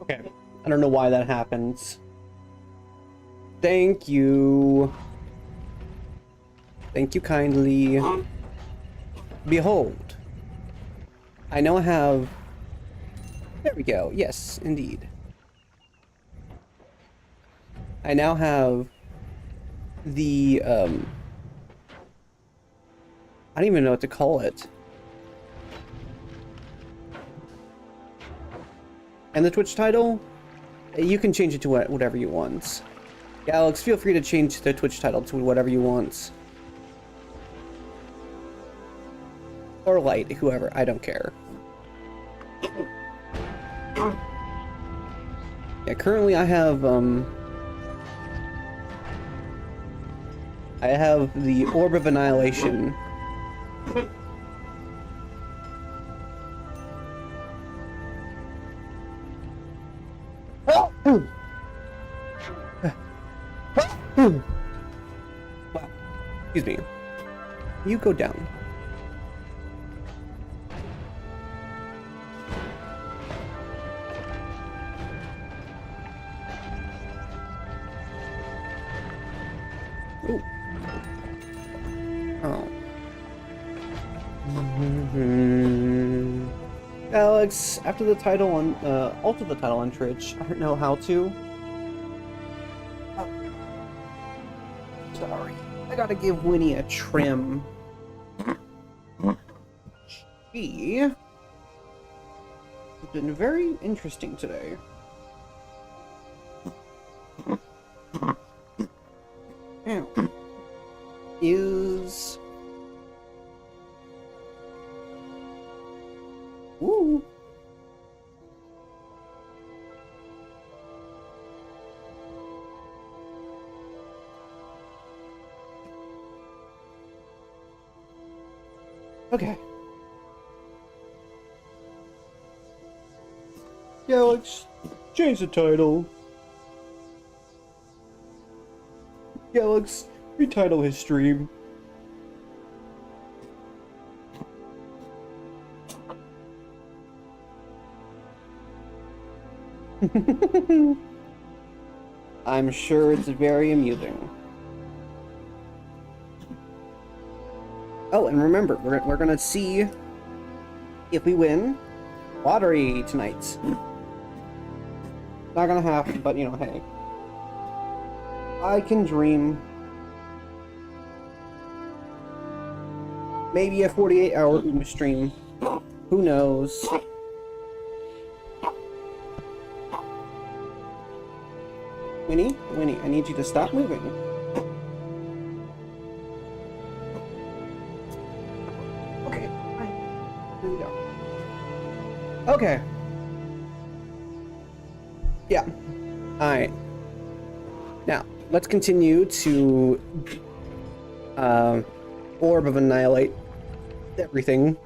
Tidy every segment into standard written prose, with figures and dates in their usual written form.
Okay. I don't know why that happens. Thank you. Thank you kindly. Behold. I now have... There we go. Yes, indeed. I now have the, I don't even know what to call it. And the Twitch title? You can change it to whatever you want. Yeah, Alex, feel free to change the Twitch title to whatever you want. Or Light, whoever, I don't care. Yeah, currently I have the Orb of Annihilation. Wow. Excuse me. You go down. Ooh. Oh. Alex, after the title on, alter the title on Twitch. I don't know how to. Oh. Sorry. I gotta give Winnie a trim. She has been very interesting today. Ow. Is... Woo! Okay. Yeah, let's change the title. Yeah, let's retitle his stream. I'm sure it's very amusing. Oh, and remember, we're gonna see if we win lottery tonight. Not gonna happen, but you know, hey. I can dream. Maybe a 48-hour stream. Who knows? Winnie, I need you to stop moving. Okay, fine. Here we go. Okay. Yeah. Alright. Now, let's continue to Orb of Annihilate everything.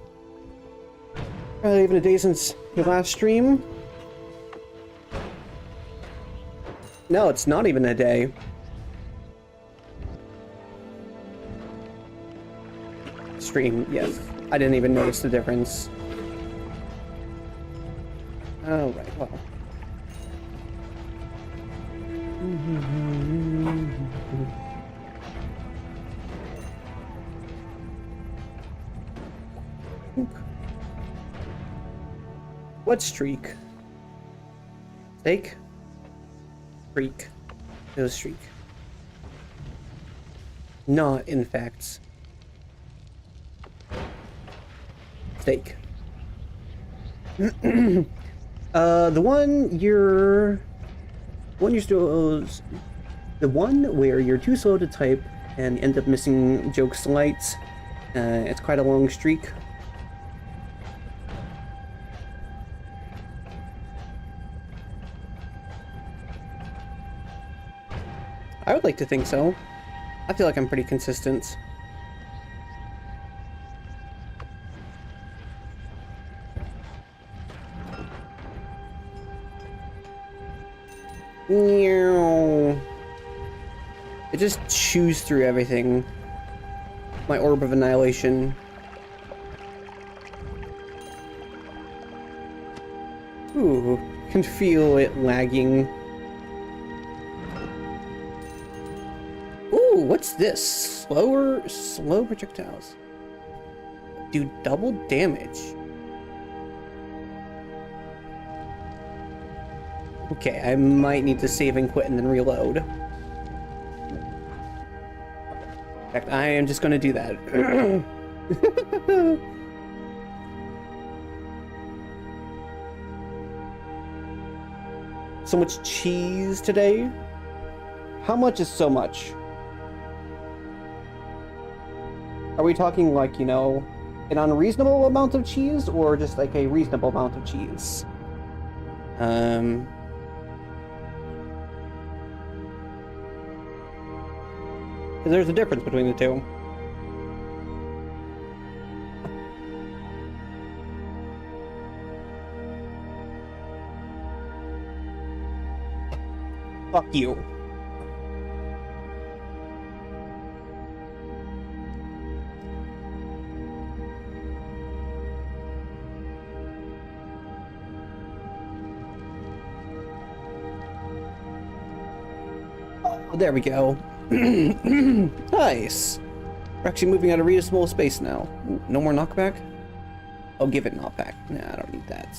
Even a day since your last stream? No, it's not even a day. Stream, yes. I didn't even notice the difference. Alright, well. What streak? Steak? Streak. No streak. Not, in fact. Steak. The one where you're too slow to type and end up missing jokes lights. It's quite a long streak. I would like to think so. I feel like I'm pretty consistent. It just chews through everything. My Orb of Annihilation. Ooh, can feel it lagging. Ooh, what's this? Slow projectiles. Do double damage. Okay, I might need to save and quit and then reload. In fact, I am just gonna do that. So much cheese today? How much is so much? Are we talking like, you know, an unreasonable amount of cheese or just like a reasonable amount of cheese? There's a difference between the two. Fuck you. Oh, there we go. Nice. We're actually moving out of reasonable space now. No more knockback? I'll give it knockback. Nah, I don't need that.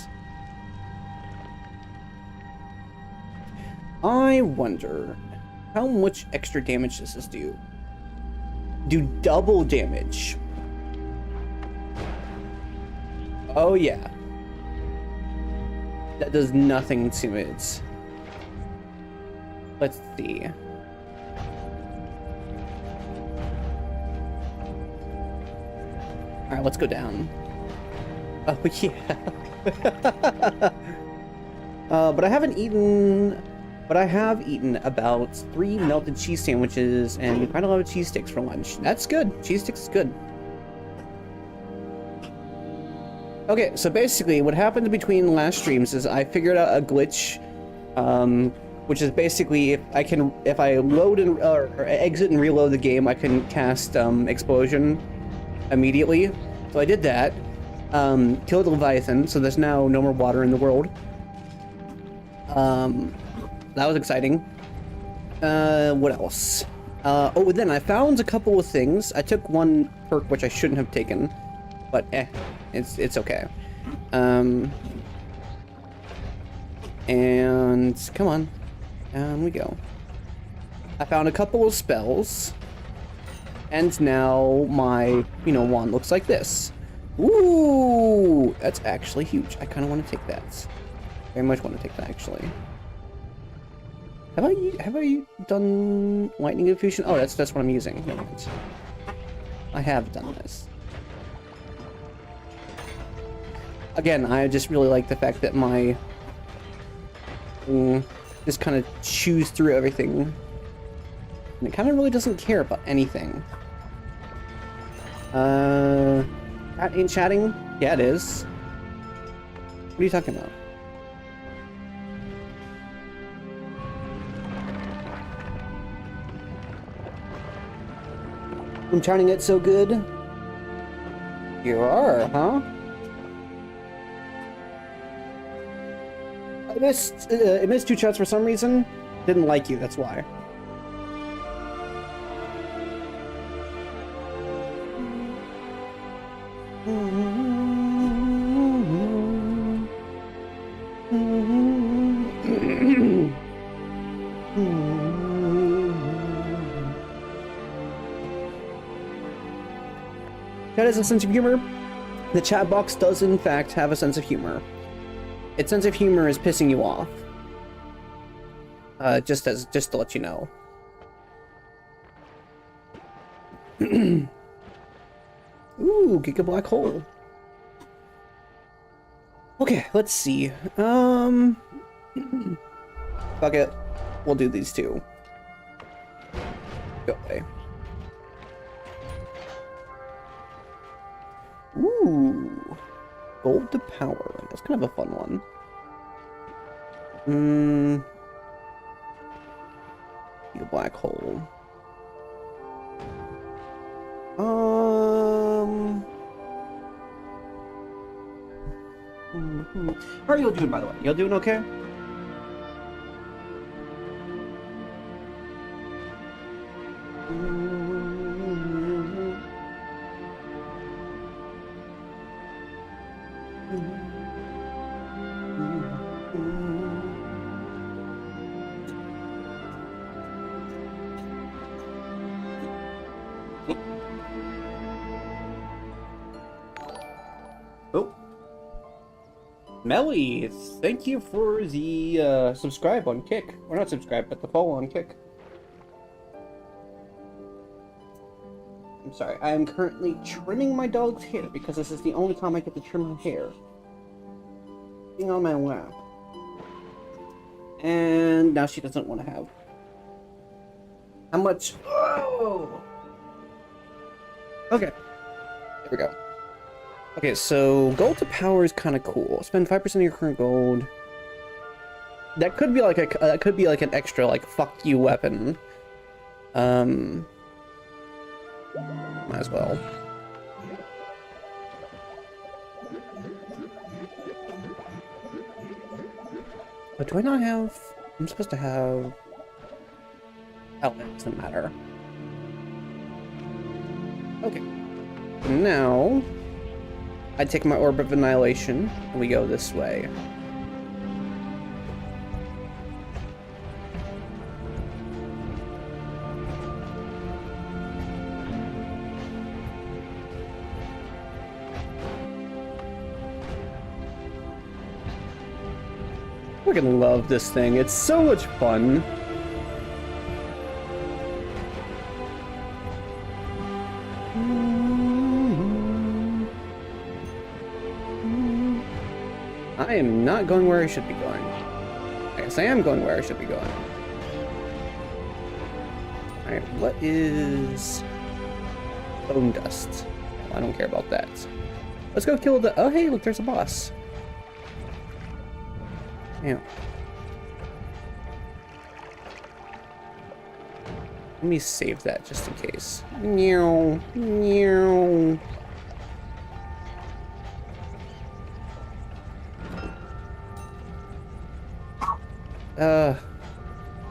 I wonder how much extra damage does this do? Do double damage. Oh yeah. That does nothing to it. Let's see. Alright, let's go down. Oh yeah. But I haven't eaten... But I have eaten about 3 melted cheese sandwiches and quite a lot of cheese sticks for lunch. That's good. Cheese sticks is good. Okay, so basically what happened between last streams is I figured out a glitch, which is basically if I load and or exit and reload the game, I can cast explosion immediately. So I did that. Killed the Leviathan, so there's now no more water in the world. That was exciting. What else? Oh, then I found a couple of things. I took one perk which I shouldn't have taken, but it's okay. And come on, down we go. I found a couple of spells, and now my wand looks like this. Ooh, that's actually huge. I kind of want to take that. Very much want to take that actually. Have I done lightning infusion? Oh, that's what I'm using. Never mind. I have done this. Again, I just really like the fact that my just kind of chews through everything, and it kind of really doesn't care about anything. Chat ain't chatting? Yeah, it is. What are you talking about? I'm charting it so good. You are, huh? I missed 2 chats for some reason. Didn't like you, that's why. Chat has a sense of humor. The chat box does in fact have a sense of humor. Its sense of humor is pissing you off. Just to let you know. Ooh, Giga Black Hole. Okay, let's see. Fuck it. We'll do these two. Go away. Ooh, gold to power. That's kind of a fun one. A black hole. How are you doing, by the way? You doing okay? Oh, Melly, thank you for the subscribe on Kick. Or not subscribe, but the follow on Kick. I'm sorry, I am currently trimming my dog's hair because this is the only time I get to trim her hair. Sitting on my lap. And now she doesn't want to have. How much? Oh! Okay. There we go. Okay, so gold to power is kind of cool. Spend 5% of your current gold. That could be like an extra like fuck you weapon. Might as well. But do I not have? I'm supposed to have. Oh, it doesn't matter. Okay. Now. I take my Orb of Annihilation, and we go this way. I freaking love this thing. It's so much fun. I am not going where I should be going. I guess I am going where I should be going. Alright, what is... Bone dust? Well, I don't care about that. Let's go kill the... Oh, hey, look, there's a boss. Yeah. Let me save that just in case. Meow. Meow.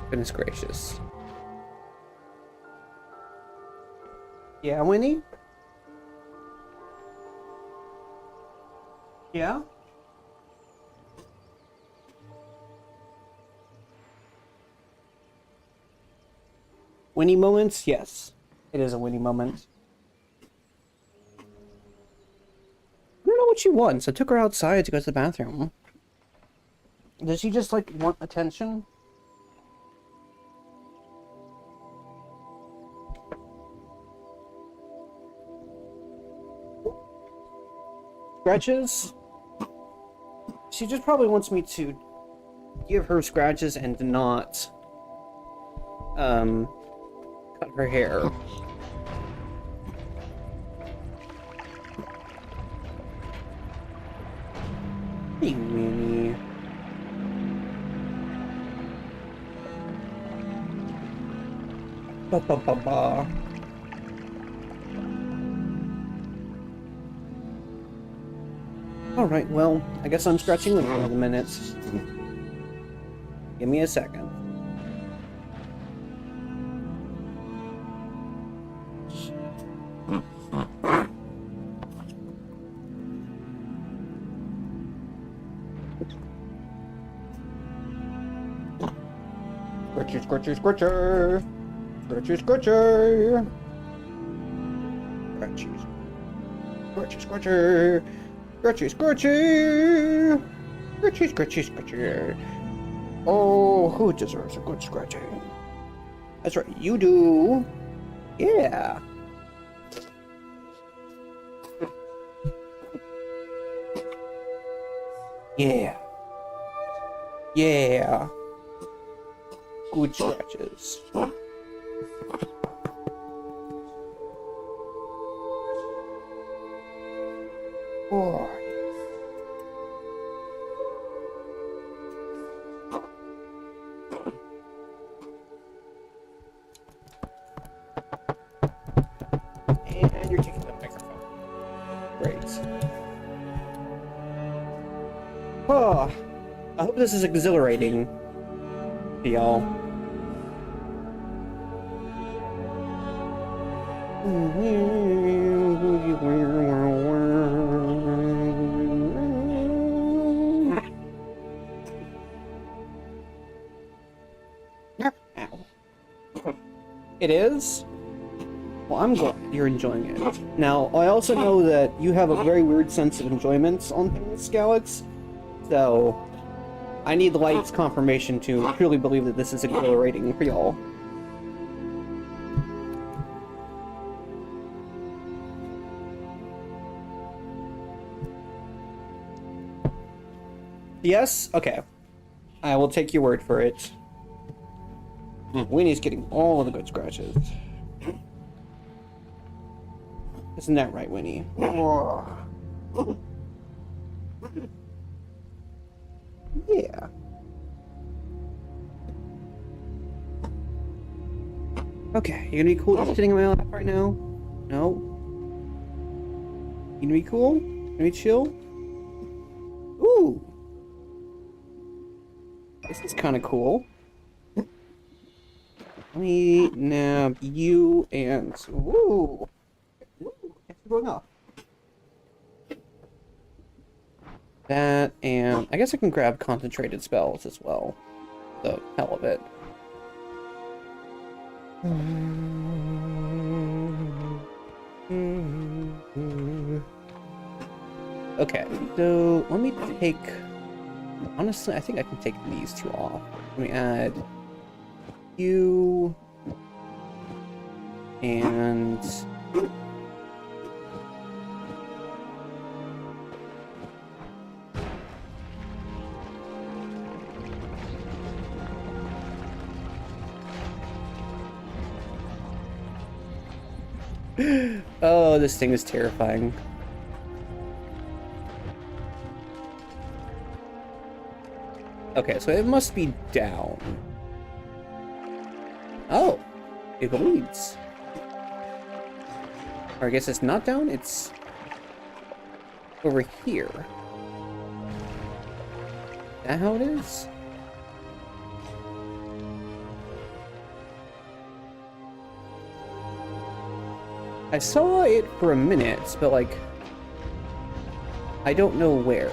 Goodness gracious. Yeah, Winnie? Yeah? Winnie moments? Yes. It is a Winnie moment. I don't know what she wants. I took her outside to go to the bathroom. Does she just, like, want attention? Scratches? She just probably wants me to give her scratches and not, cut her hair. Hey, Winnie. Ba ba ba ba. Alright, well, I guess I'm scratching Winnie in a minute. Give me a second. Scratchy, scratchy, scratcher! Scratchy, scratcher! Scratchy, scratchy, scratcher! Scratchy, scratchy! Scratchy, scratchy, scratchy! Oh, who deserves a good scratching? That's right, you do! Yeah! Yeah! Yeah! Good scratches. Oh. And you're taking the microphone. Great. Oh, I hope this is exhilarating to y'all. It is? Well, I'm glad you're enjoying it. Now, I also know that you have a very weird sense of enjoyment on things, Galax, so I need the light's confirmation to truly believe that this is exhilarating for y'all. Yes? Okay. I will take your word for it. Winnie's getting all of the good scratches. Isn't that right, Winnie? Yeah. Okay, you gonna be cool just sitting in my lap right now? No? You gonna be cool? Gonna be chill? Ooh! This is kinda cool. Let me nab you and... Ooh! It's going off. That, and I guess I can grab concentrated spells as well. The hell of it. Okay, so let me take... Honestly, I think I can take these two off. Let me add you and... Oh, this thing is terrifying. Okay, so it must be down. Oh, it bleeds. Or I guess it's not down, it's over here. Is that how it is? I saw it for a minute, but like, I don't know where.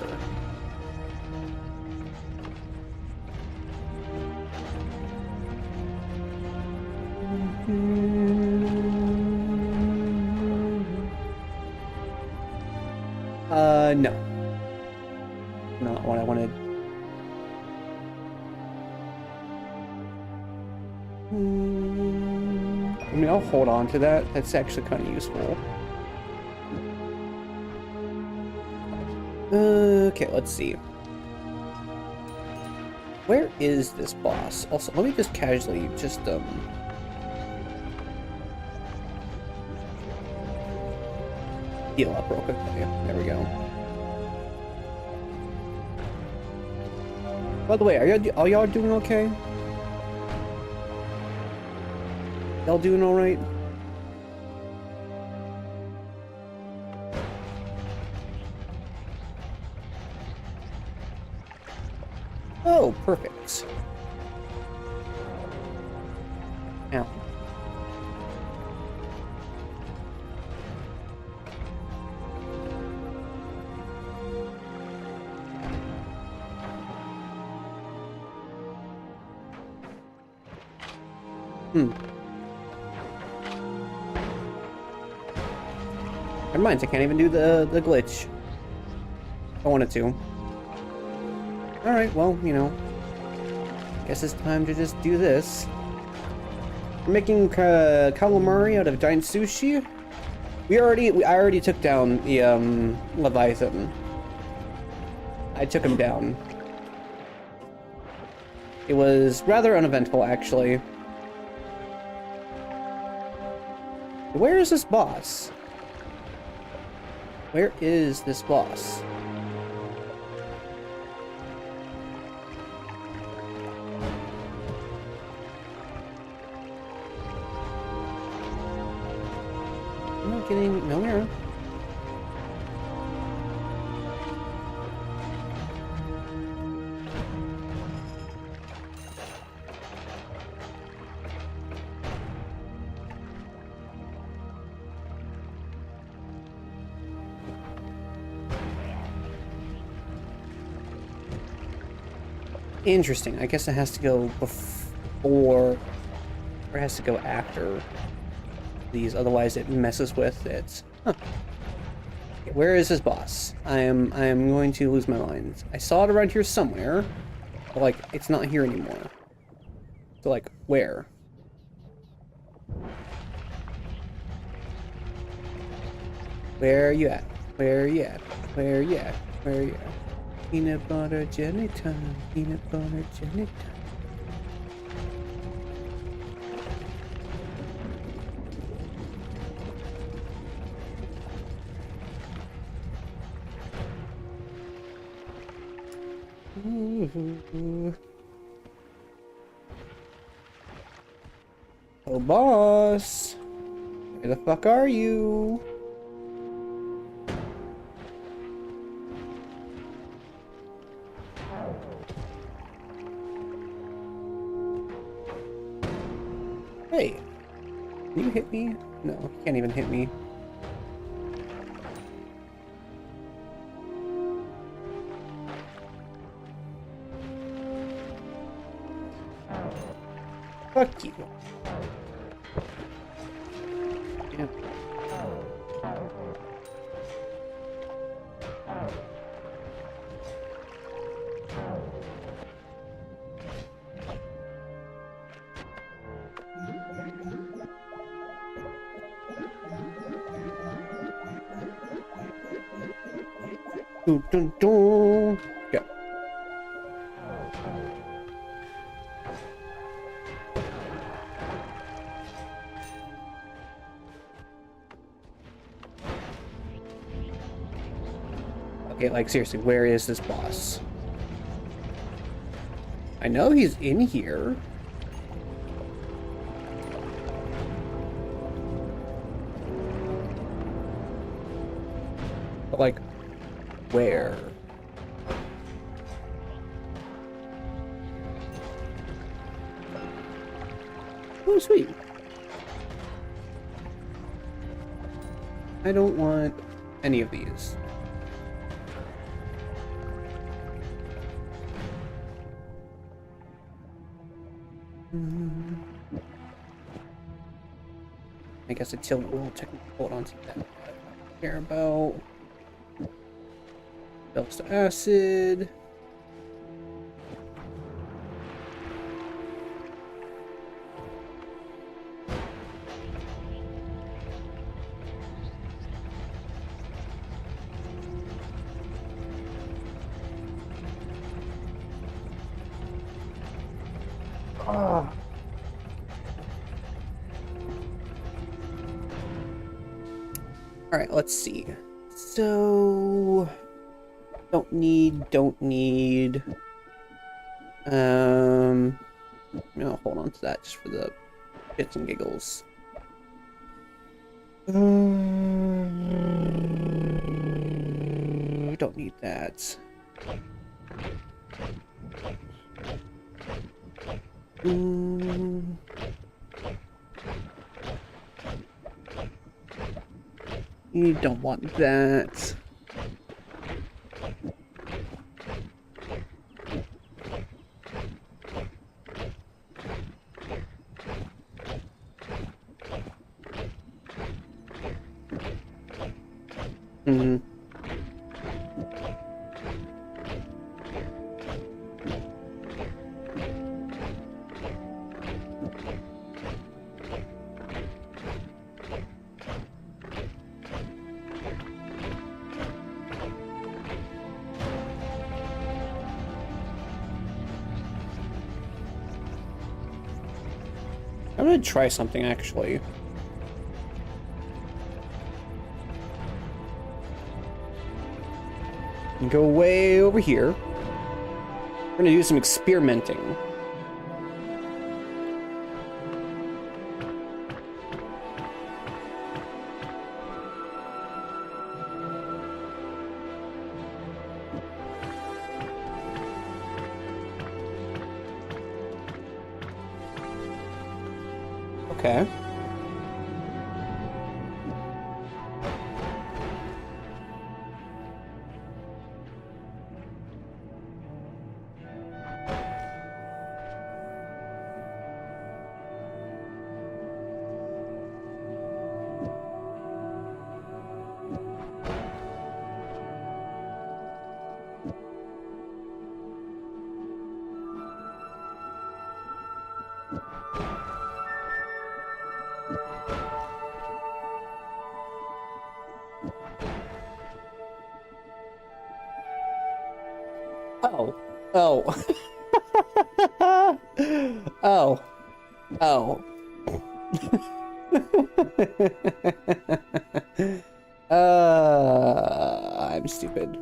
No. Not what I wanted. I mean, I'll hold on to that. That's actually kind of useful. Okay, let's see. Where is this boss? Also, let me just casually just, heal up real quick. Okay, there we go. By the way, are y'all doing okay? Y'all doing all right? Oh, perfect. Ow. Never mind, I can't even do the glitch. I wanted to. Alright, well, you know. Guess it's time to just do this. We're making calamari out of giant sushi. I already took down the Leviathan. I took him down. It was rather uneventful, actually. Where is this boss? Where is this boss? I'm not getting nowhere. Interesting. I guess it has to go before, or it has to go after these, otherwise it messes with it. Huh. Okay, where is his boss? I am going to lose my mind. I saw it around here somewhere, but like it's not here anymore. So like where? Where are you at? Where are you at? Where are you at? Where are you at? Peanut butter jelly time. Peanut butter jelly time. Ooh. Oh, boss. Where the fuck are you? Hey, can you hit me? No, you can't even hit me. Fuck you. Yeah. Dun, dun, dun. Yeah. Okay, like seriously, where is this boss? I know he's in here. But like, where? Oh, sweet. I don't want any of these. I guess a tilt will technically hold on to that. I don't care about. Belts to acid. Ah. All right, let's see. So, don't need. No, hold on to that just for the shits and giggles. Don't need that. You don't want that. I'm gonna try something actually. Go way over here. We're gonna do some experimenting. Okay. Oh. Oh. Oh. Oh. I'm stupid.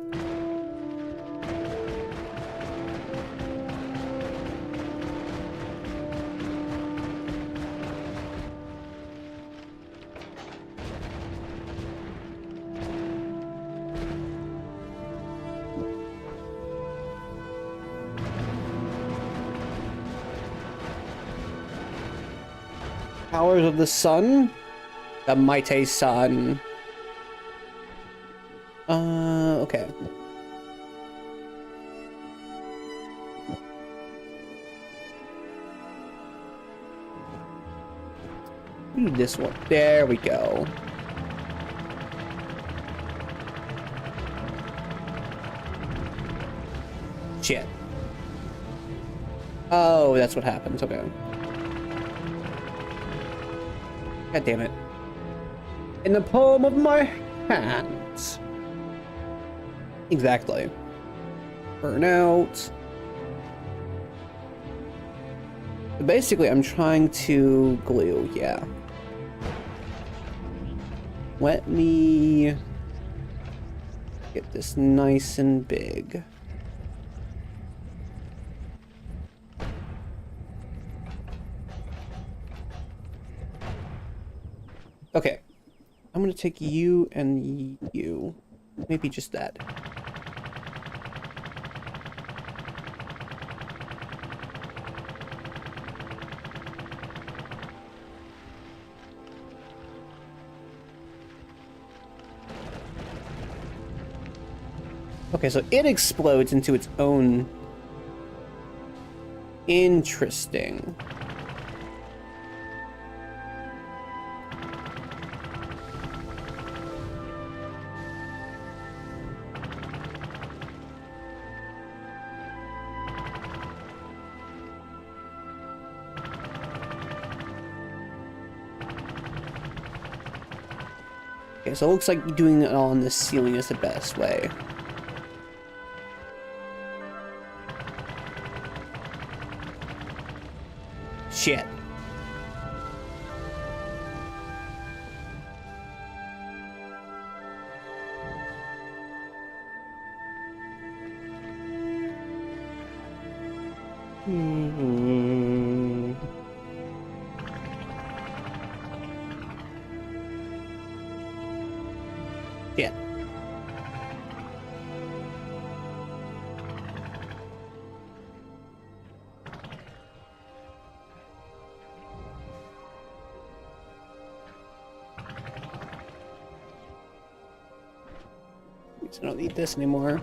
Powers of the sun? The mighty sun. Okay. This one. There we go. Shit. Oh, that's what happens. Okay. God damn it. In the palm of my hands. Exactly. Burnout. Basically, I'm trying to glue, yeah. Let me get this nice and big. Okay. I'm gonna take you and you. Maybe just that. Okay, so it explodes into its own... Interesting. Okay, so it looks like doing it on the ceiling is the best way. Shit. Shit. I don't need this anymore.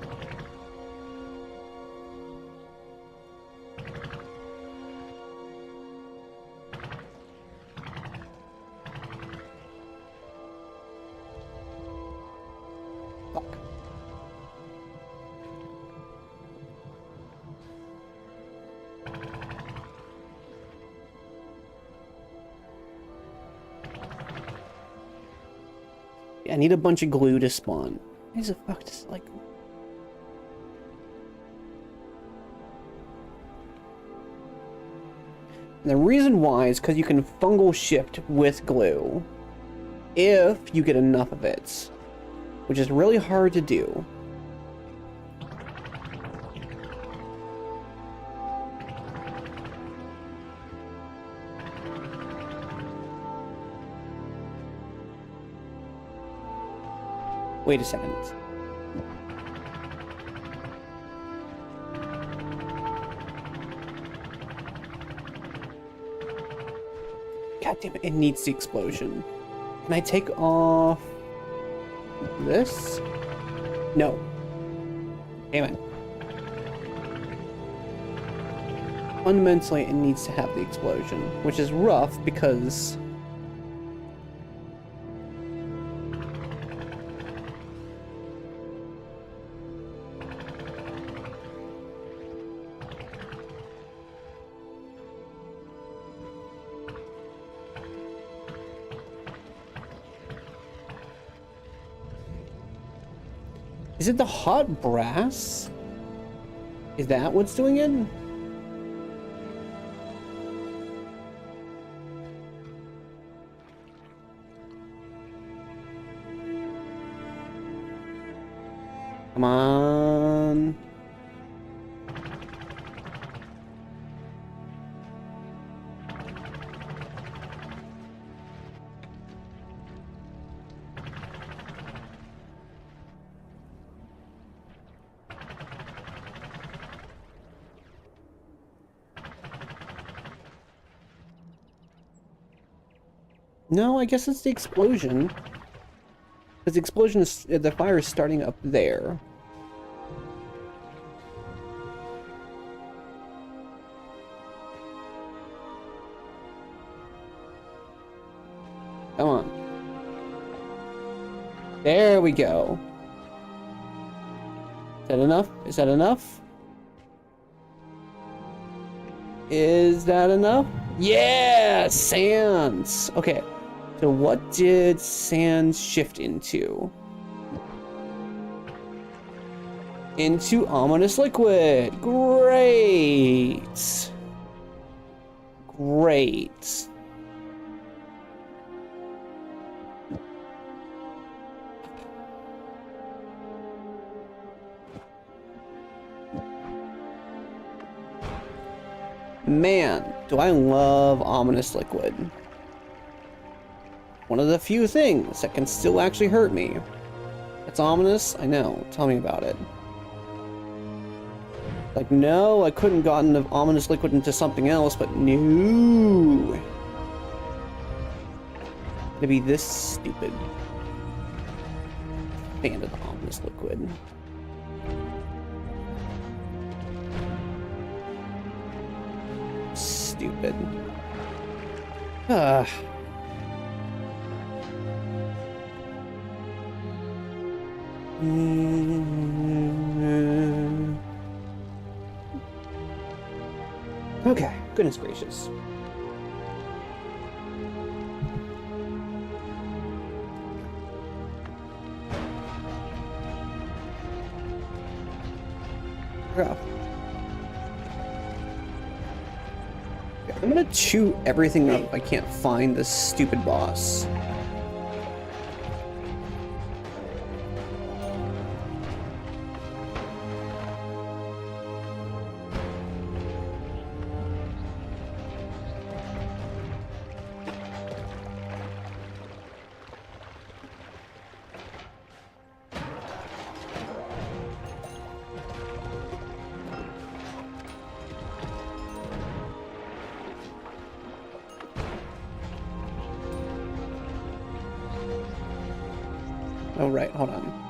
Fuck. Yeah, I need a bunch of glue to spawn. Why the fuck does like... And the reason why is because you can fungal shift with glue if you get enough of it, which is really hard to do. Wait a second. God damn it, it needs the explosion. Can I take off this? No. Damn it. Fundamentally, it needs to have the explosion, which is rough because... Is it the hot brass? Is that what's doing it? Come on. No, I guess it's the explosion. Because the explosion is, the fire is starting up there. Come on. There we go. Is that enough? Is that enough? Is that enough? Yeah! Sands! Okay. So what did sands shift into? Into ominous liquid. Great. Great. Man, do I love ominous liquid. One of the few things that can still actually hurt me. It's ominous? I know. Tell me about it. Like, no, I couldn't gotten the ominous liquid into something else, but no. To be this stupid. Fan of the ominous liquid. Stupid. Okay, goodness gracious. Yeah. I'm gonna chew everything up if I can't find this stupid boss. Oh, right, hold on.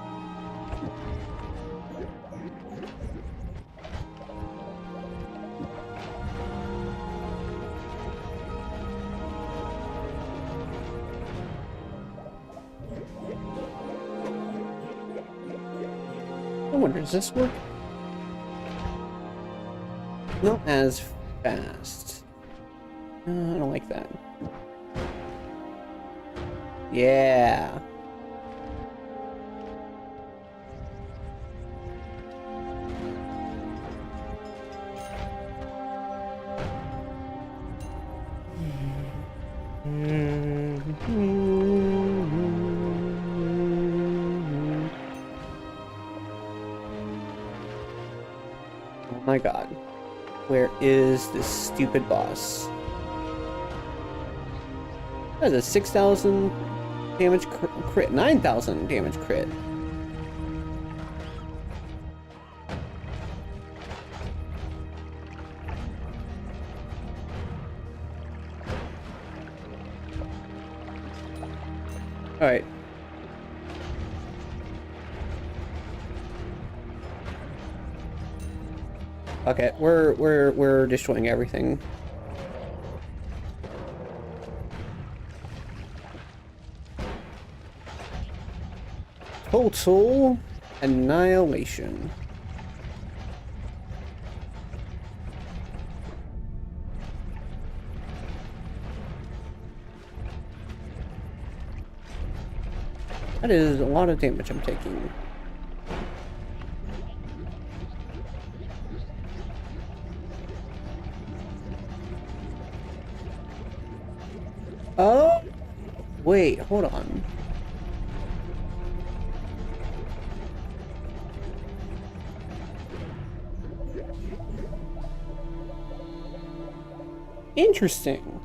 I wonder, does this work? Not as fast. I don't like that. Yeah. Oh my god. Where is this stupid boss? That is a 6,000 damage crit, 9,000 damage crit. All right. Okay, we're destroying everything. Total annihilation. That is a lot of damage I'm taking. Oh, wait, hold on. Interesting.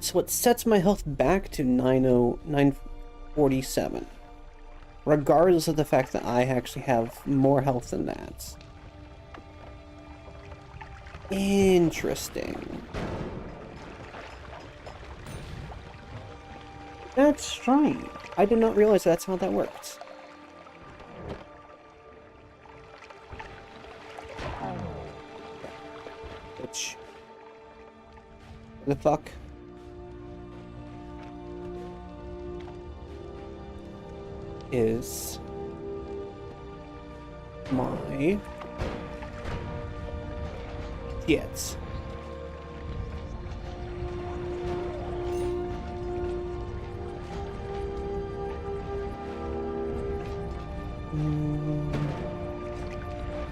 So it sets my health back to 947, regardless of the fact that I actually have more health than that. Interesting. That's strange. I did not realize that's how that worked. Which... the fuck? Is... my... shit.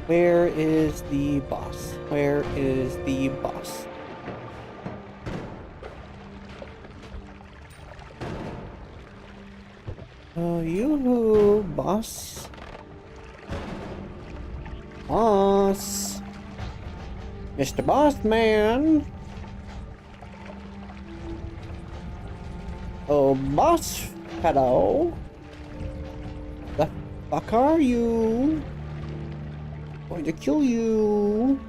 Where is the boss? Where is the boss? Oh, you boss. Boss. Mr. Boss Man. Oh, boss fellow. The fuck are you? Going to kill you.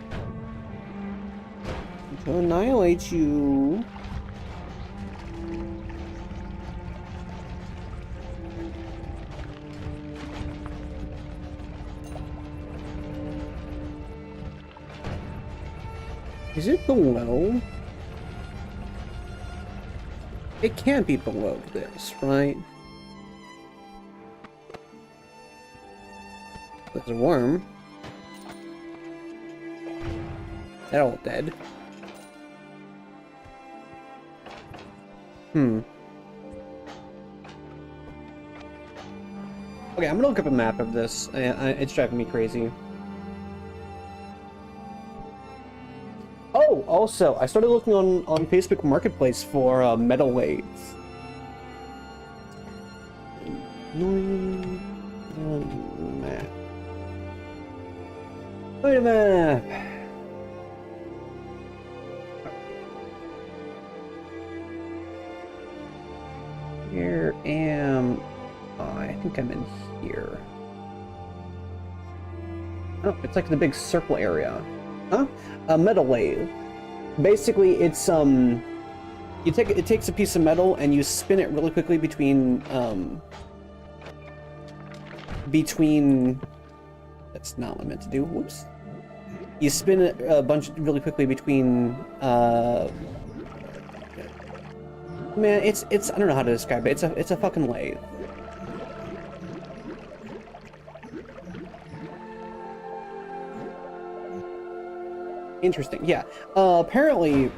To annihilate you. Is it below? It can't be below this, right? There's a worm. They're all dead. Okay, I'm gonna look up a map of this. It's driving me crazy. Oh, also, I started looking on Facebook Marketplace for metal lathes. Map. Wait a minute. Here am I think I'm in here. Oh, it's like the big circle area. Huh? A metal lathe. Basically, it's it takes a piece of metal and you spin it really quickly between that's not what I meant to do. Whoops. You spin it a bunch really quickly between man, it's I don't know how to describe it. It's a fucking lathe. Interesting. Yeah. Apparently,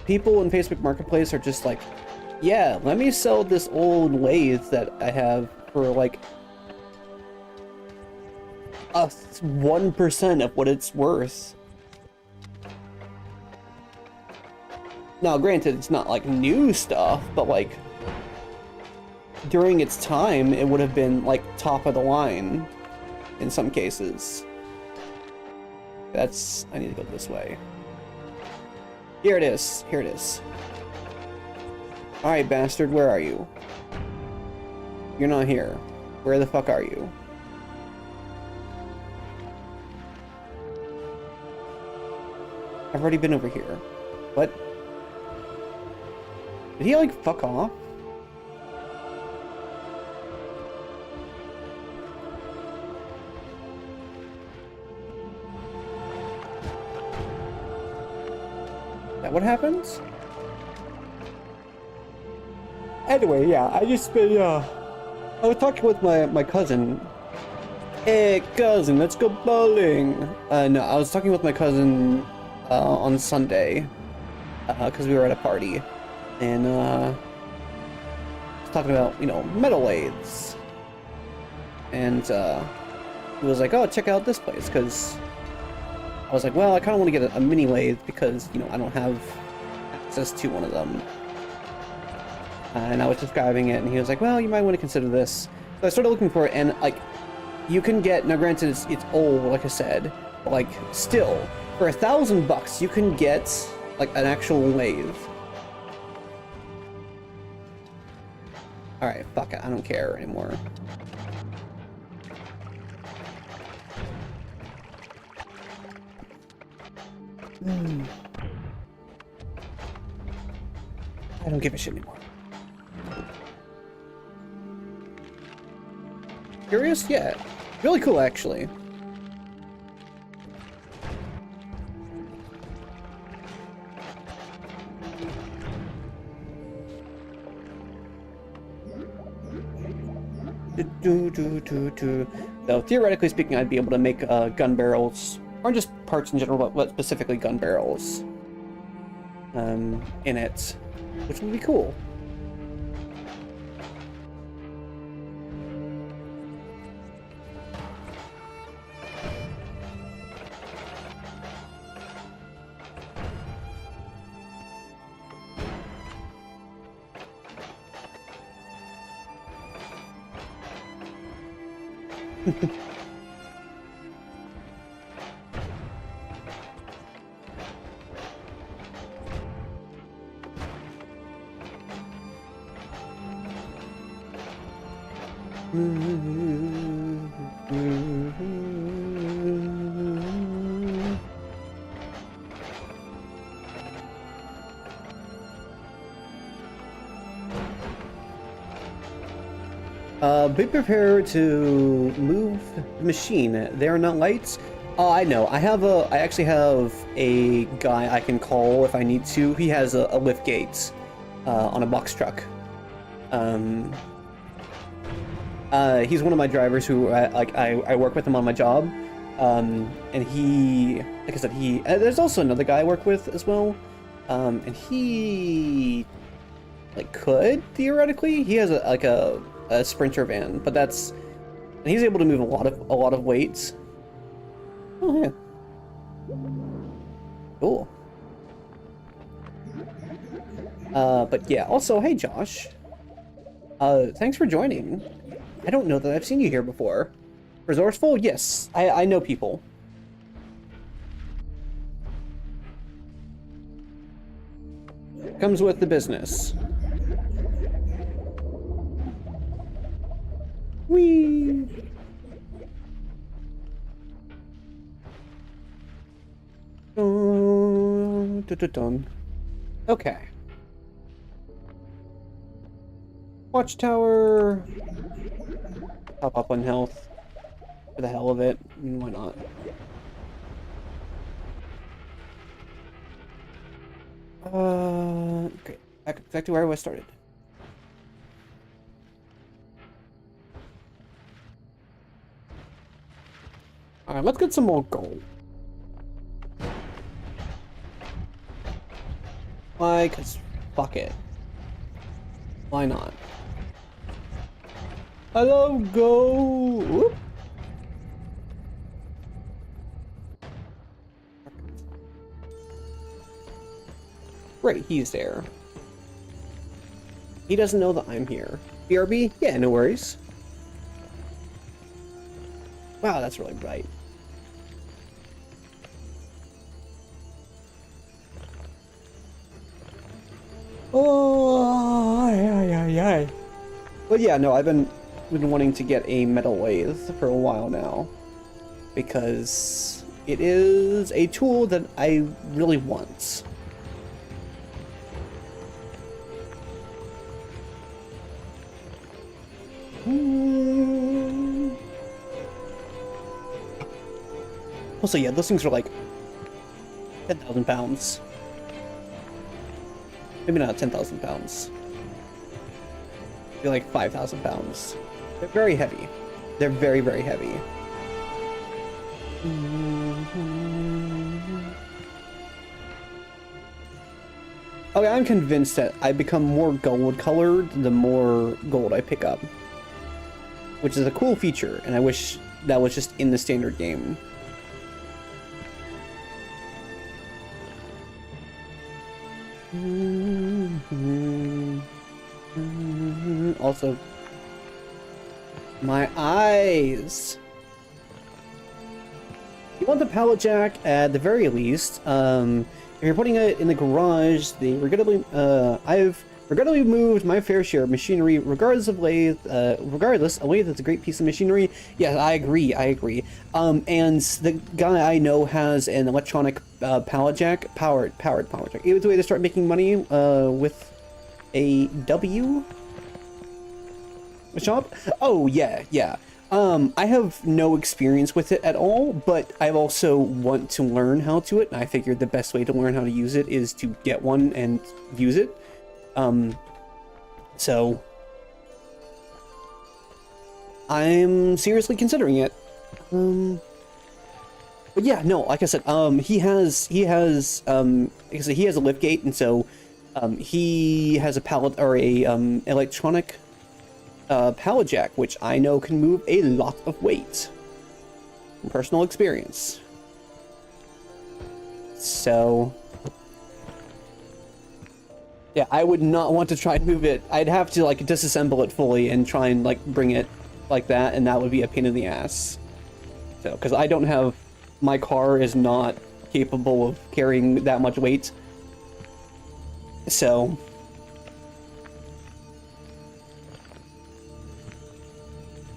people in Facebook Marketplace are just like, yeah, let me sell this old lathe that I have for like 1% of what it's worth. Now, granted, it's not like new stuff, but like during its time, it would have been like top of the line in some cases. I need to go this way. Here it is. Here it is. Alright, bastard, where are you? You're not here. Where the fuck are you? I've already been over here. What? Did he, like, fuck off? What happens? Anyway, yeah, I just been, I was talking with my cousin. Hey, cousin, let's go bowling. No, I was talking with my cousin, on Sunday, because we were at a party. And, I was talking about, you know, metal lathes. And, he was like, oh, check out this place, because I was like, well, I kind of want to get a mini lathe because, you know, I don't have access to one of them. and I was describing it, and he was like, well, you might want to consider this. So I started looking for it, and like, you can get, now granted it's old, like I said, but like, still, for $1,000 you can get like an actual lathe. Alright, fuck it, I don't care anymore. I don't give a shit anymore. Curious? Yeah. Really cool, actually. So theoretically speaking, I'd be able to make gun barrels, or just parts in general, but specifically gun barrels in it, which would be cool. Be prepared to move the machine. There are not lights. I know. I actually have a guy I can call if I need to. He has a lift gate on a box truck. He's one of my drivers who I work with him on my job. And he, like I said, there's also another guy I work with as well. And he like could theoretically. He has a sprinter van, but and he's able to move a lot of weights. Oh yeah. Cool. But yeah, also, hey Josh. Thanks for joining. I don't know that I've seen you here before. Resourceful? Yes, I know people. Comes with the business. Whee! Okay. Watchtower. Top up on health. For the hell of it. Why not? Okay. Back to where I started. Alright, let's get some more gold. Why? 'Cause fuck it. Why not? Hello, go! Whoop. Great, he's there. He doesn't know that I'm here. BRB? Yeah, no worries. Wow, that's really bright. Oh, ay. But yeah, no, I've been wanting to get a metal lathe for a while now, because it is a tool that I really want. Also, yeah, those things are like 10,000 pounds. Maybe not 10,000 pounds. Maybe like 5,000 pounds. They're very heavy. They're very, very heavy. Okay, I'm convinced that I become more gold colored the more gold I pick up. Which is a cool feature, and I wish that was just in the standard game. also... My eyes! You want the pallet jack at the very least. If you're putting it in the garage, I've regrettably moved my fair share of machinery, regardless, a lathe is a great piece of machinery. Yeah, I agree. And the guy I know has an electronic pallet jack, powered pallet jack. It was a way to start making money with a W shop. Oh yeah. I have no experience with it at all, but I also want to learn how to it, and I figured the best way to learn how to use it is to get one and use it. So I'm seriously considering it. But yeah, no, like I said, he has a lift gate, and so he has a pallet or a electronic pallet jack, which I know can move a lot of weight from personal experience. So yeah, I would not want to try and move it. I'd have to like disassemble it fully and try and like bring it like that, and that would be a pain in the ass. So, because I don't have, my car is not capable of carrying that much weight. So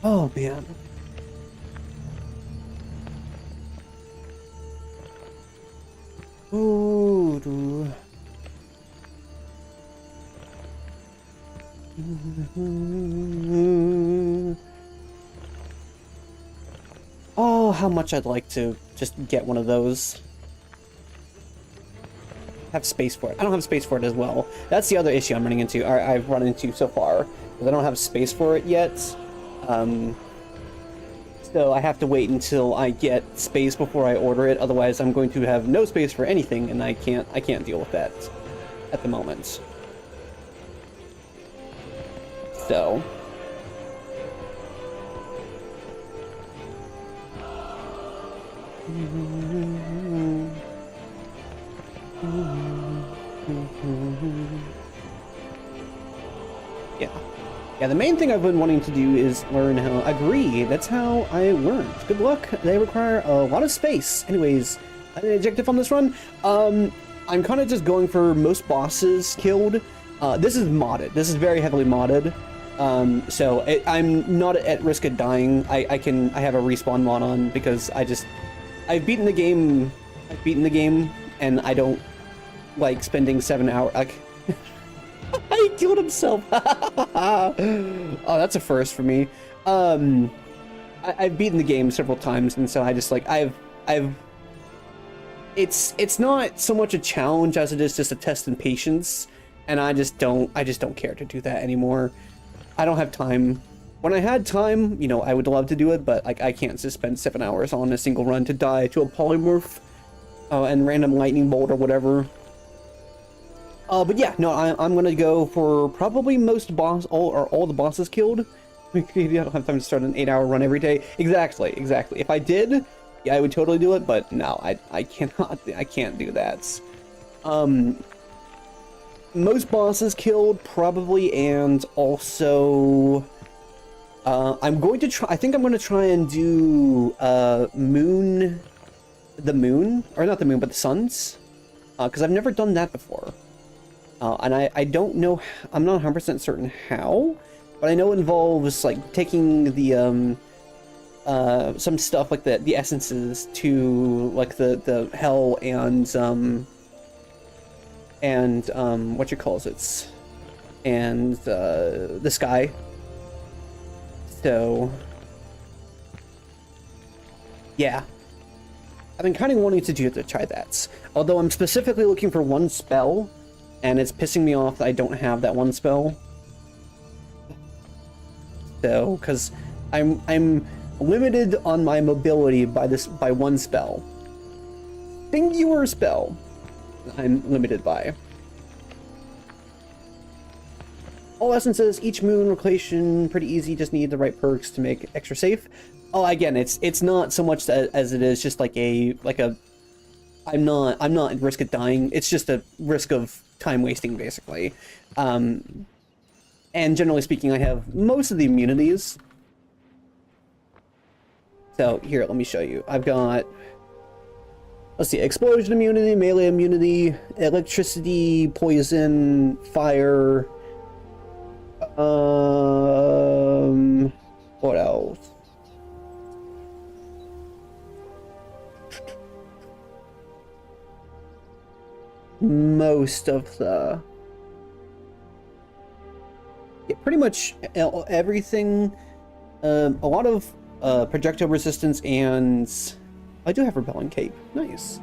oh man. Ooh. Oh, how much I'd like to just get one of those. Have space for it. I don't have space for it as well. That's the other issue I'm running into, or I've run into so far, because I don't have space for it yet. So I have to wait until I get space before I order it. Otherwise, I'm going to have no space for anything, and I can't deal with that at the moment. So yeah, the main thing I've been wanting to do is learn how... Agree, that's how I learned. Good luck. They require a lot of space. Anyways, an objective on this run. I'm kind of just going for most bosses killed. This is modded. This is very heavily modded. So I'm not at risk of dying. I have a respawn mod on because I've beaten the game, and I don't like spending 7 hours. He killed himself. Oh, that's a first for me. I've beaten the game several times, and so I just like it's not so much a challenge as it is just a test in patience, and I just don't care to do that anymore. I don't have time. When I had time, you know, I would love to do it, but like I can't just spend 7 hours on a single run to die to a polymorph and random lightning bolt or whatever. But yeah, no, I'm gonna go for probably all the bosses killed. Maybe I don't have time to start an 8-hour run every day. Exactly. If I did, yeah, I would totally do it, but no, I can't do that. Most bosses killed, probably, and also... I'm going to try... I think I'm going to try and do, the moon... Or not the moon, but the suns. Because I've never done that before. And I don't know... I'm not 100% certain how, but I know it involves, like, taking the, some stuff like the essences to, like, the hell and what you calls it, and the sky. So yeah, I've been kind of wanting to try that. Although I'm specifically looking for one spell, and it's pissing me off that I don't have that one spell. So, because I'm limited on my mobility by one spell. Singular spell I'm limited by. All essences, each moon location, pretty easy, just need the right perks to make extra safe. Oh, again, it's not so much as it is just like a I'm not at risk of dying. It's just a risk of time wasting, basically. And generally speaking, I have most of the immunities. So here, let me show you. I've got, let's see, explosion immunity, melee immunity, electricity, poison, fire. What else? Most of the, yeah, pretty much everything. A lot of projectile resistance, and I do have repelling cape. Nice.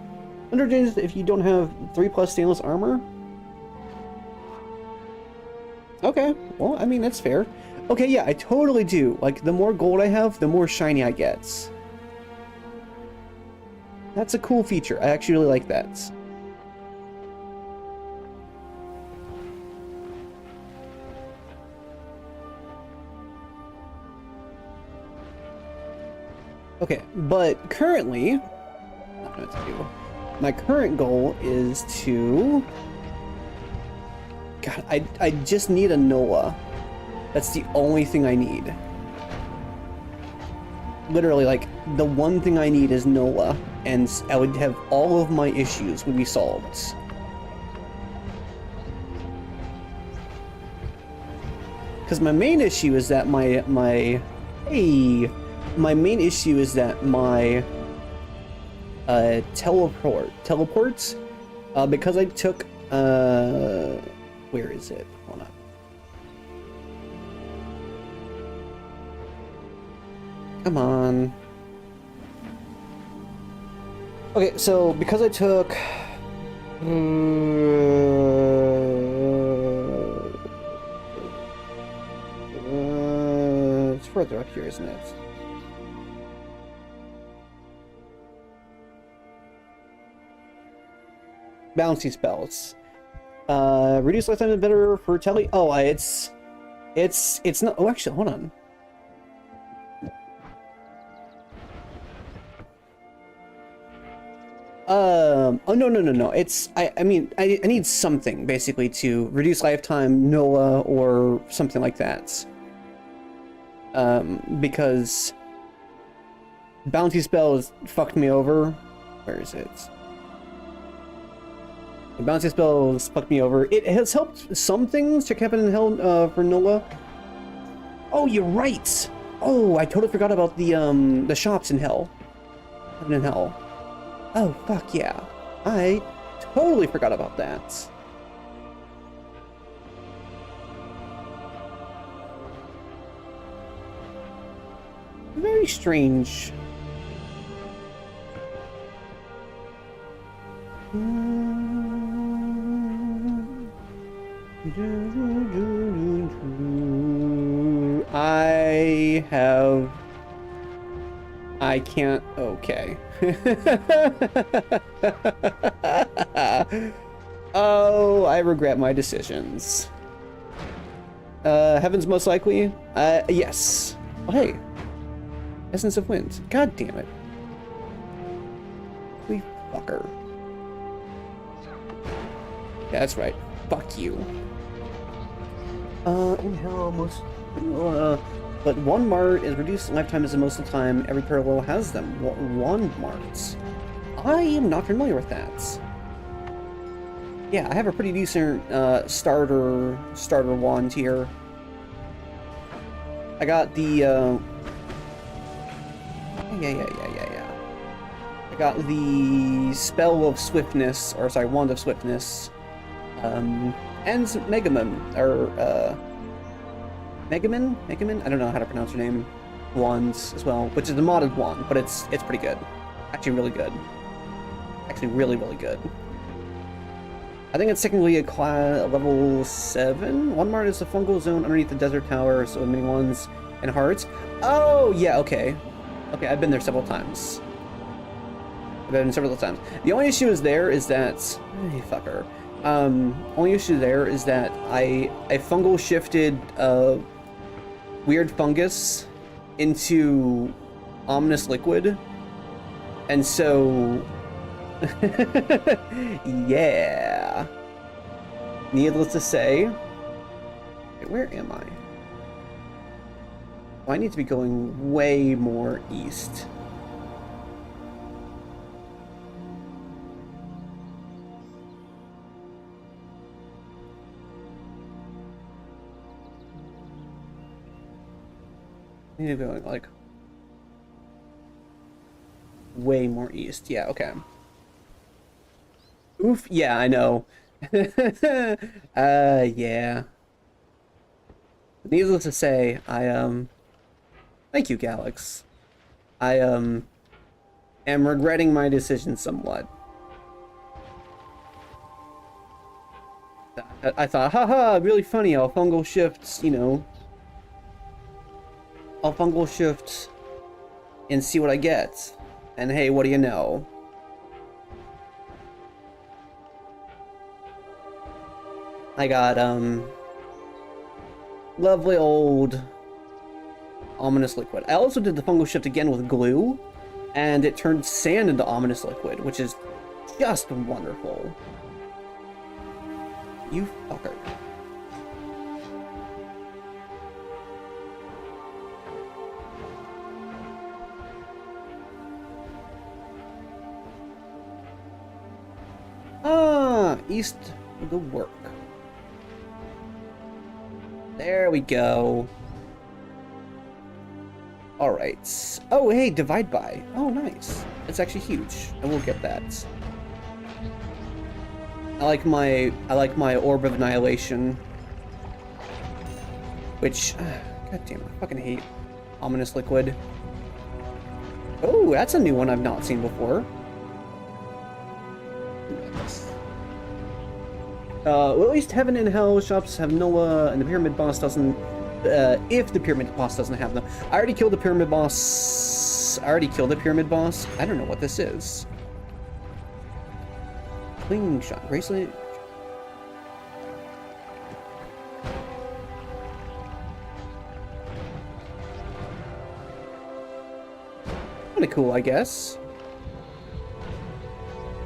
Under dangers if you don't have 3+ stainless armor. Okay, well, I mean, that's fair. Okay, yeah, I totally do. Like, the more gold I have, the more shiny I get. That's a cool feature. I actually really like that. Okay, but currently, not gonna tell you. My current goal is to, God, I just need a Noah. That's the only thing I need. Literally, like, the one thing I need is Noah, and I would have all of my issues would be solved. Because my main issue is that my main issue is that my teleports, because I took, where is it? Hold on. Come on. Okay, so because I took, it's further up here, isn't it? Bouncy spells. Reduce lifetime is better for tele. Oh, it's not. Oh, actually, hold on. Oh no. It's I mean I need something basically to reduce lifetime, Noah, or something like that. Because bounty spells fucked me over. Where is it? The bounty spells fucked me over. It has helped some things. Check Heaven and Hell for Noah. Oh, you're right. Oh, I totally forgot about the shops in Hell. Heaven and Hell. Oh, fuck yeah. I totally forgot about that. Very strange. I can't. Okay. Oh, I regret my decisions. Heaven's most likely? Yes. Oh, hey. Essence of Wind. God damn it. We fucker. Yeah, that's right. Fuck you. In hell, most... but one mart is reduced lifetime as the most of the time. Every parallel has them. Wand marts. I am not familiar with that. Yeah, I have a pretty decent starter wand here. I got the yeah. I got the Spell of Swiftness, or sorry, Wand of Swiftness, and Megaman, or Megaman? I don't know how to pronounce her name. Wands as well, which is a modded wand, but it's pretty good. Actually, really good. Actually, really good. I think it's technically a level 7. One mart is a fungal zone underneath the desert tower, so many ones and hearts. Oh, yeah, okay. Okay, I've been there several times. The only issue is that... Hey, fucker. Only issue there is that I fungal shifted weird fungus into ominous liquid, and so yeah, needless to say, Okay, where am I? Oh, I need to be going way more east. I need to be going like way more east. Yeah, okay. Oof, yeah, I know. Yeah. Needless to say, thank you, Galax. I, am regretting my decision somewhat. I thought, haha, really funny, I'll fungal shift, you know. I'll fungal shift and see what I get. And hey, what do you know? I got, lovely old ominous liquid. I also did the fungal shift again with glue, and it turned sand into ominous liquid, which is just wonderful. You fucker. Ah, east of the work. There we go. Alright. Oh, hey, divide by. Oh, nice. It's actually huge. I will get that. I like my Orb of Annihilation. Which, god damn it, I fucking hate ominous liquid. Oh, that's a new one I've not seen before. Well, at least Heaven and Hell shops have Noah, and the Pyramid Boss doesn't. If the Pyramid Boss doesn't have them. I already killed the Pyramid Boss. I don't know what this is. Cling shot. Bracelet. Kinda cool, I guess.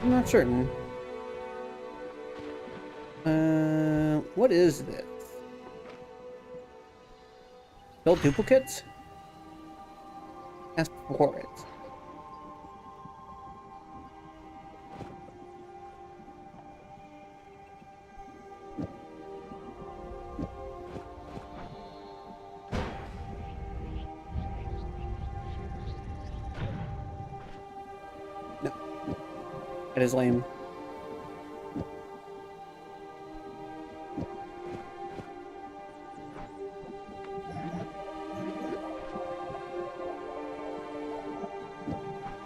I'm not certain. What is this? Build duplicates? Ask for it. No. That is lame.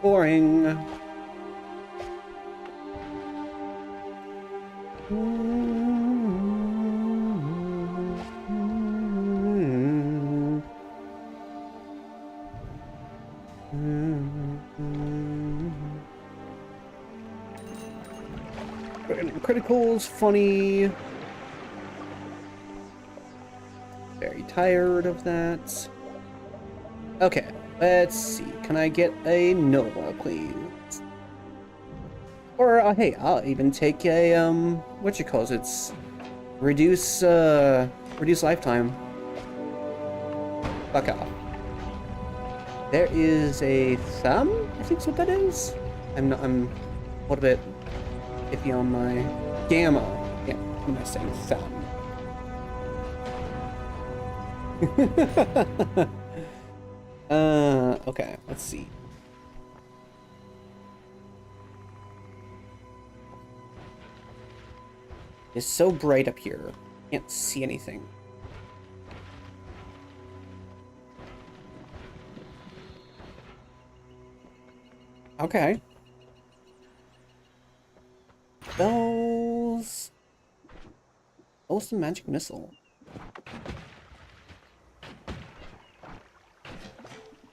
Boring. Critical's funny. Very tired of that. Okay, let's see. Can I get a Nova, please? Or, hey, I'll even take a, it's reduce lifetime. Fuck off. There is a thumb, I think's what that is. I'm a little bit iffy on my gamma. Yeah, I'm not saying thumb. Okay, let's see. It's so bright up here. Can't see anything. Okay. Bells. Awesome magic missile.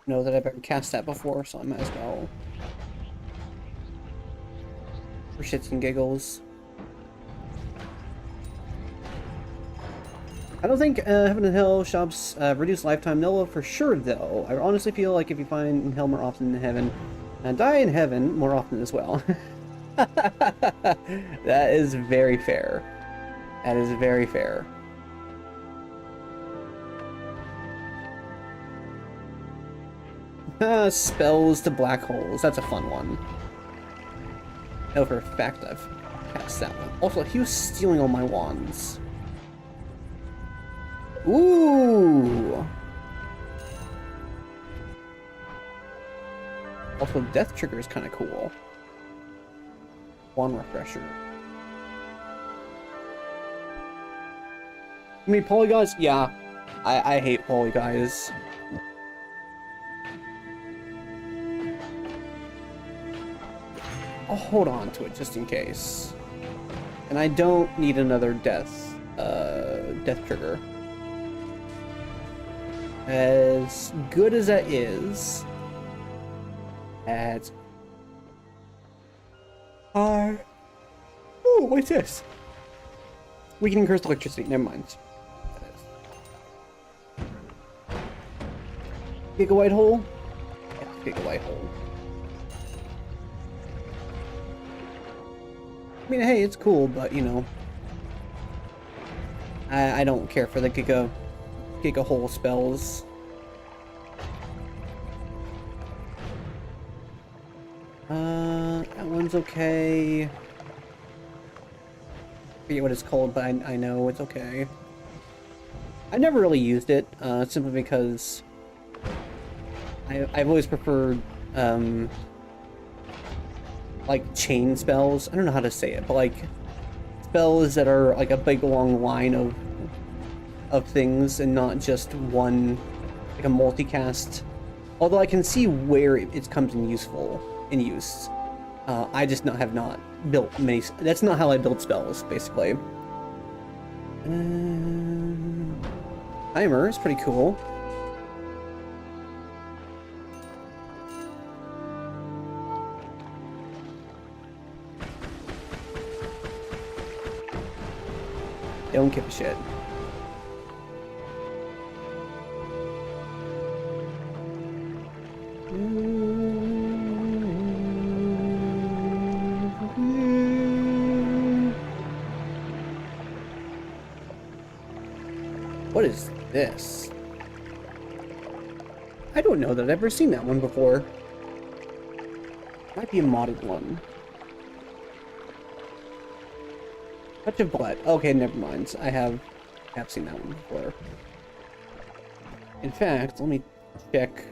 Know that I've ever cast that before, so I might as well. For shits and giggles. I don't think Heaven and Hell shops reduce lifetime Noah for sure, though. I honestly feel like if you find Hell more often than Heaven, and die in Heaven more often as well. That is very fair. That is very fair. Spells to black holes. That's a fun one. I know for a fact I've cast that one. Also, he was stealing all my wands. Ooh! Also, Death Trigger is kind of cool. Wand Refresher. I mean, polygons? Yeah. I hate polygons. I'll hold on to it just in case. And I don't need another death trigger. As good as that is, that's hard. Oh, what's this? Weakening cursed electricity. Never mind. Giga white hole? Yeah, giga white hole. I mean, hey, it's cool, but you know, I don't care for the giga hole spells. That one's okay. Forget what it's called, but I know it's okay. I've never really used it, simply because I've always preferred, like, chain spells. I don't know how to say it, but, like, spells that are, like, a big, long line of things and not just one, like, a multicast. Although I can see where it comes in use. I just have not built many. That's not how I build spells, basically. Timer is pretty cool. Don't give a shit. What is this? I don't know that I've ever seen that one before. Might be a modded one. Touch of blood. Okay, never mind. I have seen that one before. In fact, let me check.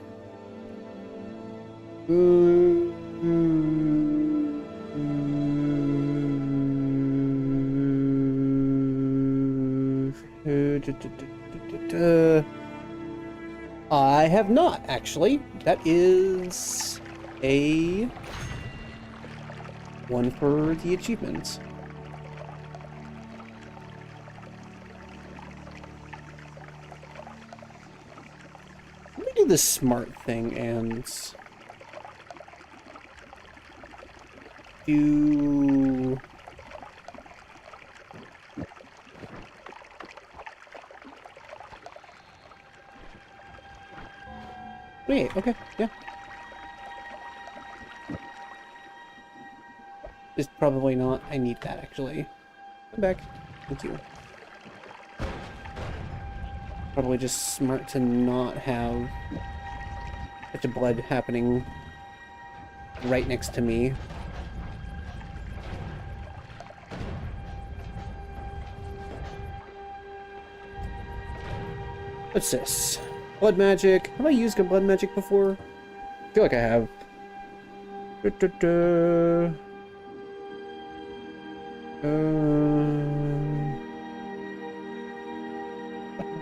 I have not, actually. That is a one for the achievements. Let me do the smart thing and do... Wait, okay, yeah. It's probably not. I need that, actually. Come back. Thank you. Probably just smart to not have such a blood happening right next to me. What's this? Blood magic. Have I used a blood magic before? I feel like I have.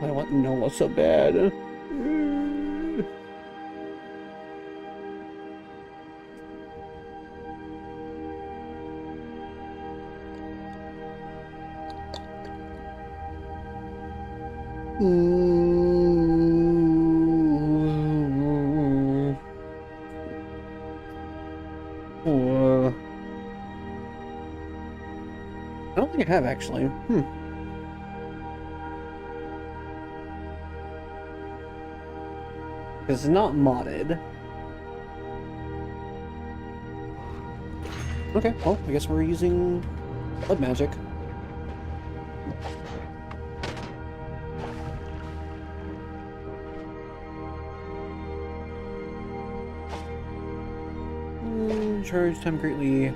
I want Noah so bad. I don't think I have, actually. Because it's not modded. Okay, well, I guess we're using blood magic. charge time greatly.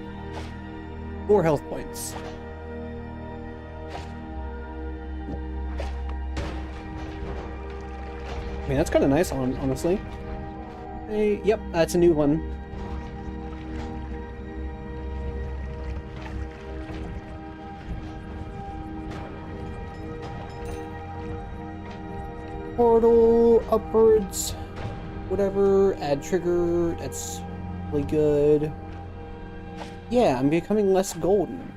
4 health points. I mean, that's kind of nice, honestly. Hey, yep, that's a new one. Portal, upwards, whatever, add trigger, that's really good. Yeah, I'm becoming less golden.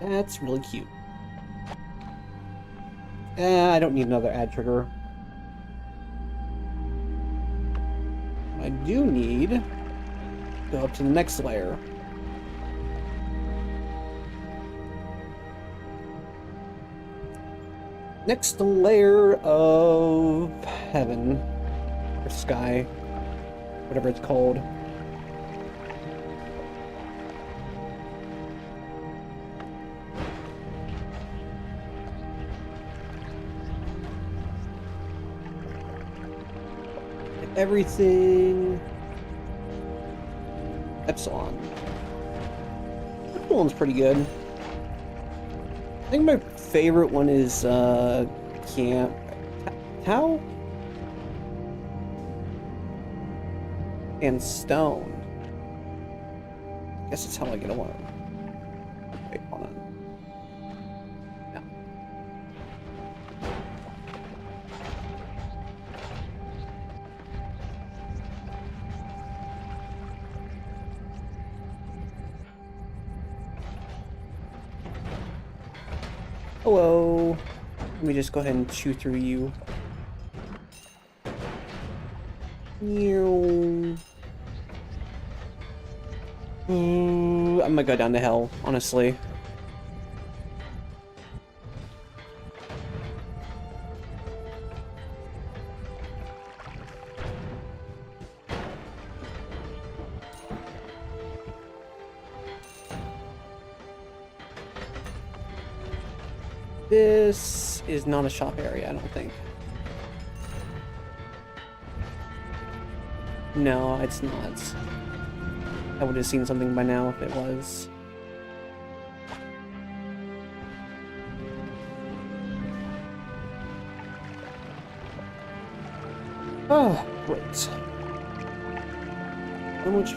That's really cute. I don't need another add trigger. I do need to go up to the next layer. Next layer of heaven, or sky, whatever it's called. Everything. Epsilon. That one's pretty good. I think my favorite one is Camp Tau and Stone. I guess that's how I get along. Wait, hold on. No. Hello. Let me just go ahead and chew through you. I'm gonna go down to hell, honestly. This is not a shop area, I don't think. No, it's not. I would have seen something by now if it was. Oh, great. How much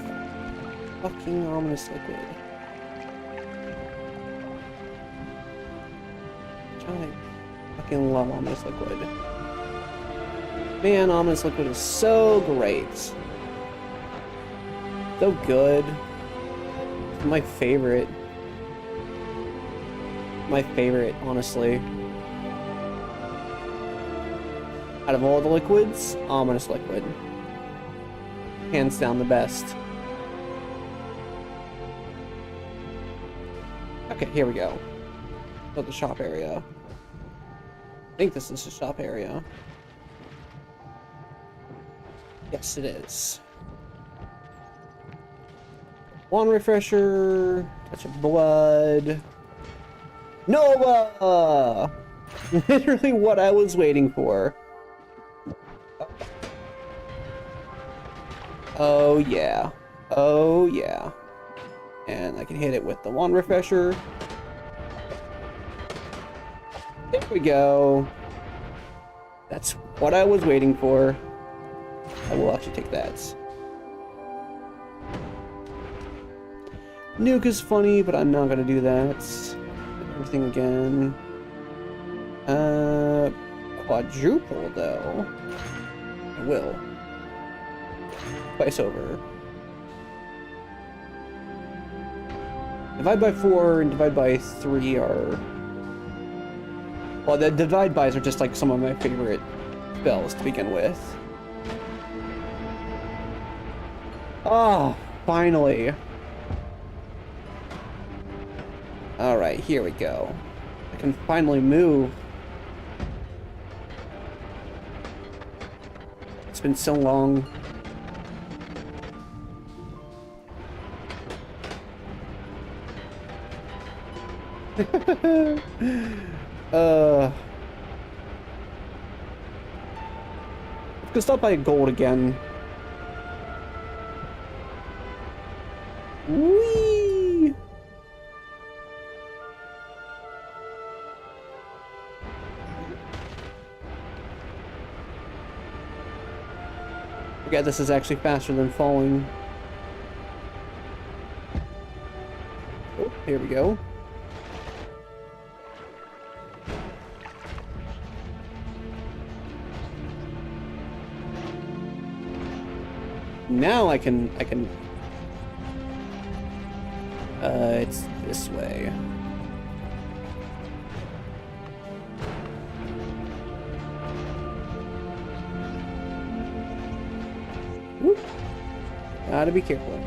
fucking ominous liquid? I fucking love ominous liquid. Man, ominous liquid is so great. So good. It's my favorite. My favorite, honestly. Out of all the liquids, ominous liquid. Hands down the best. Okay, here we go. Go to the shop area. I think this is the shop area. Yes, it is. One refresher, touch of blood. Nova! Literally what I was waiting for. Oh yeah. Oh yeah. And I can hit it with the one refresher. There we go. That's what I was waiting for. I will actually take that. Nuke is funny, but I'm not gonna do that. Everything again. Quadruple though. I will. Twice over. Divide by 4 and divide by 3 are... Well, the divide bys are just like some of my favorite spells to begin with. Oh, finally. Alright, here we go. I can finally move. It's been so long. Let's go stop by gold again. Whee! Forget this is actually faster than falling. Oh, here we go. Now I can it's this way. Whoop. Gotta be careful.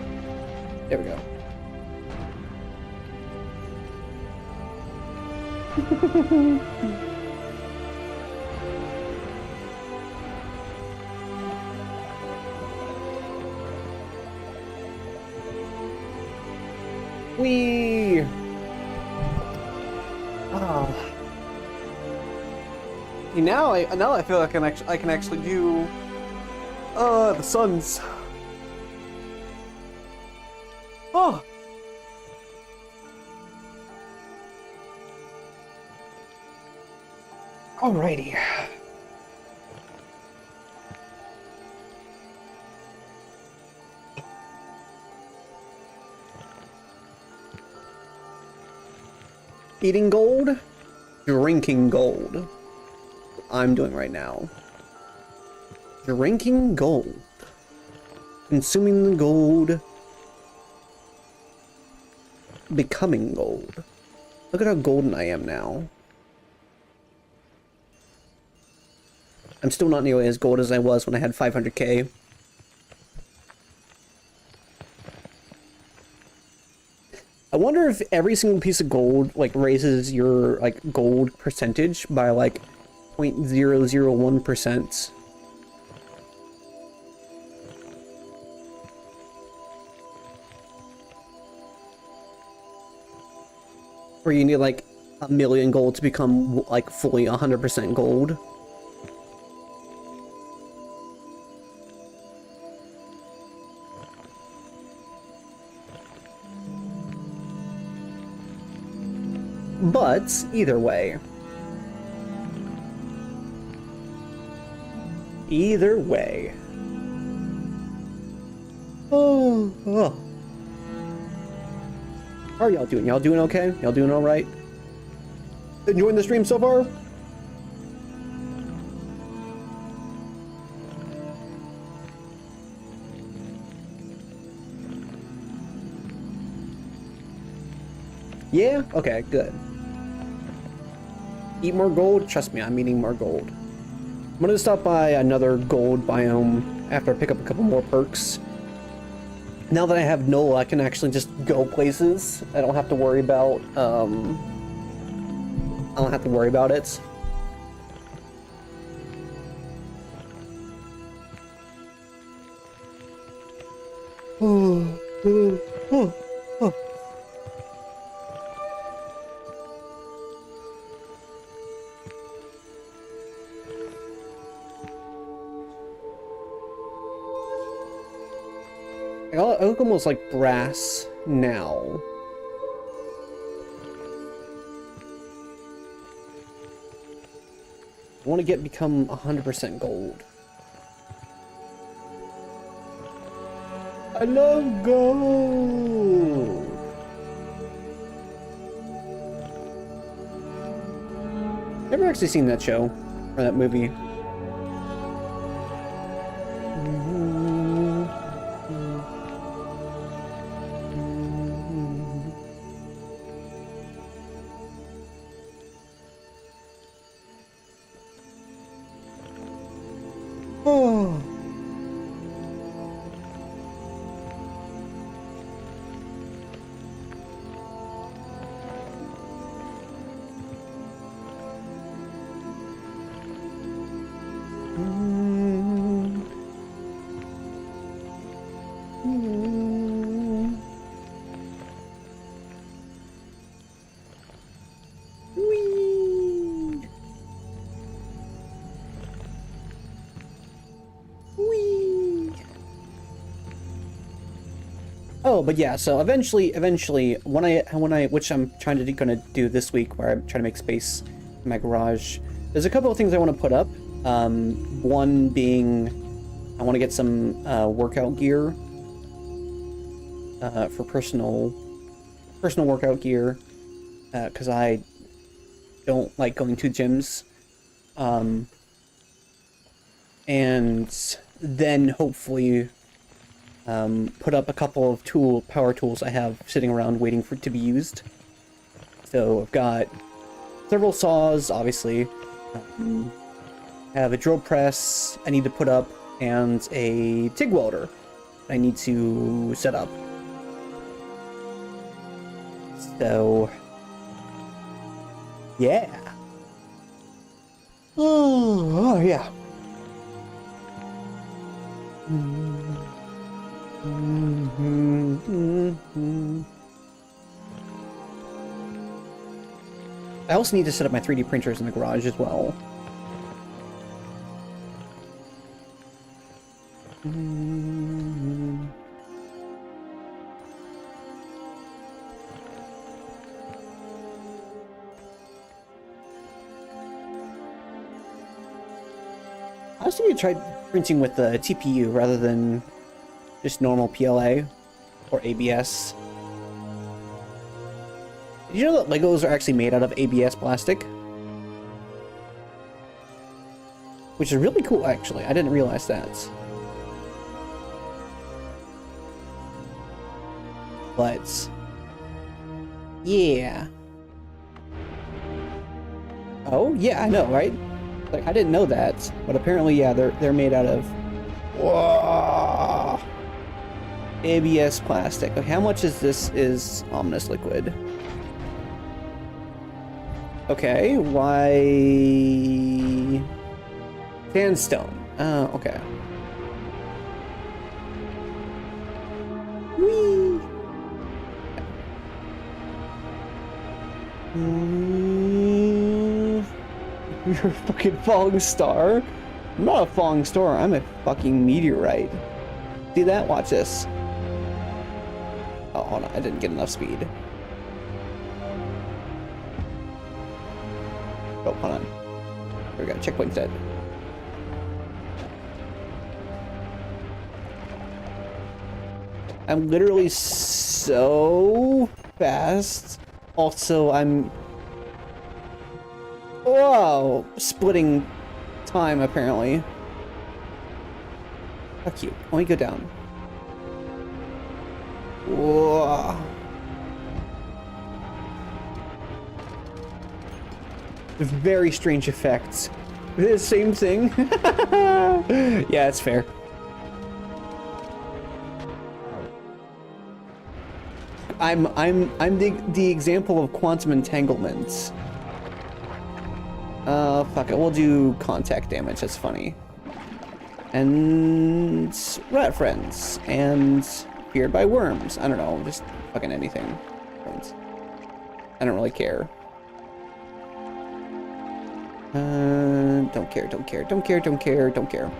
There we go. Whee! Oh. Now I feel like I can actually do the suns. Oh. Alrighty. Eating gold, drinking gold. I'm doing right now. Drinking gold. Consuming the gold. Becoming gold. Look at how golden I am now. I'm still not nearly as gold as I was when I had 500k. I wonder if every single piece of gold like raises your like gold percentage by like 0.001%. Or you need like 1,000,000 gold to become like fully 100% gold. But either way. Either way. Oh. How are y'all doing? Y'all doing okay? Y'all doing alright? Enjoying the stream so far? Yeah? Okay, good. Eat more gold? Trust me, I'm eating more gold. I'm gonna stop by another gold biome after I pick up a couple more perks. Now that I have Nola, I can actually just go places. I don't have to worry about, I don't have to worry about it. I look almost like brass now. I want to become 100% gold. I love gold. Never actually seen that show or that movie. Oh. Oh, but yeah, so eventually, when I, which I'm gonna do this week, where I'm trying to make space in my garage. There's a couple of things I want to put up. One being, I want to get some workout gear for personal workout gear, because I don't like going to gyms. And then hopefully put up a couple of power tools I have sitting around waiting to be used. So I've got several saws, obviously. I have a drill press I need to put up, and a TIG welder I need to set up. So, yeah. Oh yeah. I also need to set up my 3D printers in the garage as well. I was thinking I tried printing with the TPU rather than just normal PLA or ABS. Did you know that Legos are actually made out of ABS plastic? Which is really cool, actually. I didn't realize that. But yeah. Oh, yeah, I know, right? Like, I didn't know that, but apparently, yeah, they're made out of whoa, ABS plastic. Okay, how much is ominous liquid? Okay, why sandstone? Oh, okay. Whee! You're a fucking falling star? I'm not a falling star, I'm a fucking meteorite. See that? Watch this. Oh, hold on, I didn't get enough speed. Oh, hold on. Here we go, checkpoint set. I'm literally so fast. Also, I'm... Whoa! Splitting time, apparently. Fuck you. Let me go down. Whoa. Very strange effects. The same thing. Yeah, it's fair. I'm the example of quantum entanglement. Fuck it, we'll do contact damage, that's funny. And rat friends, and feared by worms. I don't know, just fucking anything. I don't really care. Don't care, don't care, don't care, don't care, don't care.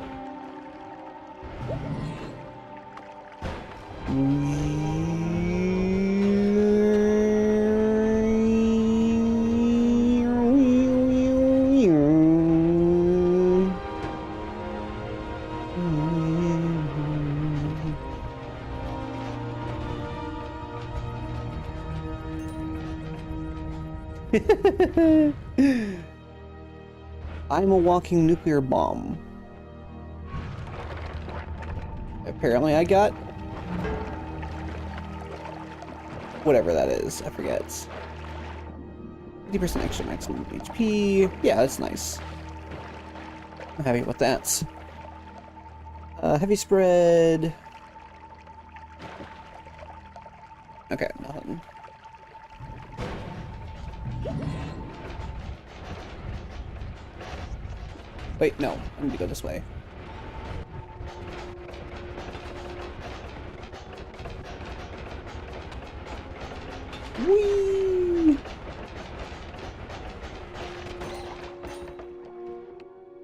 I'm a walking nuclear bomb. Apparently I got... whatever that is, I forget. 50% extra maximum HP. Yeah, that's nice. I'm happy with that. Heavy spread. Okay, nothing. Wait, no. I need to go this way. Whee!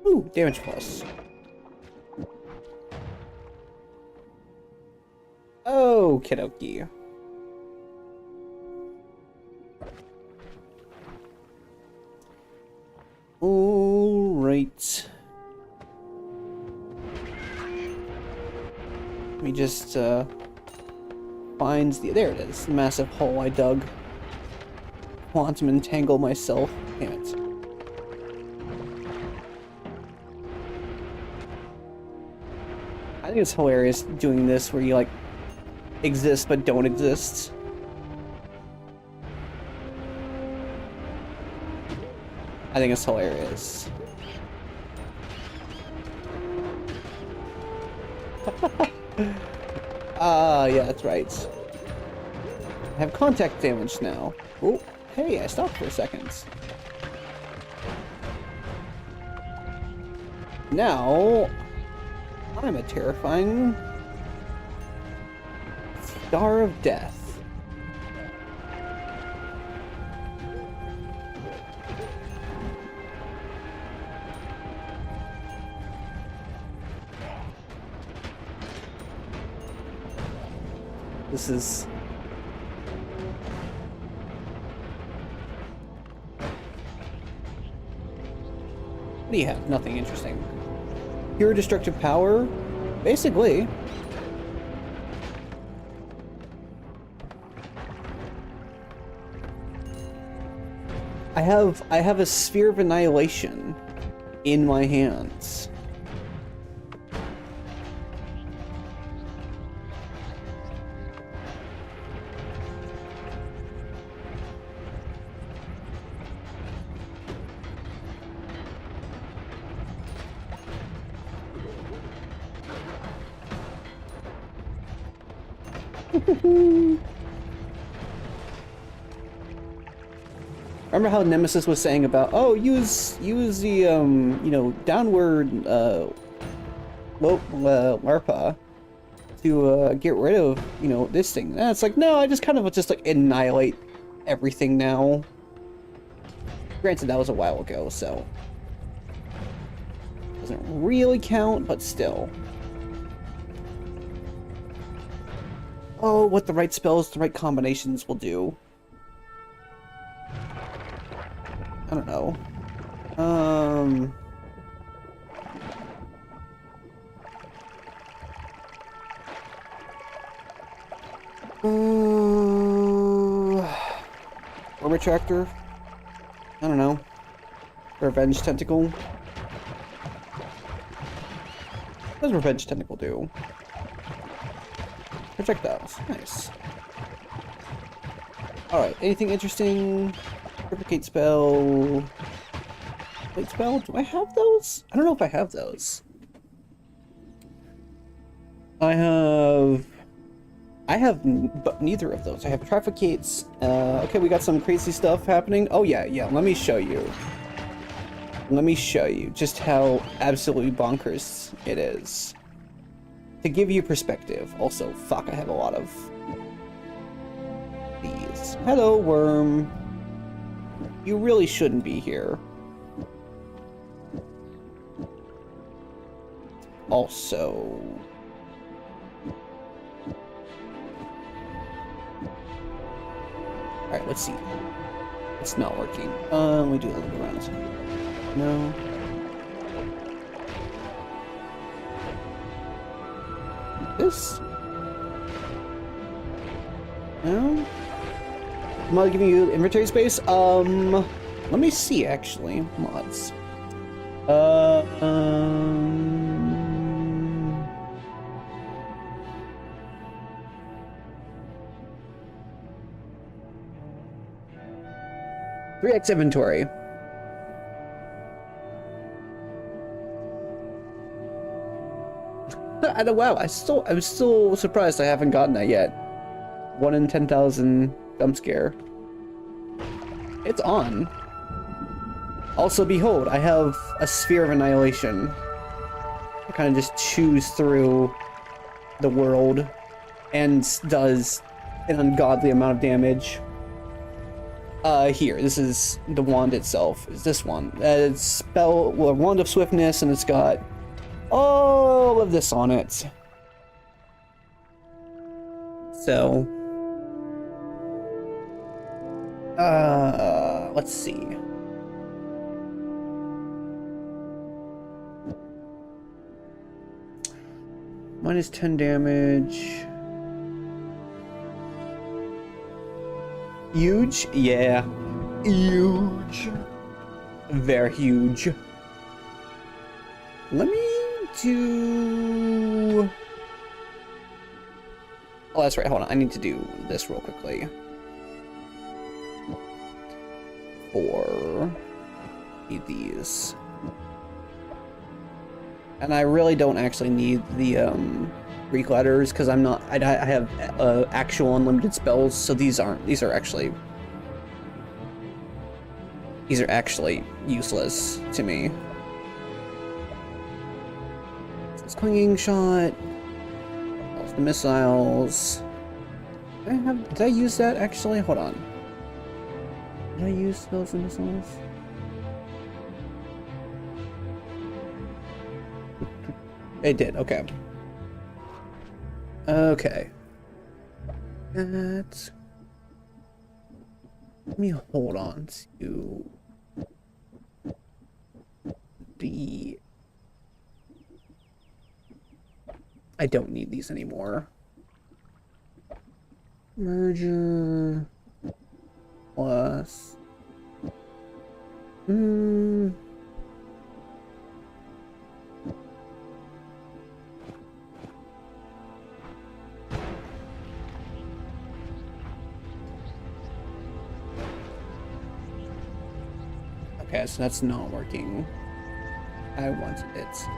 Ooh, damage plus. Oh, Okie dokie. All right. Let me just find the. There it is. Massive hole I dug. Quantum entangle myself. Damn it. I think it's hilarious doing this where you like exist but don't exist. I think it's hilarious. Yeah, that's right. I have contact damage now. Oh, hey, I stopped for a second. Now, I'm a terrifying Star of Death. This is... What do you have? Nothing interesting. Pure destructive power? Basically. I have a Sphere of Annihilation in my hands. Remember how Nemesis was saying about, oh, use the you know, downward LARPA to get rid of, you know, this thing. And it's like, no, I just kind of just like annihilate everything now. Granted, that was a while ago, so doesn't really count, but still. Oh, what the right spells, the right combinations will do. I don't know. Or Retractor? I don't know. Revenge Tentacle? What does Revenge Tentacle do? Projectiles. Nice. Alright, anything interesting? Replicate spell. Plate spell? Do I have those? I don't know if I have those. I have neither of those. I have Triflicates. Okay, we got some crazy stuff happening. Oh yeah, let me show you. Let me show you just how absolutely bonkers it is. To give you perspective. Also, fuck, I have a lot of these. Hello, worm. You really shouldn't be here. Also... Alright, let's see. It's not working. Let me do a little around. No. This? No? Am I giving you inventory space? Let me see, actually. Mods. 3x inventory. Wow, I'm still surprised I haven't gotten that yet. 1 in 10,000 jump scare. It's on. Also, behold, I have a Sphere of Annihilation. I kind of just choose through the world and does an ungodly amount of damage. Here, this is the wand itself. Is this one? It's Wand of Swiftness, and it's got all of this on it. So, let's see. Minus 10 damage. Huge? Yeah. Huge. Very huge. Let me do... Oh, that's right. Hold on. I need to do this real quickly. 4. Need these. And I really don't actually need the Greek letters because I have actual unlimited spells, so these are actually useless to me. So it's clinging shot. The missiles. Did I use that actually? Hold on. Did I use those missiles? It did, okay. Okay. Let me hold on to the... I don't need these anymore. Merger plus okay, so that's not working. I wanted it.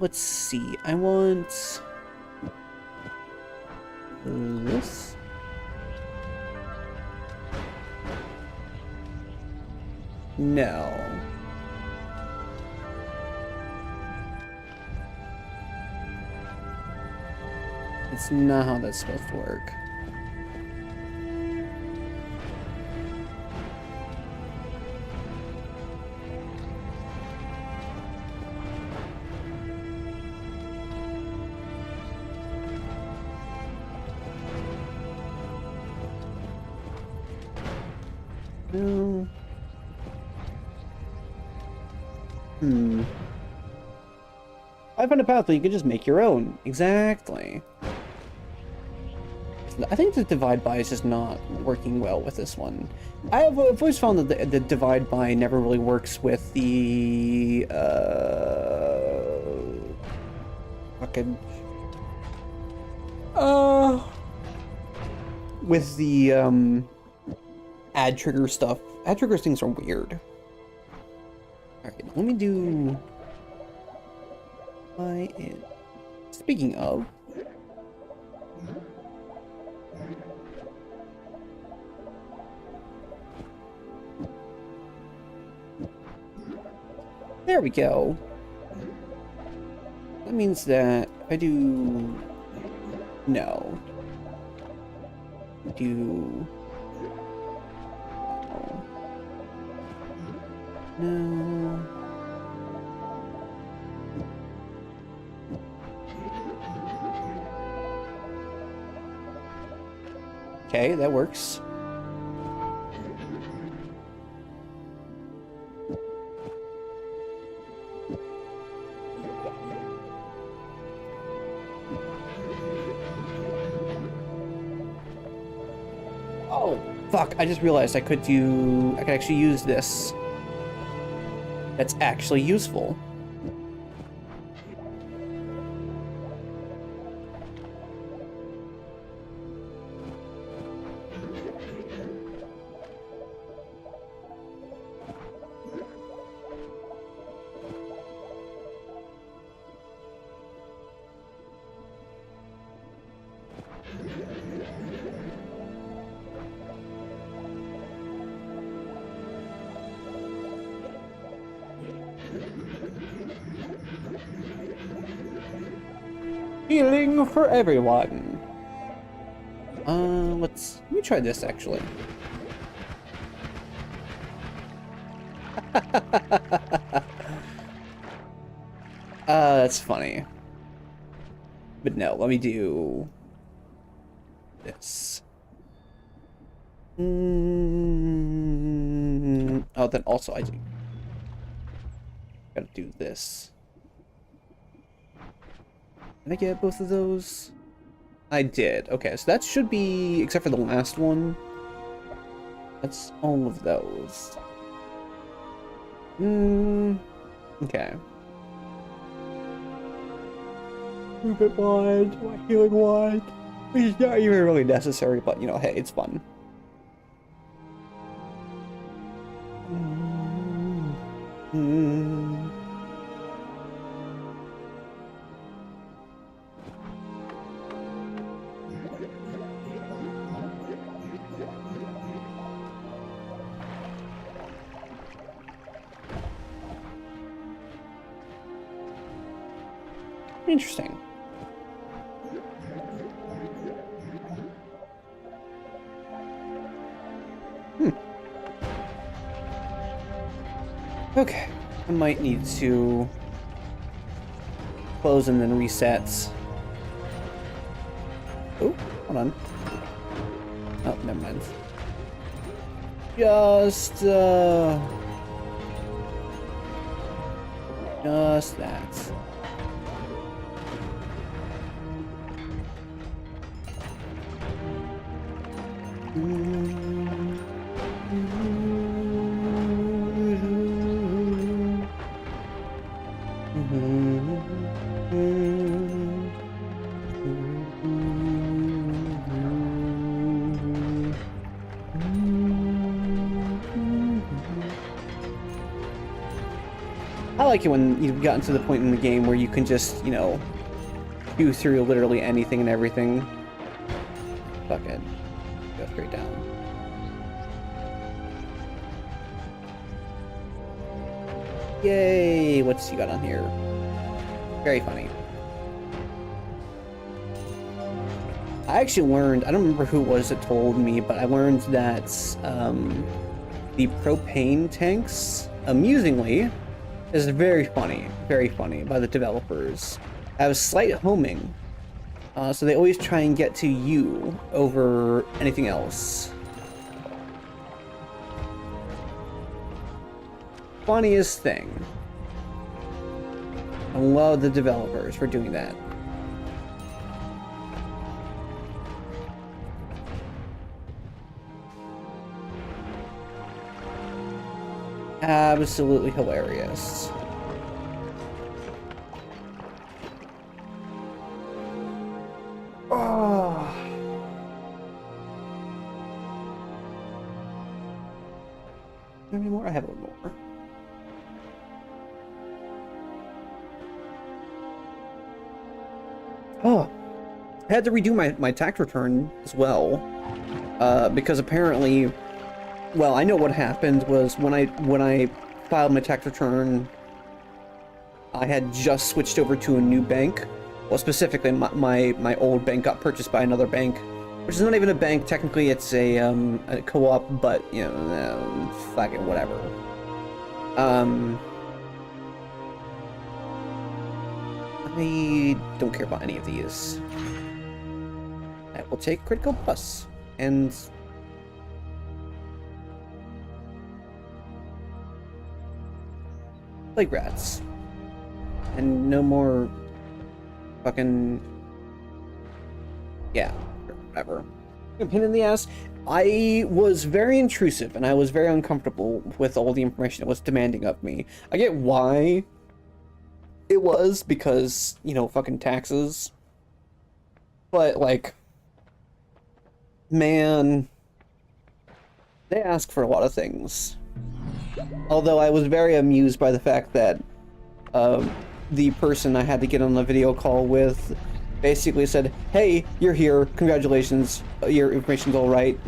Let's see. I want this. No. It's not how that's supposed to work. No. I found a path where you could just make your own. Exactly. I think the divide by is just not working well with this one. I've always found that the divide by never really works with the fucking with the add trigger stuff. Add trigger things are weird. Alright, let me do speaking of, there we go. That means that if I do no. Do no. Okay, that works. Oh, fuck, I just realized I could actually use this. That's actually useful. Healing for everyone. Let me try this actually. That's funny. But no, let me do this. Oh, then also I do. Gotta do this. Did I get both of those? I did. Okay, so that should be, except for the last one. That's all of those. Okay. Move it wide, my healing wide. Which is not even really necessary, but you know, hey, it's fun. Interesting. Okay, I might need to close and then reset. Oh, hold on. Oh, never mind. Just that. I like it when you've gotten to the point in the game where you can just, you know, do through literally anything and everything. Fuck it. Go straight down. Yay! What's you got on here? Very funny. I actually learned, I don't remember who it was that told me, but I learned that the propane tanks, amusingly, is very funny by the developers. Have slight homing, so they always try and get to you over anything else. Funniest thing. I love the developers for doing that. Absolutely hilarious. Oh. Any more? I have a little more. Oh, I had to redo my tax return as well, because apparently, well, I know what happened was when I filed my tax return, I had just switched over to a new bank. Well, specifically, my old bank got purchased by another bank, which is not even a bank. Technically, it's a co-op, but you know, fuck it, whatever. I don't care about any of these. I will take Critical Plus and Plague Rats. And no more fucking, yeah, whatever. A pain in the ass. I was very intrusive and I was very uncomfortable with all the information it was demanding of me. I get why it was, because, you know, fucking taxes. But, like, man, they ask for a lot of things. Although I was very amused by the fact that the person I had to get on the video call with basically said, "Hey, you're here. Congratulations. Your information's all right."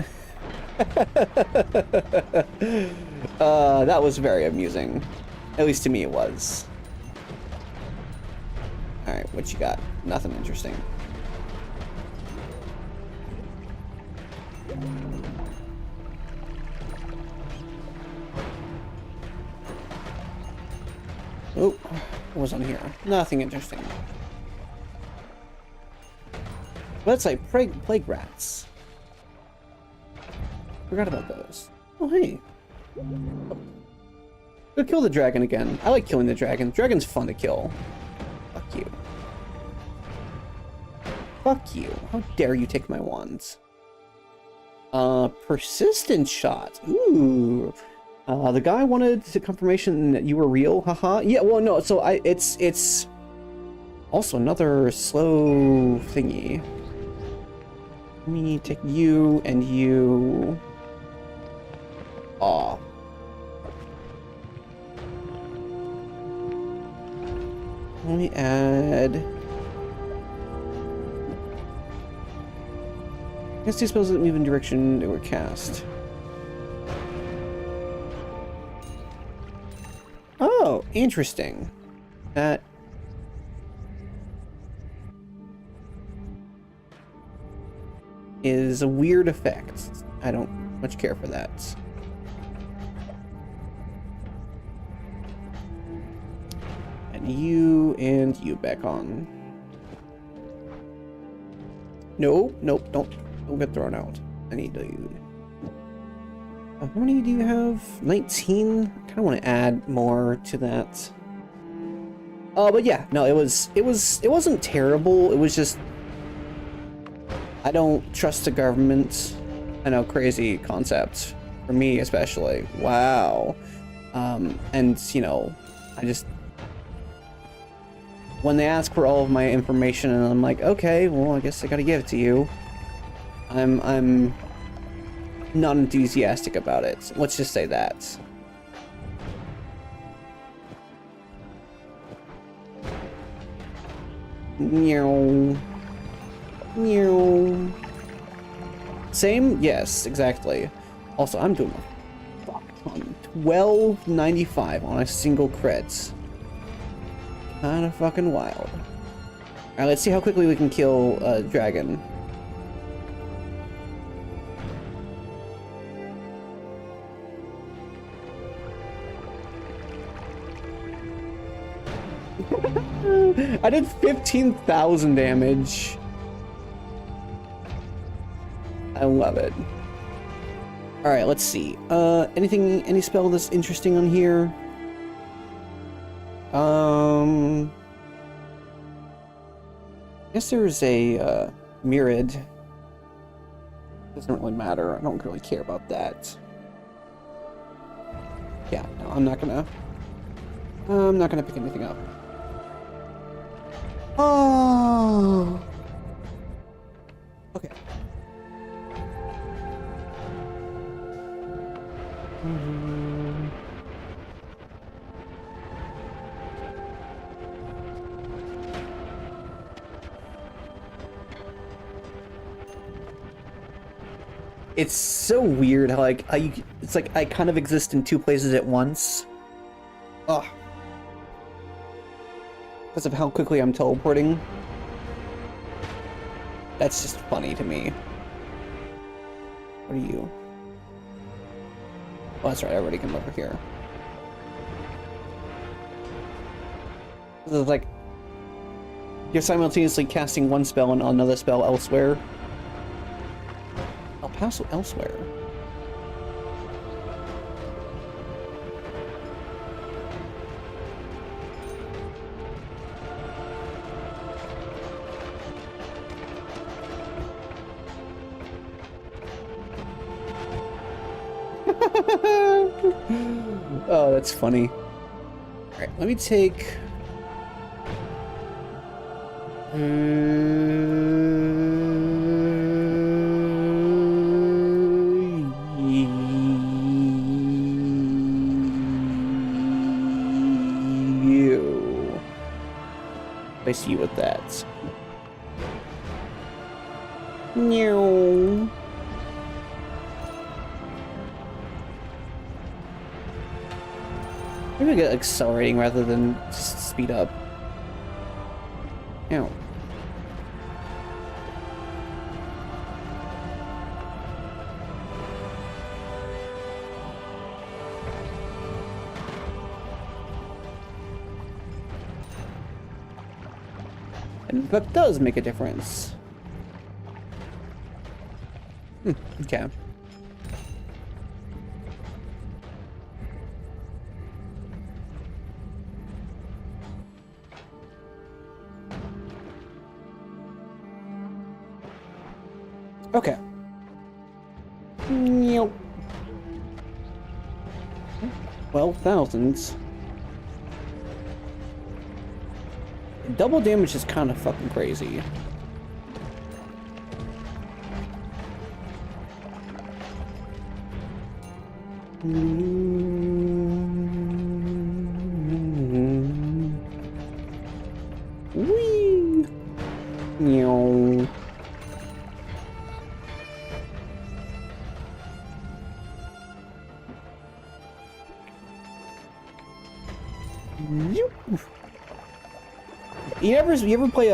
That was very amusing. At least to me it was. Alright, what you got? Nothing interesting. Oh, what was on here? Nothing interesting. That's like plague rats. Forgot about those. Oh, hey. Go kill the dragon again. I like killing the dragon. Dragon's fun to kill. Fuck you. Fuck you. How dare you take my wands? Persistent shot. Ooh. The guy wanted the confirmation that you were real. Haha. Yeah, well, no, so it's also another slow thingy. Let me take you and you. Aw. Let me add. I guess these spells that move in direction they were cast. Oh, interesting. That is a weird effect. I don't much care for that. And you back on. Nope, nope, don't get thrown out. I need to. How many do you have? 19? I kind of want to add more to that. But yeah, no, it wasn't terrible. It was just I don't trust the government. I know, crazy concept for me especially. Wow. And you know, I just when they ask for all of my information and I'm like, okay, well, I guess I gotta give it to you. I'm not enthusiastic about it. Let's just say that. Meow. Meow. Same? Yes, exactly. Also, I'm doing a fuck ton. 1295 on a single crit. Kinda fucking wild. Alright, let's see how quickly we can kill a dragon. I did 15,000 damage. I love it. Alright, let's see. Any spell that's interesting on here? I guess there's a, Myriad. Doesn't really matter. I don't really care about that. Yeah, no, I'm not gonna pick anything up. Oh. Okay. It's so weird how it's like I kind of exist in two places at once. Ugh. Because of how quickly I'm teleporting. That's just funny to me. What are you? Oh, that's right, I already come over here. This is like you're simultaneously casting one spell and another spell elsewhere. El Paso elsewhere. Oh, that's funny. Alright, let me take... you. I see you with that. No. Maybe I get accelerating rather than speed up. Ow. That does make a difference. Okay. Okay. Nope. 12,000. Double damage is kind of fucking crazy. Whee! Meow. You ever play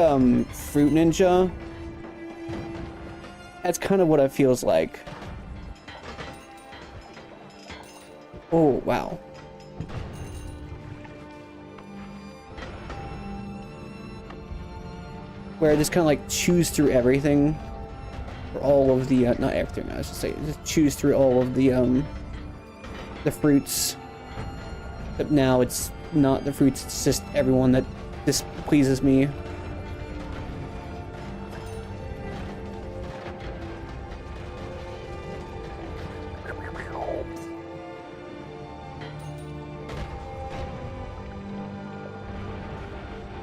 Fruit Ninja? That's kind of what it feels like. Oh wow. Where I just kind of like choose through everything, or all of the not everything. I should say, just choose through all of the fruits. But now it's not the fruits, it's just everyone that displeases me.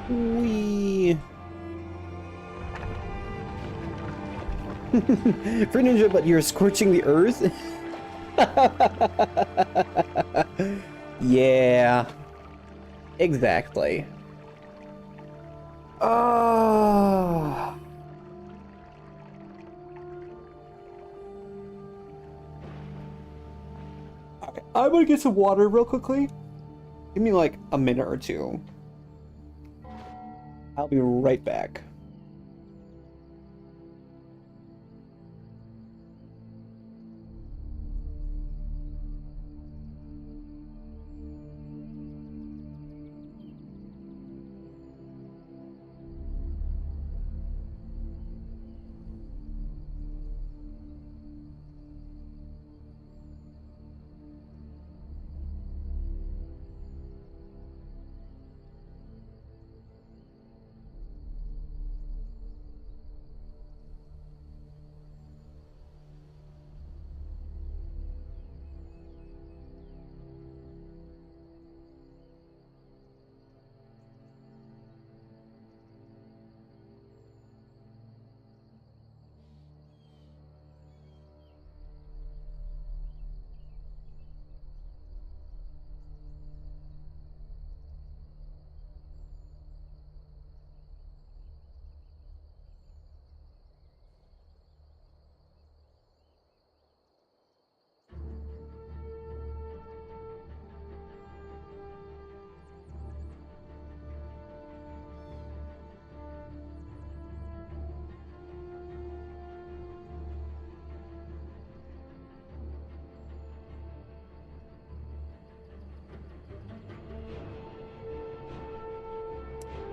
Wee. For Ninja, but you're scorching the earth? Yeah. Exactly. Oh. Okay, I'm gonna get some water real quickly. Give me like a minute or two. I'll be right back.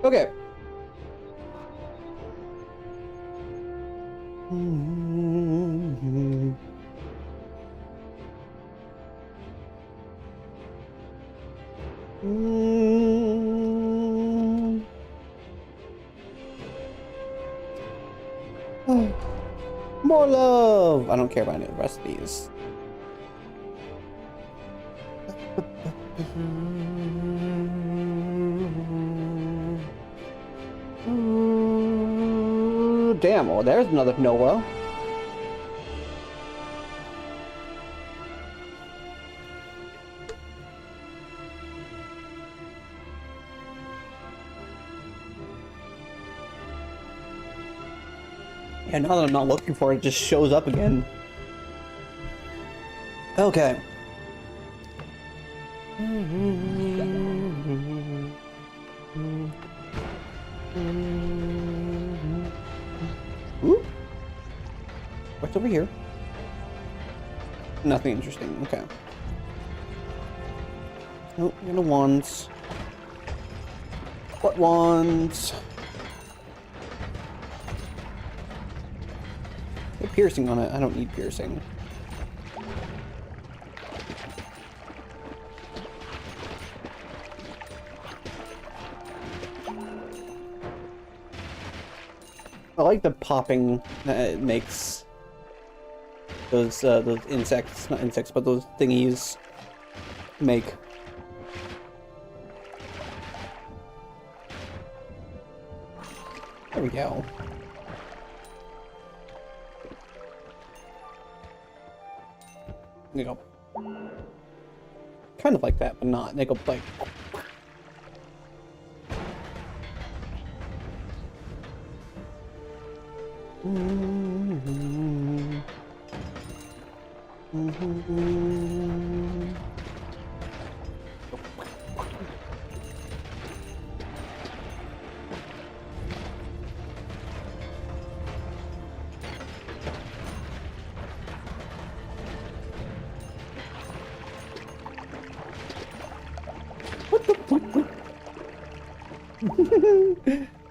Okay. More love! I don't care about any of the rest of these. Damn, well, there's another Noah. Yeah, now that I'm not looking for it, it just shows up again. Okay. Ooh. What's over here? Nothing interesting. Okay. Oh, the wands. What wands? piercing on it. I don't need piercing. I like the popping that it makes. Those insects, not insects, but those thingies make. There we go. They go kind of like that, but not. They go like.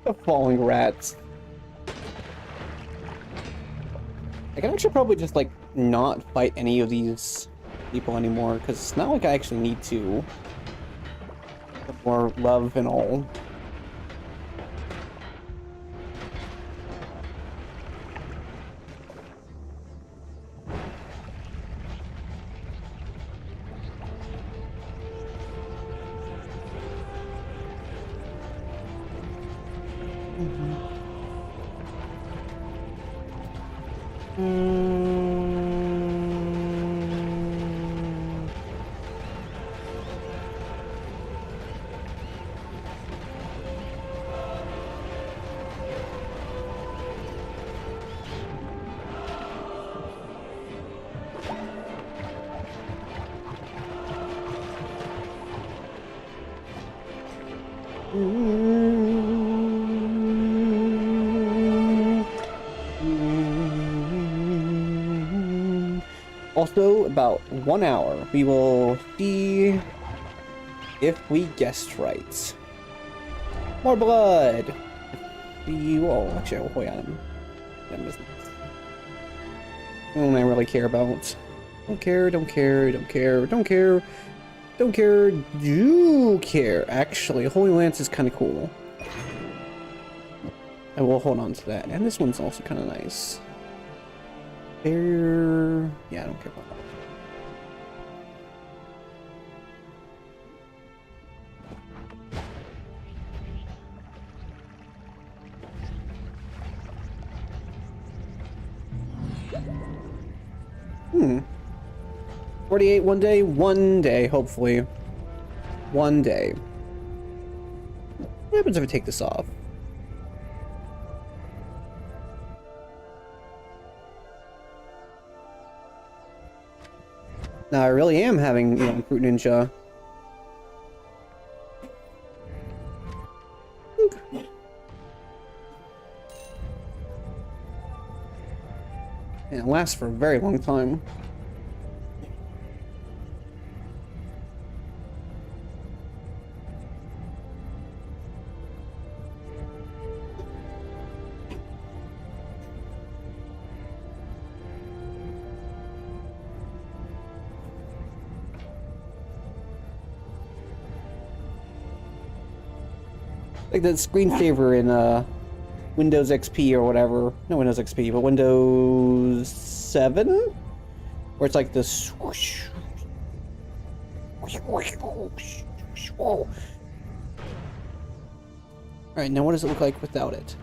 The falling rats. I can actually probably just like not fight any of these people anymore, because it's not like I actually need to. More love and all. Also, about 1 hour, we will see if we guessed right. More blood! Oh, actually, I'll hold on. That business. What I really care about. Don't care, don't care, don't care, don't care. Don't care, do care. Actually, Holy Lance is kind of cool. I will hold on to that. And this one's also kind of nice. Barrier... Yeah, I don't care about that. Hmm. 48 one day, hopefully. One day. What happens if I take this off? Now I really am having, you know, Fruit Ninja. And it lasts for a very long time. Like that screensaver in Windows XP or whatever. No Windows XP, but Windows 7? Where it's like this swoosh. Alright, now what does it look like without it?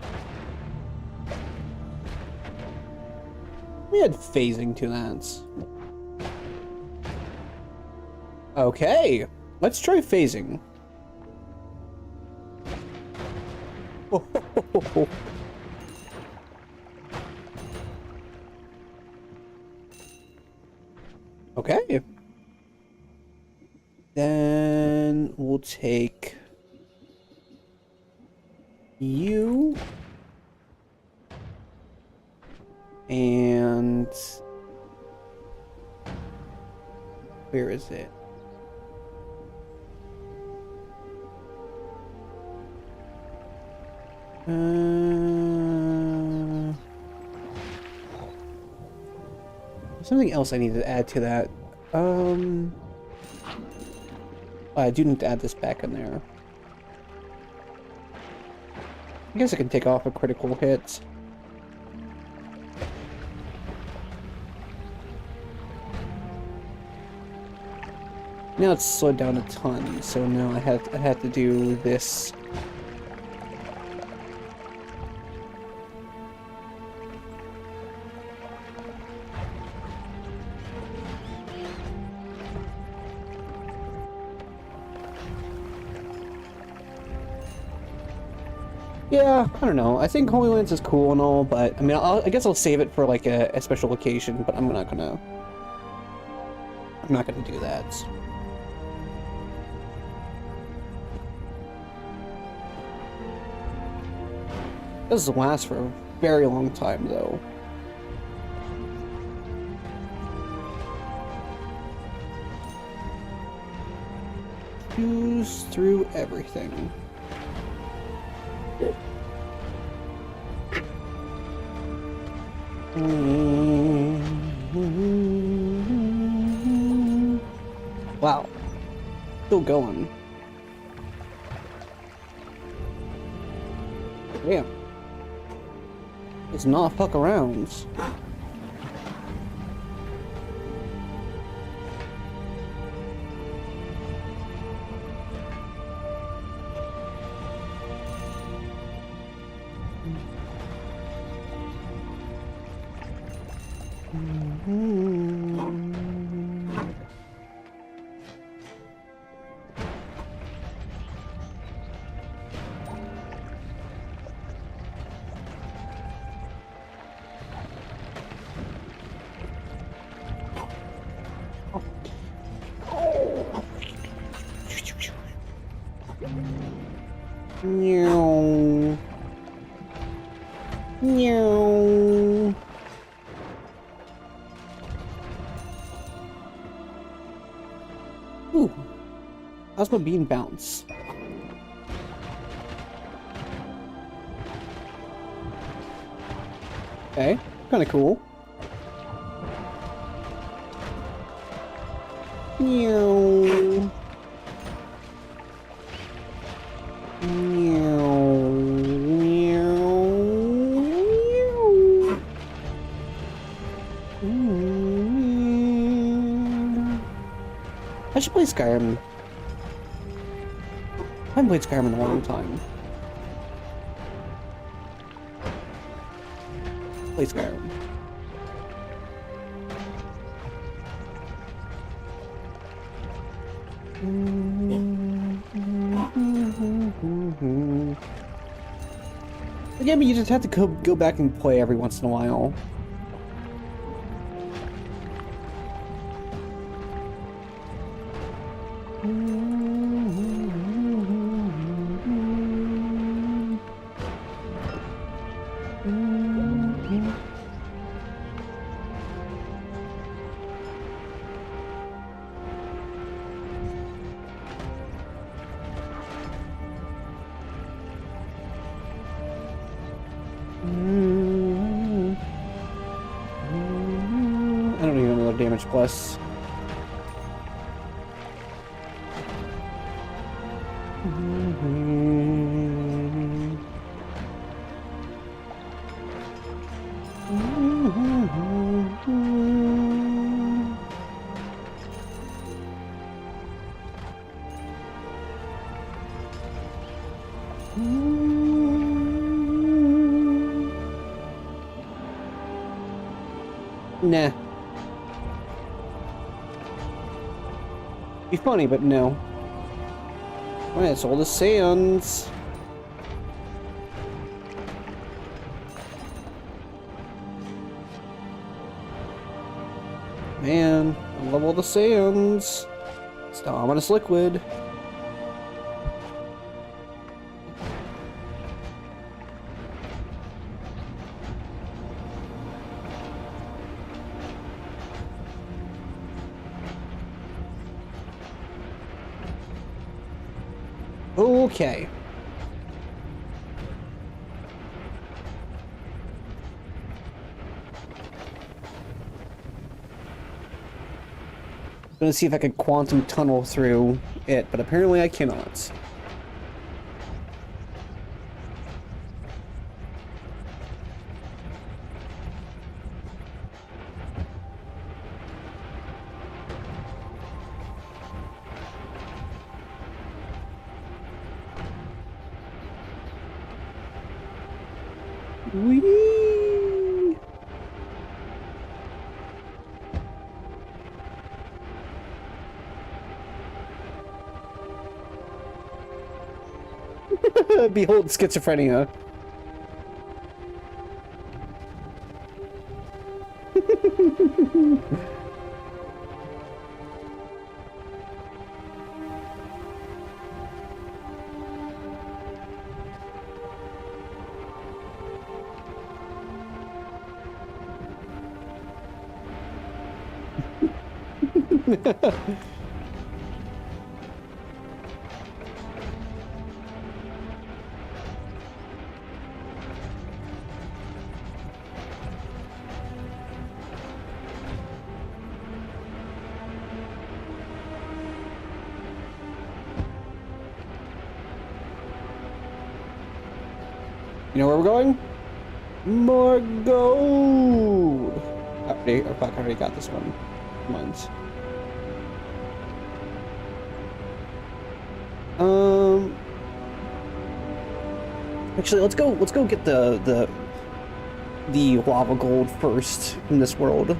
We had phasing to that. Okay, let's try phasing. Okay. Then we'll take you and where is it? something else I need to add to that. I do need to add this back in there. I guess I can take off a critical hit. Now it's slowed down a ton, so now I have to do this. Yeah, I don't know. I think Holy Lance is cool and all, but I mean, I guess I'll save it for like a special occasion. But I'm not gonna do that. This will last for a very long time, though. Fuse through everything. Wow. Still going. Damn. It's not fuck arounds. Meow. Meow. Ooh. How's my bean bounce? Okay, kinda cool. Meow. I should play Skyrim. I haven't played Skyrim in a long time. Play Skyrim. Again, you just have to go back and play every once in a while. I don't even know damage plus. Nah. Be funny, but no. Alright, it's all the sands. Man, I love all the sands. It's the ominous liquid. Okay. gonna see if I can quantum tunnel through it, but apparently I cannot. Whee! Behold schizophrenia. You know where we're going? More gold! Oh, fuck, I already got this one. Mines. Actually, let's go get the lava gold first in this world.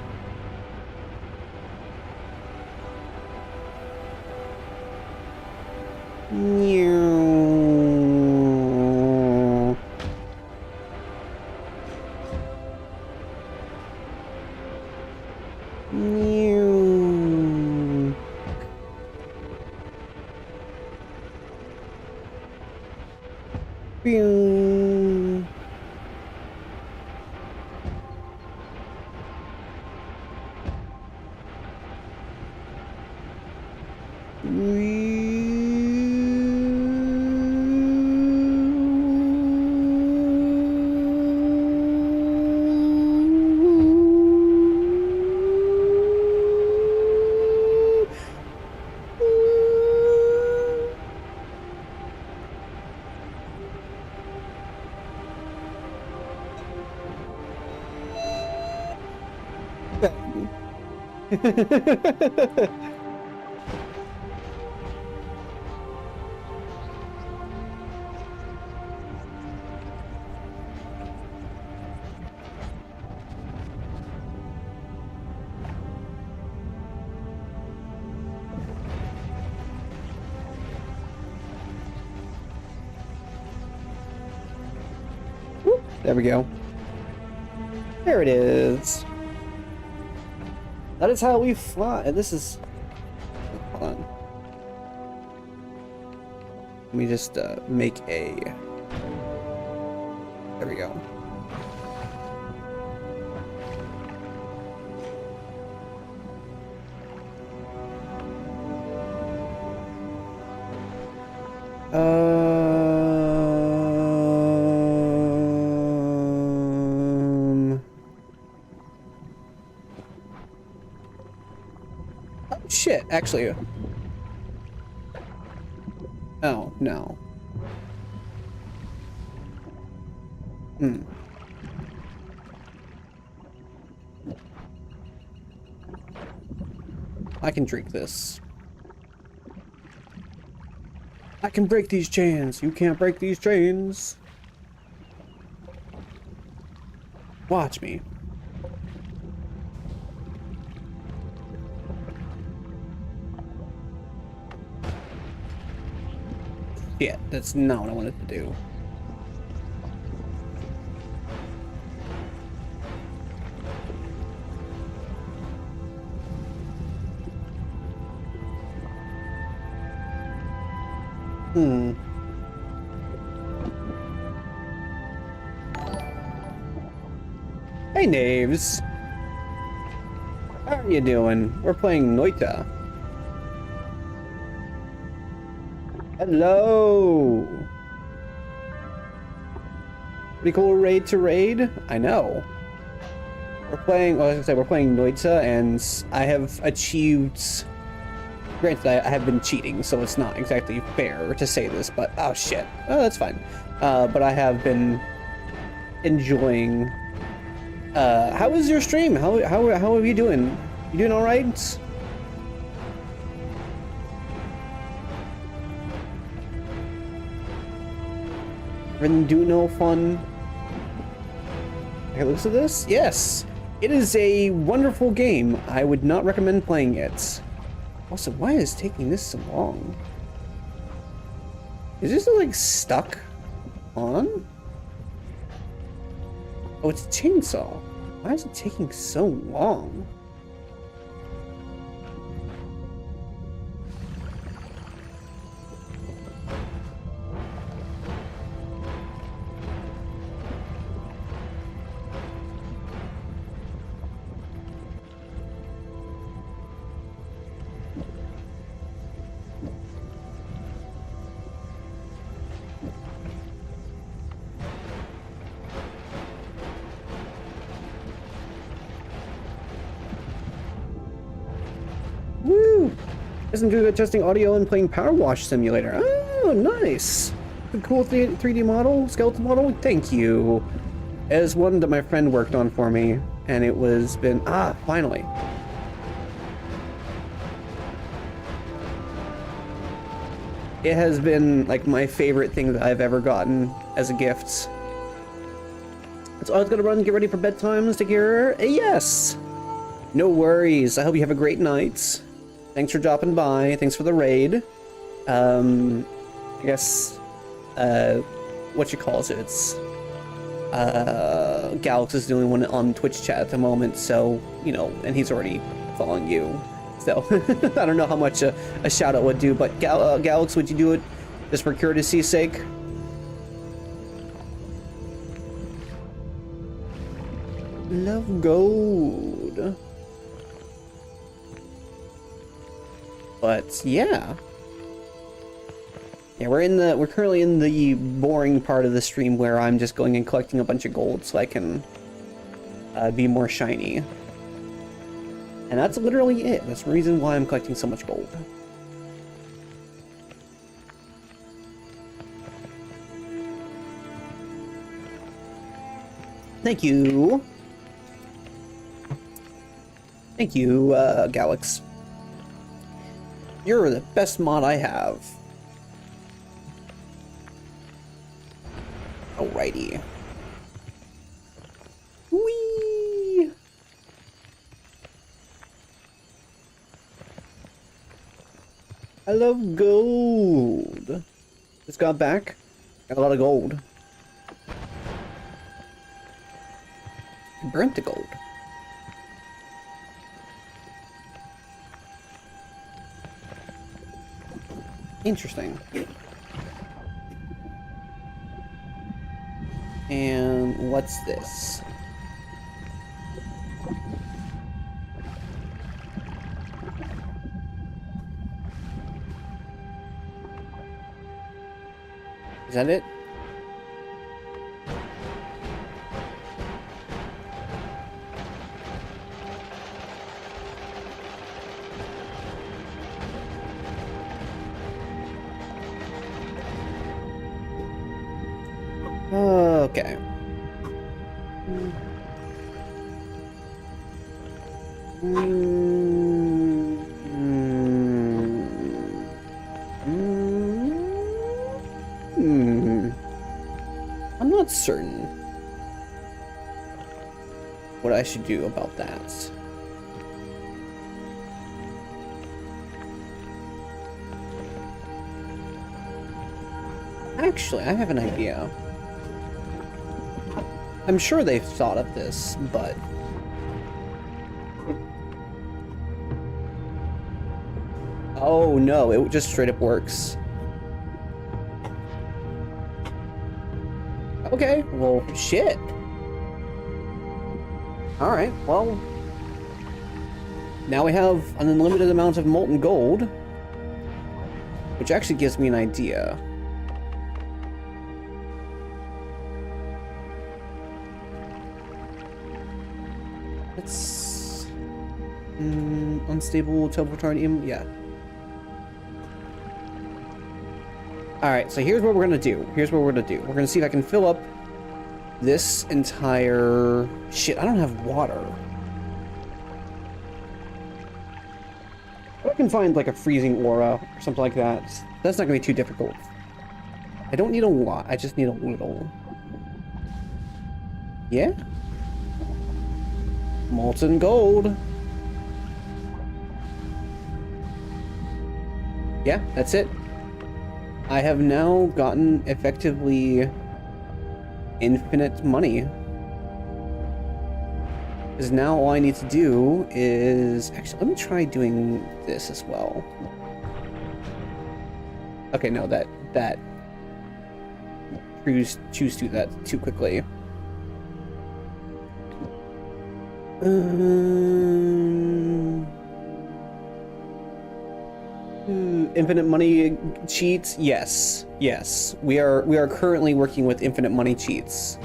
There we go. There it is. That is how we fly. And this is... Hold on. Let me just make a... There we go. Shit, actually. Oh, no. I can drink this. I can break these chains. You can't break these chains. Watch me. Yeah, that's not what I wanted to do. Hey, Knaves. How are you doing? We're playing Noita. Hello. Pretty cool raid to raid. I know. We're playing. Well, I was gonna say we're playing Noita, and I have achieved Granted, I have been cheating, so it's not exactly fair to say this, but oh shit. Oh, that's fine. But I have been enjoying. How was your stream? How are you doing? You doing all right? Everything doing all fun? Okay, looks at this. Yes, it is a wonderful game. I would not recommend playing it. Also, why is taking this so long? Is this like stuck on? Oh, it's a chainsaw. Why is it taking so long? Woo! Isn't good at testing audio and playing Power Wash Simulator. Oh, nice. A cool 3D model, skeleton model. Thank you. It is one that my friend worked on for me, and it was been finally. It has been like my favorite thing that I've ever gotten as a gift. So I was gonna run and get ready for bedtime, Mr. Gear. Yes. No worries. I hope you have a great night. Thanks for dropping by. Thanks for the raid. I guess, what you calls it? It's, Galax is the only one on Twitch chat at the moment, so, you know, and he's already following you. So, I don't know how much a shout out would do, but Galax, would you do it just for courtesy's sake? Love gold. But yeah, we're currently in the boring part of the stream where I'm just going and collecting a bunch of gold so I can be more shiny. And that's literally it. That's the reason why I'm collecting so much gold. Thank you. Thank you, Galax. You're the best mod I have. Alrighty. Whee! I love gold. Just got back. Got a lot of gold. Burnt the gold. Interesting. And what's this? Is that it? Okay. I'm not certain what I should do about that. Actually, I have an idea. I'm sure they've thought of this, but... Oh no, it just straight up works. Okay, well, shit. Alright, well... Now we have an unlimited amount of molten gold. Which actually gives me an idea. Let's... unstable teleportarium, yeah. Alright, so here's what we're gonna do. Here's what we're gonna do. We're gonna see if I can fill up this entire... Shit, I don't have water. But I can find like a freezing aura or something like that. That's not gonna be too difficult. I don't need a lot, I just need a little. Yeah? Molten gold. Yeah, that's it. I have now gotten effectively infinite money. Because now all I need to do is... Actually, let me try doing this as well. Okay, no, that choose to do that too quickly. Infinite money cheats? Yes. Yes. We are currently working with infinite money cheats.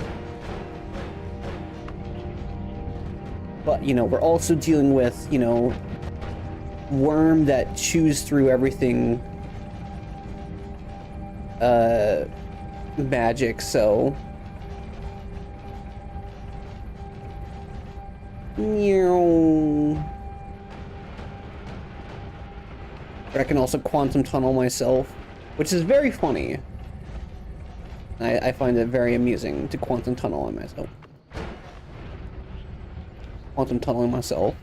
But, you know, we're also dealing with, you know, worm that chews through everything magic, so I can also quantum tunnel myself, which is very funny. I find it very amusing to quantum tunnel on myself. Quantum tunneling myself.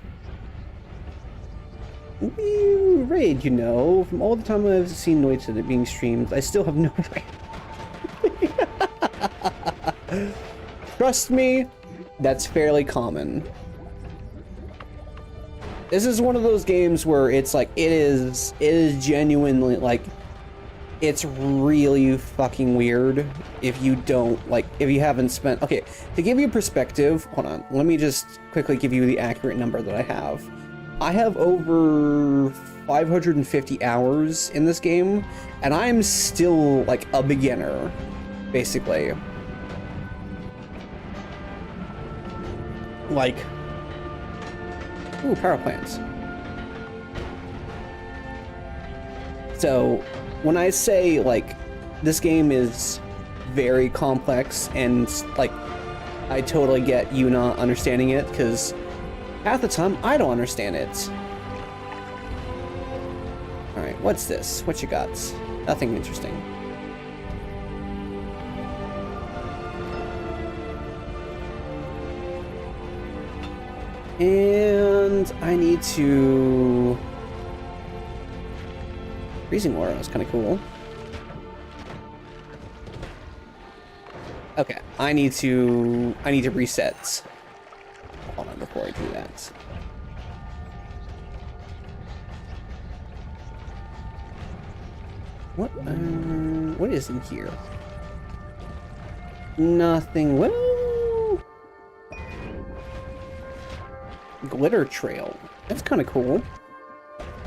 Raid, you know, from all the time I've seen Noita being streamed, I still have no raid. Trust me, that's fairly common. This is one of those games where it's like, it is genuinely, like, it's really fucking weird if you don't, like, if you haven't spent, okay, to give you perspective, hold on, let me just quickly give you the accurate number that I have. I have over 550 hours in this game, and I'm still, like, a beginner, basically. Like, ooh, power plants. So, when I say, like, this game is very complex, and, like, I totally get you not understanding it, because half the time, I don't understand it. Alright, what's this? What you got? Nothing interesting. And I need to... Freezing aura is kind of cool. Okay, I need to reset. Hold on before I do that. What is in here? Nothing. Well, glitter trail. That's kind of cool.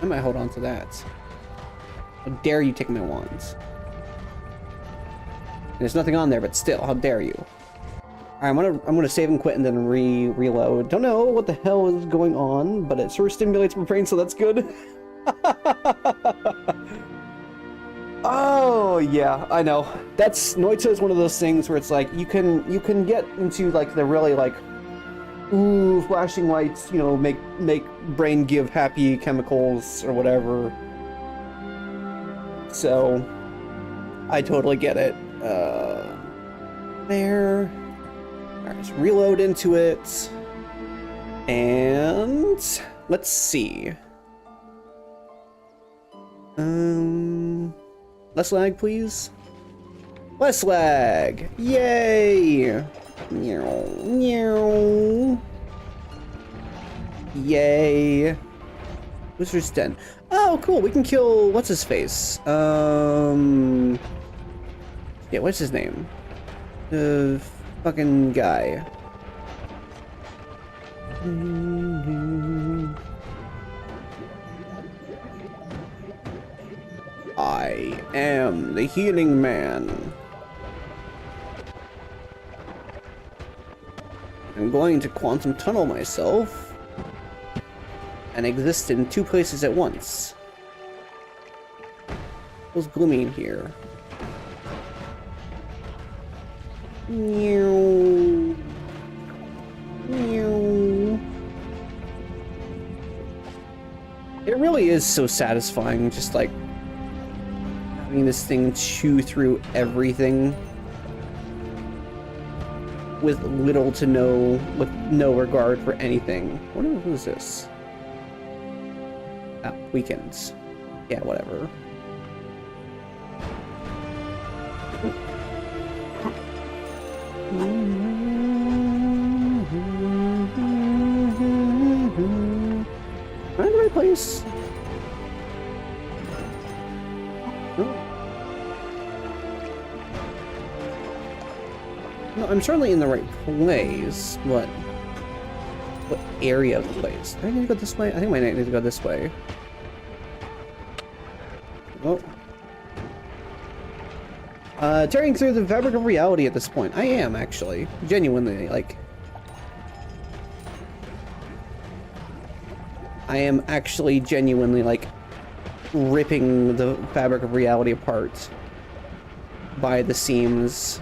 I might hold on to that. How dare you take my wands? There's nothing on there, but still, how dare you? Alright, I'm gonna save and quit and then reload. Don't know what the hell is going on, but it sort of stimulates my brain, so that's good. Oh yeah, I know. That's Noita is one of those things where it's like you can get into like the really like ooh flashing lights, you know, make brain give happy chemicals or whatever. So I totally get it. There. Alright, let's reload into it. And let's see. Less lag, please. Less lag! Yay! Yay! Wizard's Den. Oh, cool. We can kill what's his face. Yeah, what's his name? The fucking guy. I am the healing man. I'm going to quantum tunnel myself and exist in two places at once. Feels gloomy in here. Meow. Meow. It really is so satisfying, just like having this thing chew through everything with little to no, with no regard for anything. What is this? Ah, weekends. Yeah, whatever. Am I in the right place? No, I'm certainly in the right place, but what area of the place? Do I need to go this way? I think I might need to go this way. Oh. Tearing through the fabric of reality at this point. I am, actually. Genuinely, like... I am actually genuinely, like, ripping the fabric of reality apart by the seams.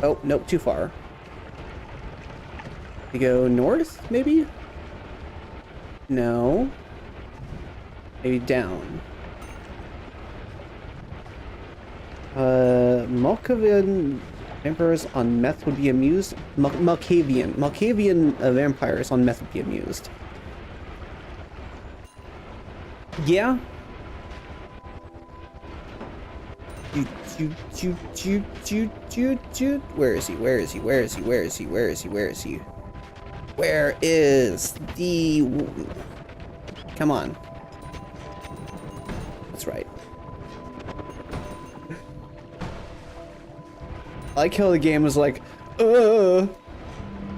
Oh, nope, too far. We go north, maybe? No. Maybe down. Malkavian vampires on meth would be amused. Malkavian vampires on meth would be amused. Yeah. Where is he? Where is he? Where is he? Where is he? Where is he? Where is he? Where is the... Come on. That's right. I like how the game is like,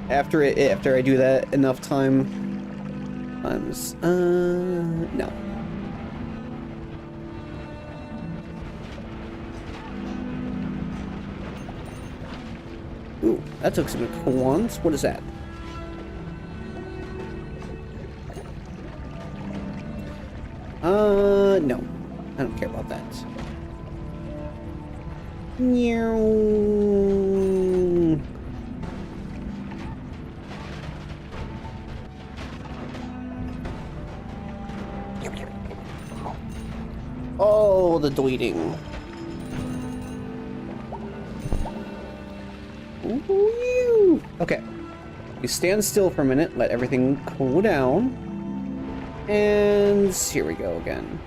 after I do that enough times. No. Ooh, that took some cool ones. What is that? No. I don't care about that. Meow. Oh, the deleting. Ooh. Okay. We stand still for a minute, let everything cool down. And here we go again.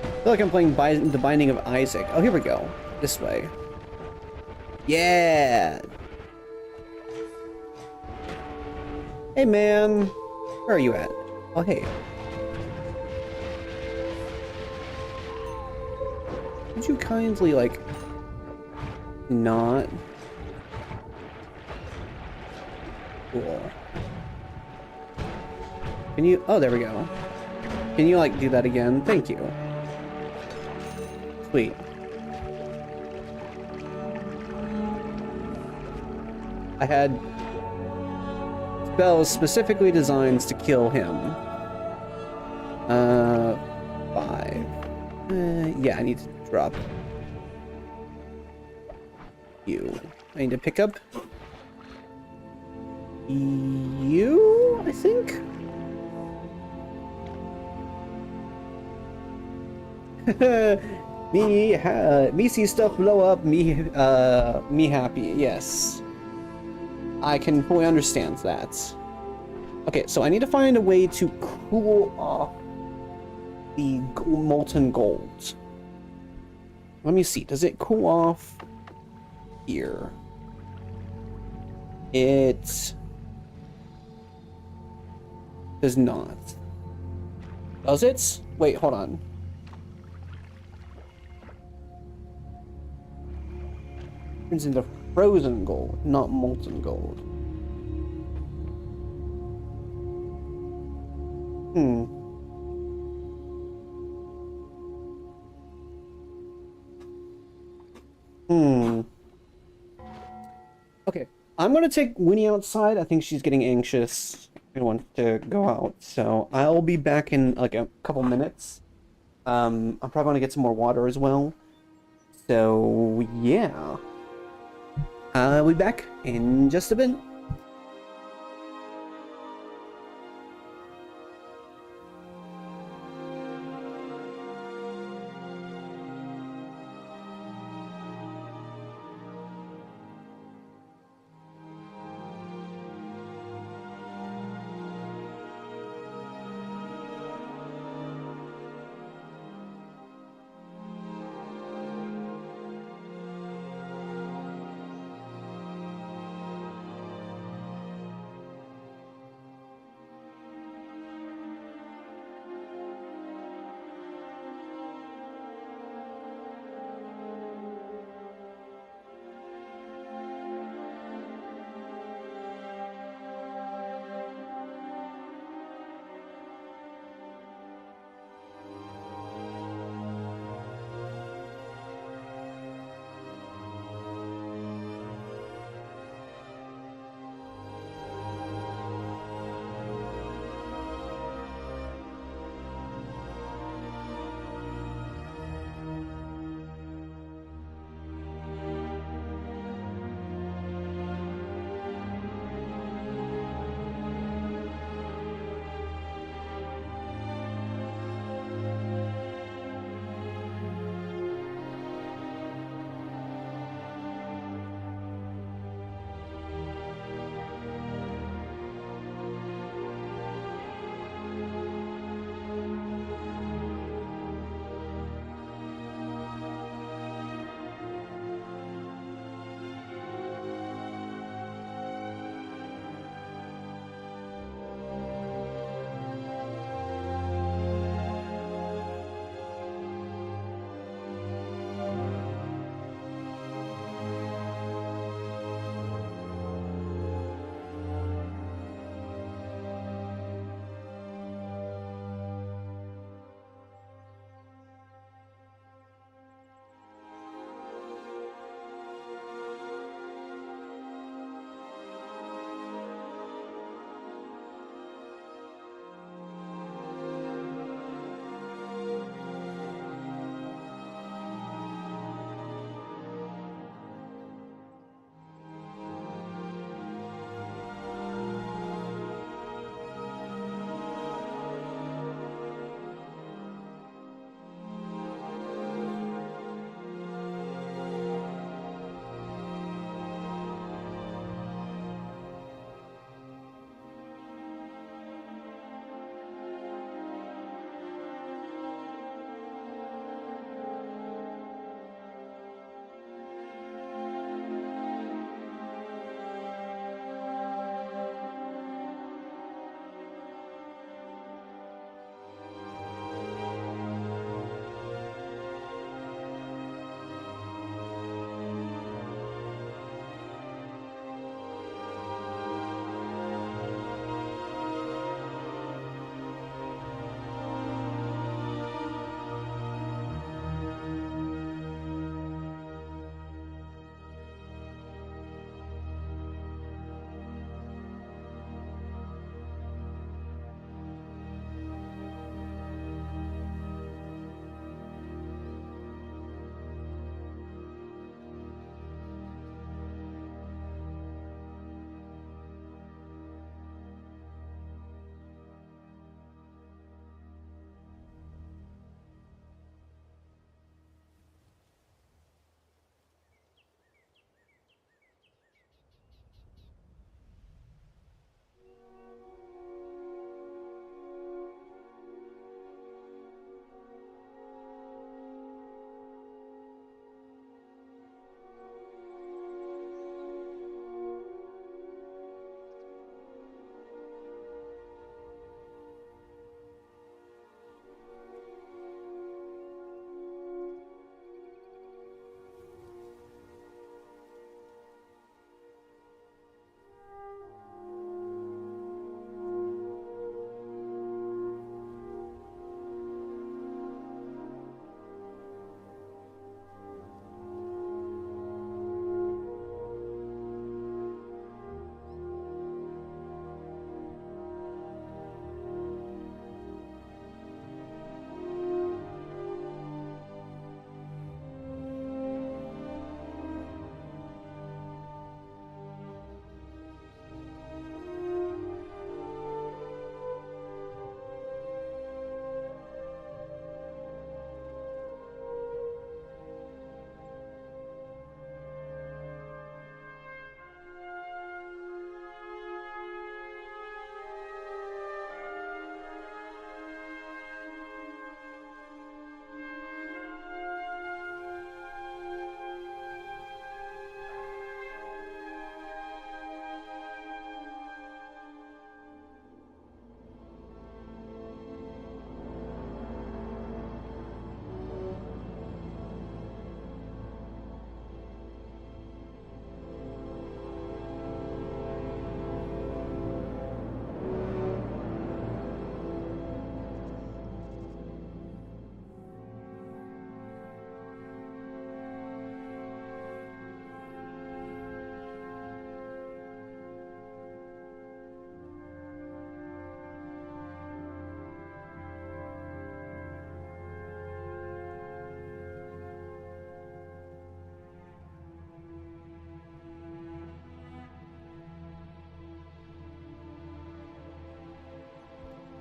I feel like I'm playing The Binding of Isaac. Oh, here we go. This way. Yeah! Hey, man. Where are you at? Oh, hey. Would you kindly, like... not? Cool. Can you... Oh, there we go. Can you, like, do that again? Thank you. Sweet. I had spells specifically designed to kill him. 5. Yeah, I need to drop you. I need to pick up you, I think? Me see stuff blow up, me happy, yes. I can fully understand that. Okay, so I need to find a way to cool off the molten gold. Let me see, does it cool off here? It does not. Does it? Wait, hold on. Turns into frozen gold, not molten gold. Okay, I'm gonna take Winnie outside. I think she's getting anxious and wants to go out. So I'll be back in like a couple minutes. I'm probably gonna get some more water as well. So yeah, I'll be back in just a bit.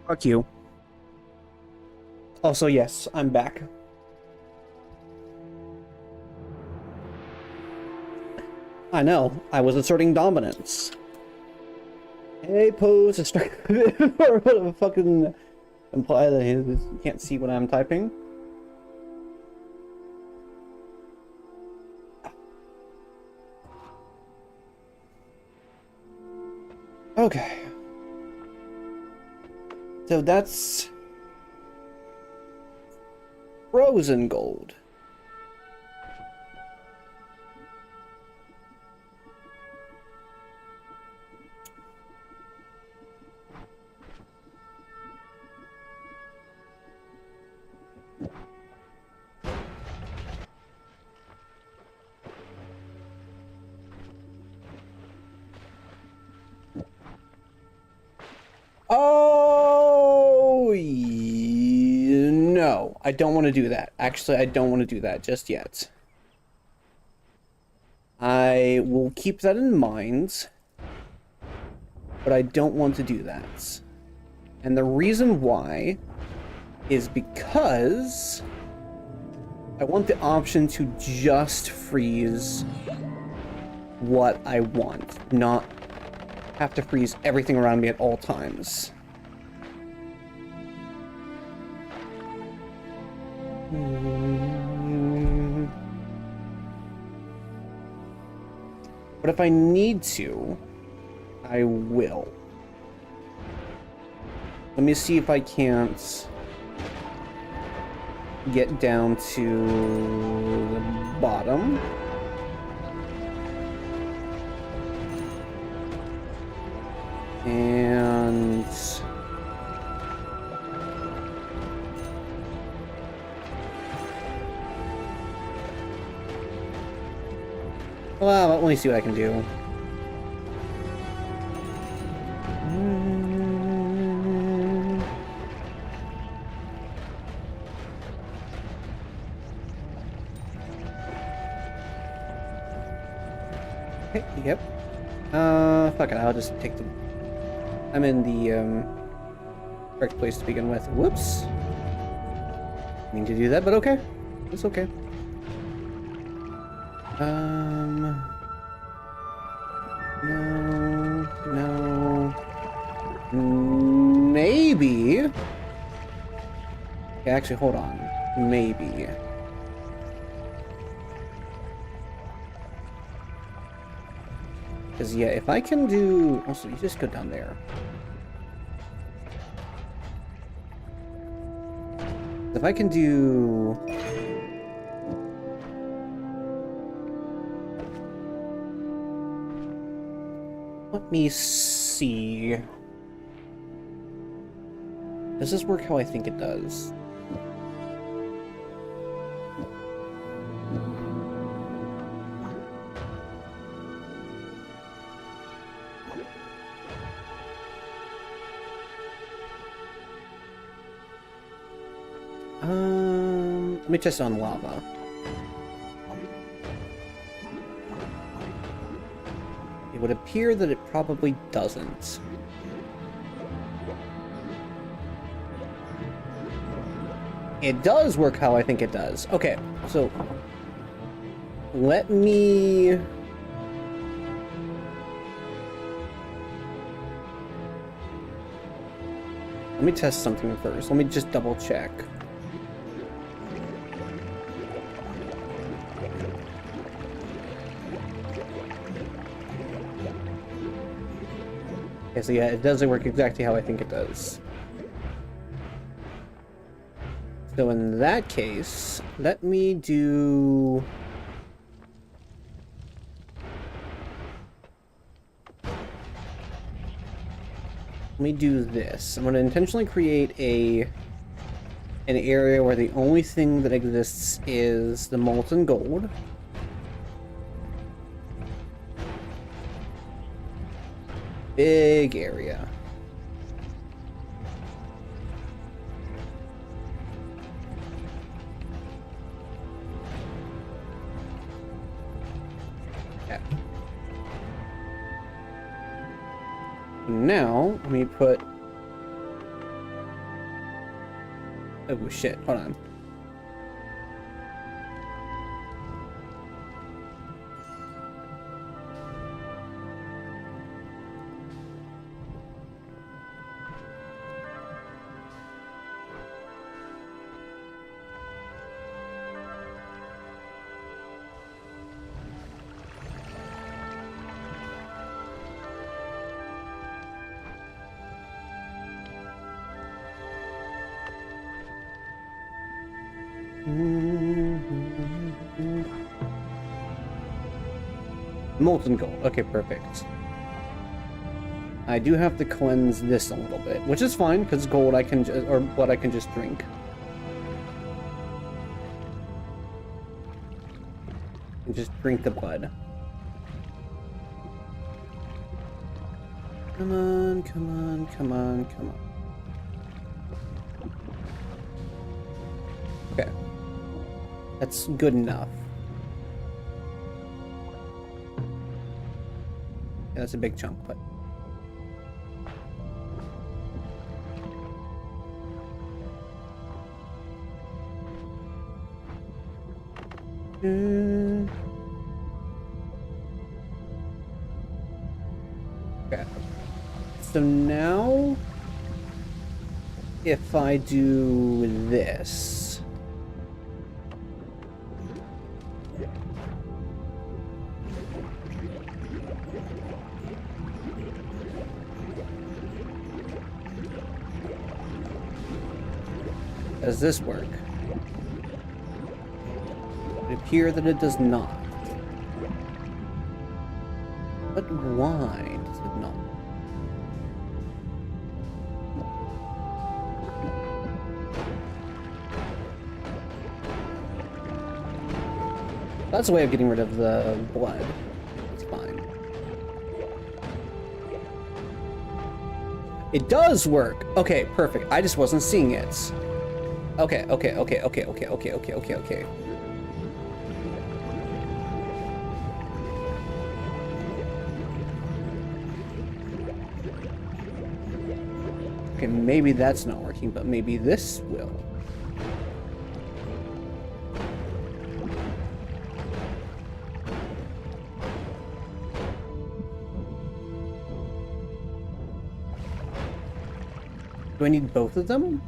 Fuck you. Also, yes, I'm back. I know, I was asserting dominance. Hey, pose a strike or fucking imply that he can't see what I'm typing. Okay. So that's frozen gold. Oh, no, I don't want to do that. Actually, I don't want to do that just yet. I will keep that in mind, but I don't want to do that. And the reason why is because I want the option to just freeze what I want, not have to freeze everything around me at all times. But if I need to, I will. Let me see if I can't get down to the bottom. And well, let me see what I can do. Okay, yep. Fuck it, I'll just take the... I'm in the, correct place to begin with. Whoops. I mean to do that, but okay. It's okay. No. Maybe. Okay, actually, hold on. Maybe. Because, yeah, if I can do... Also, you just go down there. If I can do... Let me see. Does this work how I think it does? Let me test on lava. It would appear that it probably doesn't. It does work how I think it does. Okay, so let me... Let me test something first. Let me just double check. Okay, so yeah, it doesn't work exactly how I think it does. So in that case, let me do... Let me do this. I'm going to intentionally create an area where the only thing that exists is the molten gold. Big area. Yeah. Now, let me put Oh shit, hold on. Molten gold. Okay, perfect. I do have to cleanse this a little bit, which is fine because gold I can just, or blood I can just drink. And just drink the blood. Come on, come on, come on, come on. Okay. That's good enough. Yeah, that's a big chunk, but... Okay. So now... if I do this... Does this work? It appears that it does not. But why does it not? That's a way of getting rid of the blood. It's fine. It does work! Okay, perfect. I just wasn't seeing it. Okay. Okay, maybe that's not working, but maybe this will. Do I need both of them?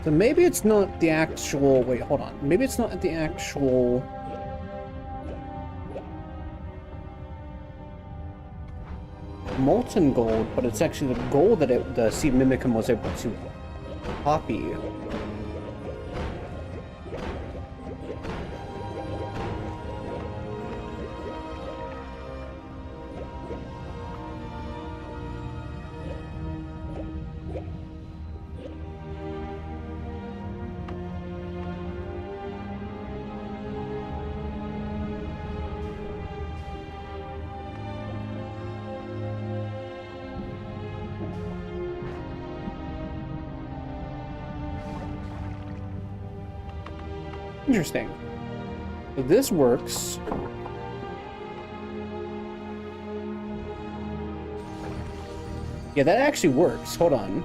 So maybe it's not the actual... Wait, hold on. Maybe it's not the actual... molten gold, but it's actually the gold that the Seed Mimicum was able to copy. Interesting. So this works. Yeah, that actually works. Hold on.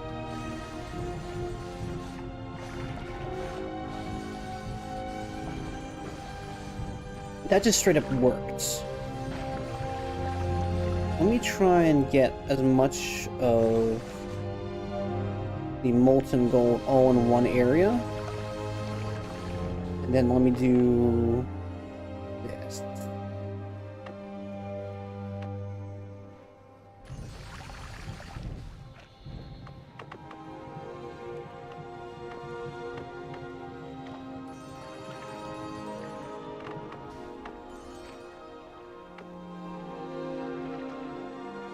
That just straight up worked. Let me try and get as much of the molten gold all in one area. And then let me do this.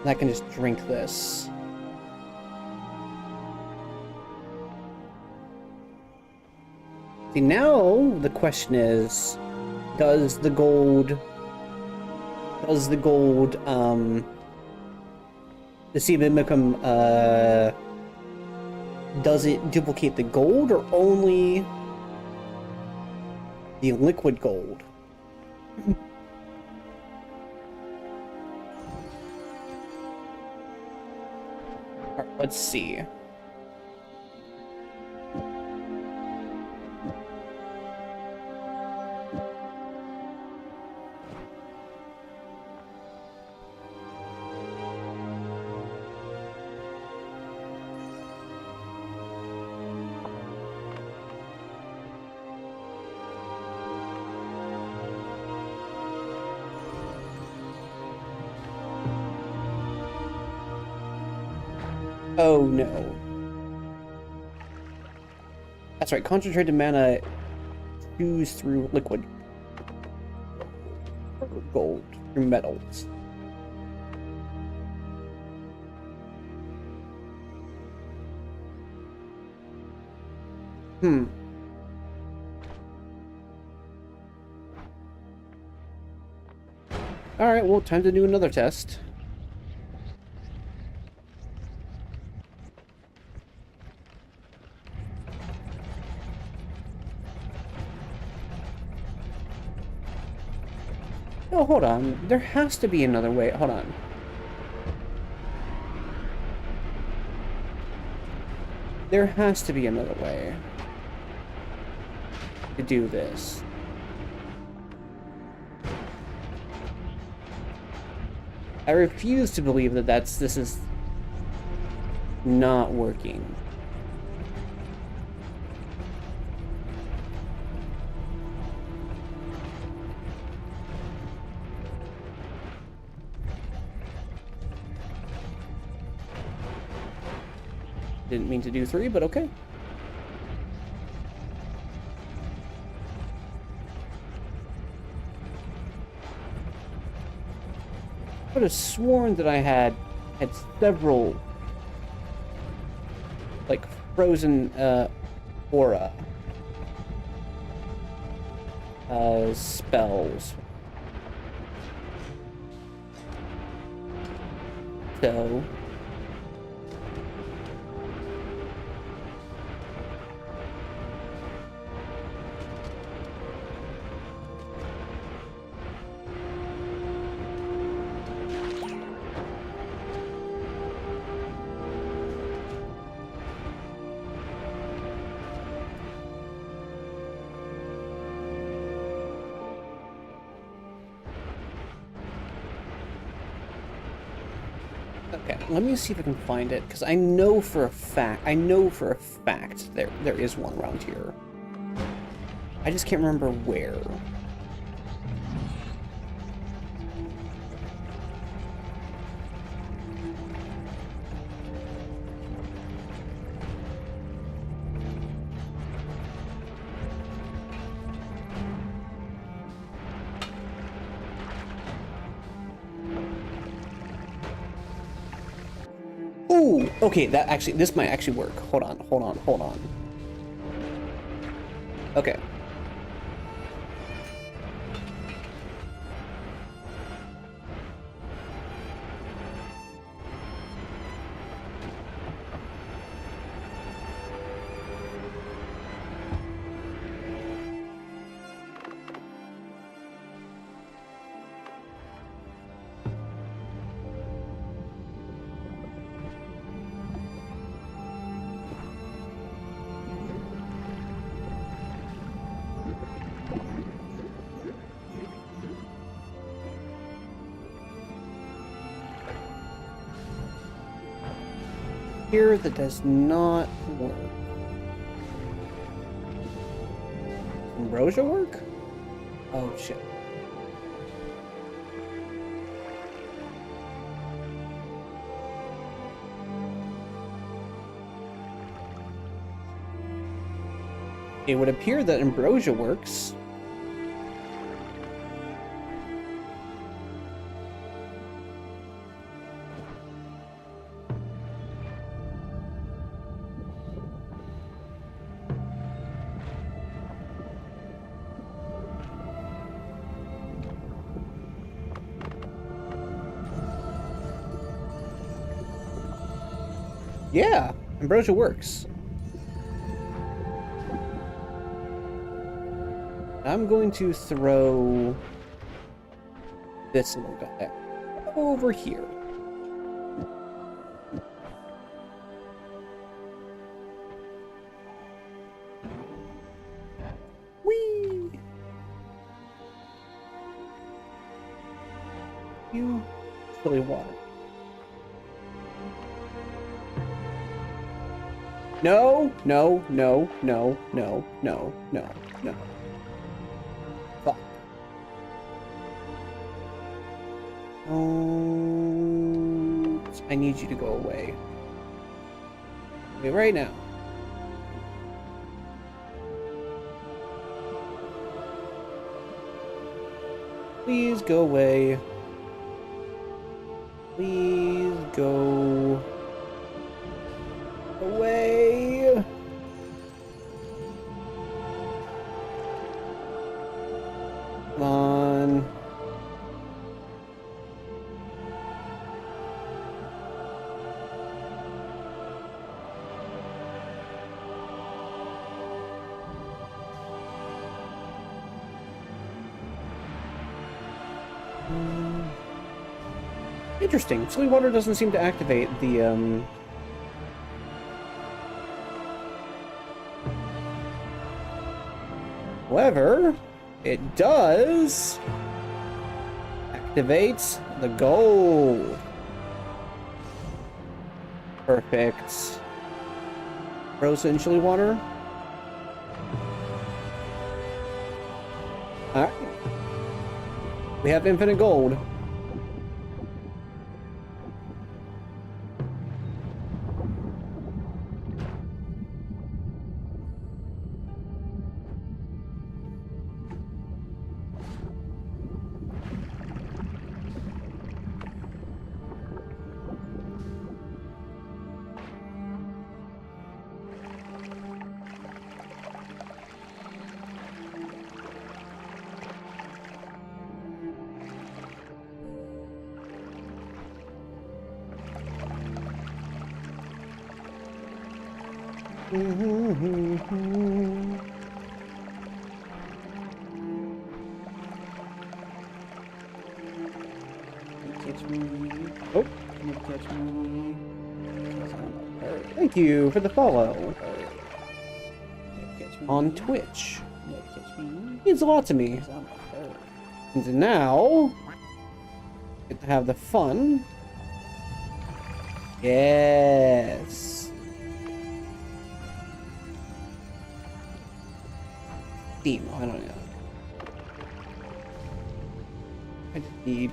And I can just drink this. See, now the question is, does the gold, the semen become, does it duplicate the gold or only the liquid gold? Alright, let's see. Oh no. That's right, concentrated mana chews through liquid gold through metals. Alright, well, time to do another test. Oh, hold on. There has to be another way. Hold on. There has to be another way to do this. I refuse to believe that this is not working. Didn't mean to do 3, but okay. I would have sworn that I had several like frozen aura spells. So okay, let me see if I can find it, because I know for a fact there is one around here. I just can't remember where. Ooh, okay, this might actually work. Hold on. Okay. here that does not work. Ambrosia work? Oh shit. It would appear that ambrosia works. Yeah, ambrosia works. I'm going to throw this little guy over here. Whee! You chilly water. No, no, no, no, no, no, no, no. Fuck. Oh, I need you to go away. Okay, right now. Please go away. Please go away. Come on. Interesting. Chilly water doesn't seem to activate the However, it does activate the gold. Perfect. Frozen chilly water. Alright. We have infinite gold. Catch me. Oh, Can you catch me? 'Cause I'm a bird. thank you for the follow Can you catch me? on Twitch. Can you catch me? Means a lot to me. 'Cause I'm a bird. And now, get to have the fun. Yes. Theme, I don't know. I just need.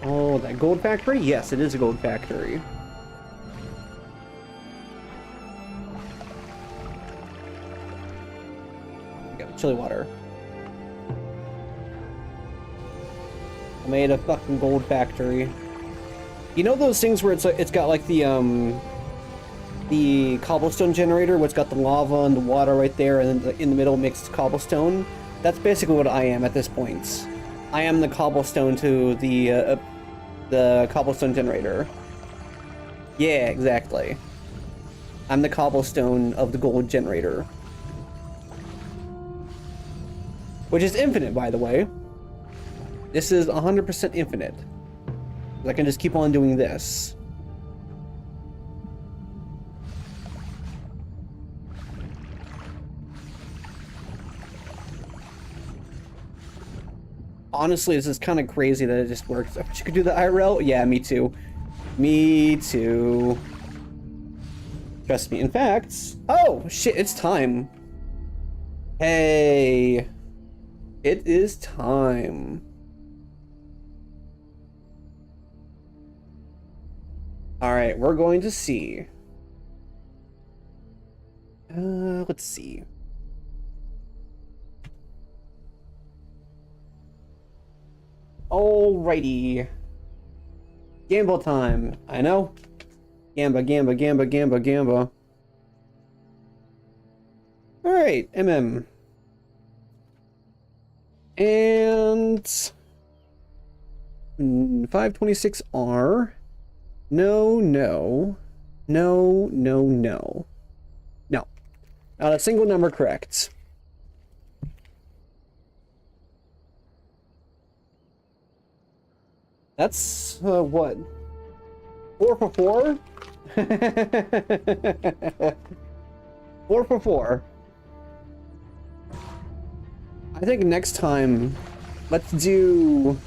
Oh, that gold factory? Yes, it is a gold factory. We got chilly water. I made a fucking gold factory. You know those things where it's got like the cobblestone generator, where it's got the lava and the water right there, and then in the middle mixed cobblestone? That's basically what I am at this point. I am the cobblestone to the cobblestone generator. Yeah, exactly. I'm the cobblestone of the gold generator. Which is infinite, by the way. This is 100% infinite. I can just keep on doing this. Honestly, this is kind of crazy that it just works. I wish you could do the IRL. Yeah, me too. Me too. Trust me. In fact, oh shit, it's time. Hey, it is time. All right, we're going to see. Let's see. Alrighty. Gamble time. I know. Gamba, gamba, gamba, gamba, gamba. Alright, MM. And 526R. No, no. No, no, no. No. Not a single number correct. That's, what? 4 for 4? 4 for 4. I think next time, let's do,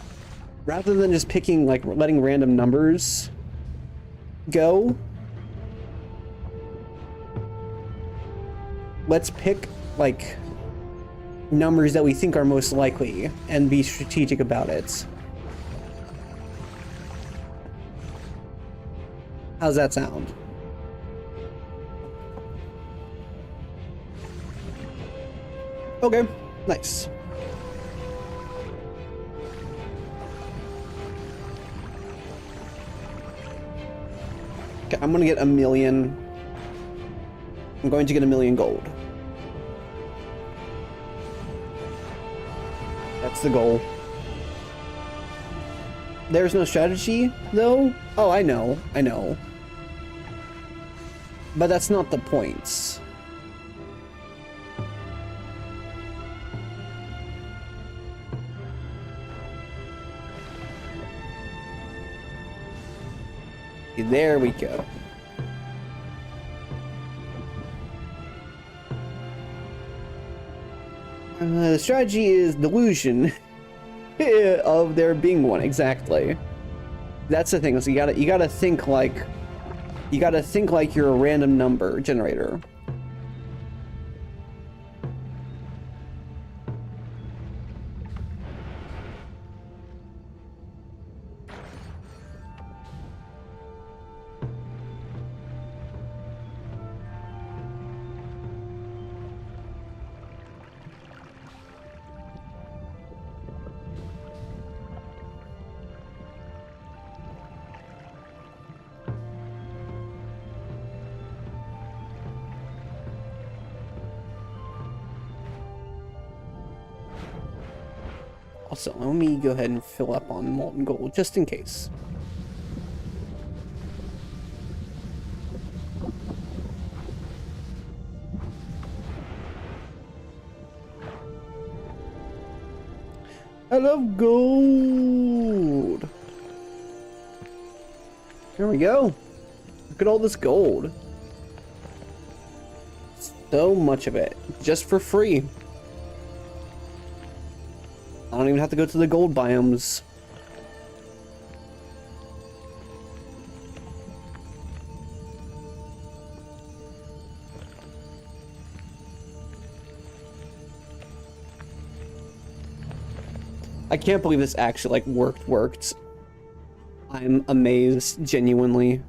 rather than just picking, like, letting random numbers go, let's pick, like, numbers that we think are most likely and be strategic about it. How's that sound? Okay, nice. Okay, I'm gonna get 1,000,000. I'm going to get 1,000,000 gold. That's the goal. There's no strategy, though? Oh, I know, I know. But that's not the point. There we go. The strategy is delusion of there being one, exactly. That's the thing, so you gotta think like you're a random number generator. Also, let me go ahead and fill up on molten gold, just in case. I love gold! There we go. Look at all this gold. So much of it, just for free. I don't even have to go to the gold biomes. I can't believe this actually, like, worked. I'm amazed, genuinely.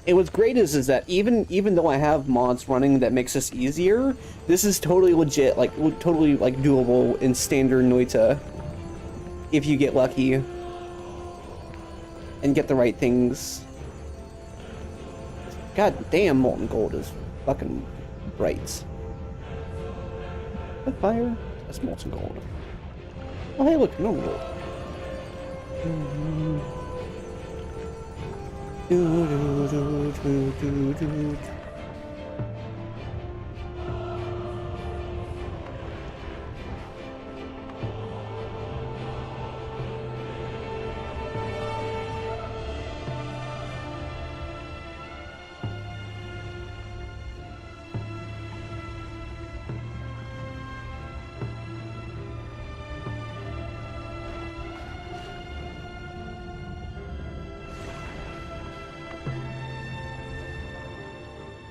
And what's great is that even though I have mods running that makes this easier, this is totally legit, like totally like doable in standard Noita. If you get lucky and get the right things. God damn, molten gold is fucking bright. Is that fire? That's molten gold. Oh hey, look, normal gold.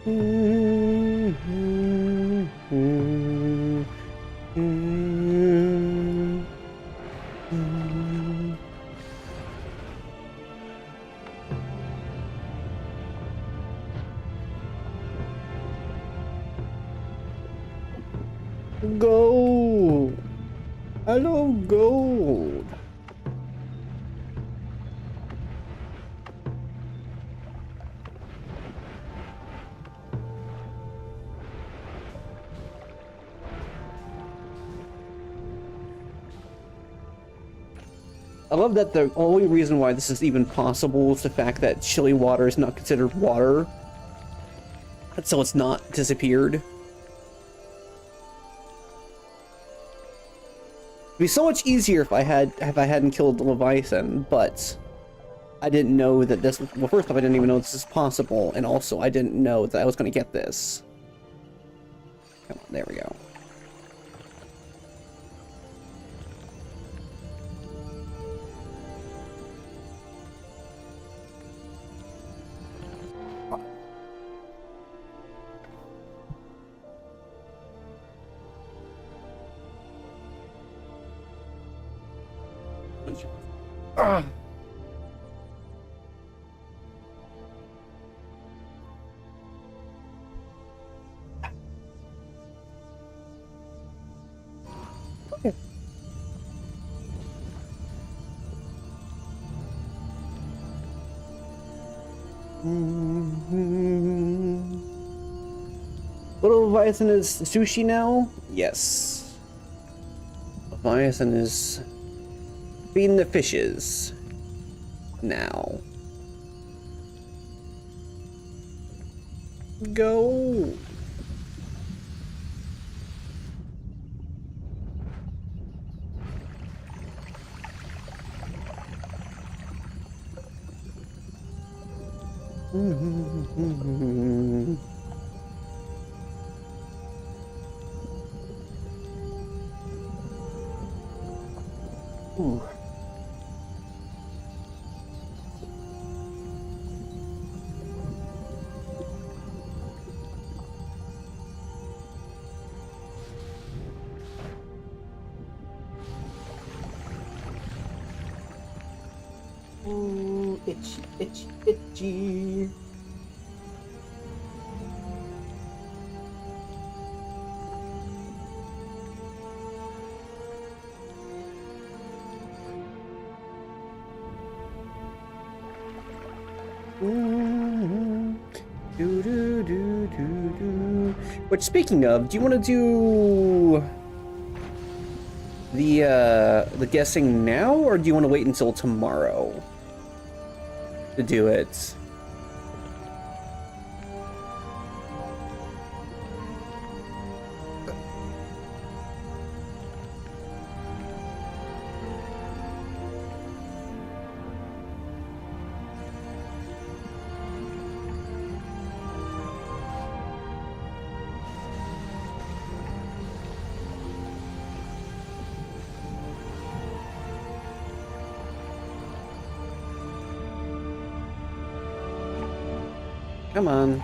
Gold! I love gold! I love that the only reason why this is even possible is the fact that chili water is not considered water. So it's not disappeared. It'd be so much easier if I hadn't killed the Leviathan, but I didn't know that this was, well, first off, I didn't even know this is possible, and also I didn't know that I was gonna get this. Come on, there we go. Ah. Okay. Little Leviathan is sushi now? Yes. Leviathan is feeding the fishes now. Go. Ooh. Ooh, itchy, itchy, itchy. Do, do, do, do, do. Which, speaking of, do you want to do the guessing now, or do you want to wait until tomorrow to do it? Come on.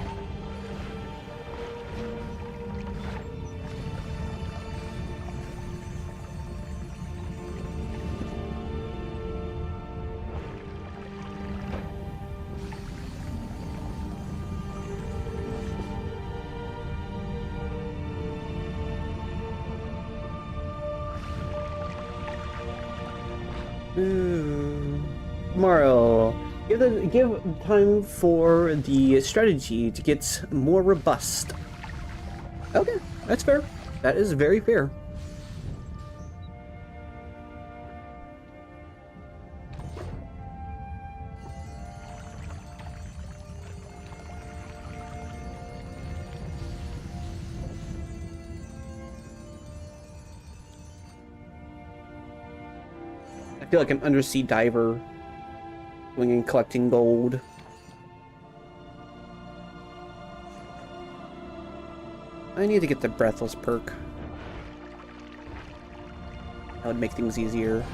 Tomorrow. Give time for the strategy to get more robust. Okay, that's fair. That is very fair. I feel like an undersea diver going and collecting gold. I need to get the Breathless perk. That would make things easier.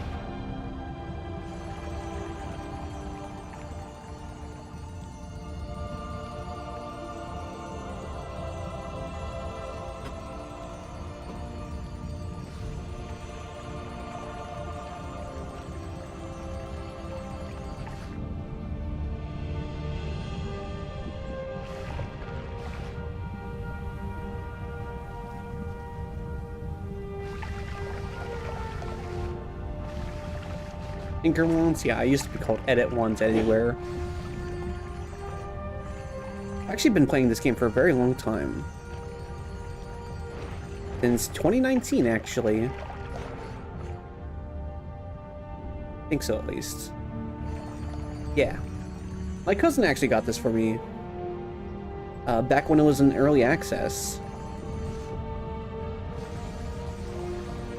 Tinker Once? Yeah, I used to be called Edit Once Anywhere. I've actually been playing this game for a very long time. Since 2019, actually. I think so, at least. Yeah. My cousin actually got this for me. Back when it was in early access.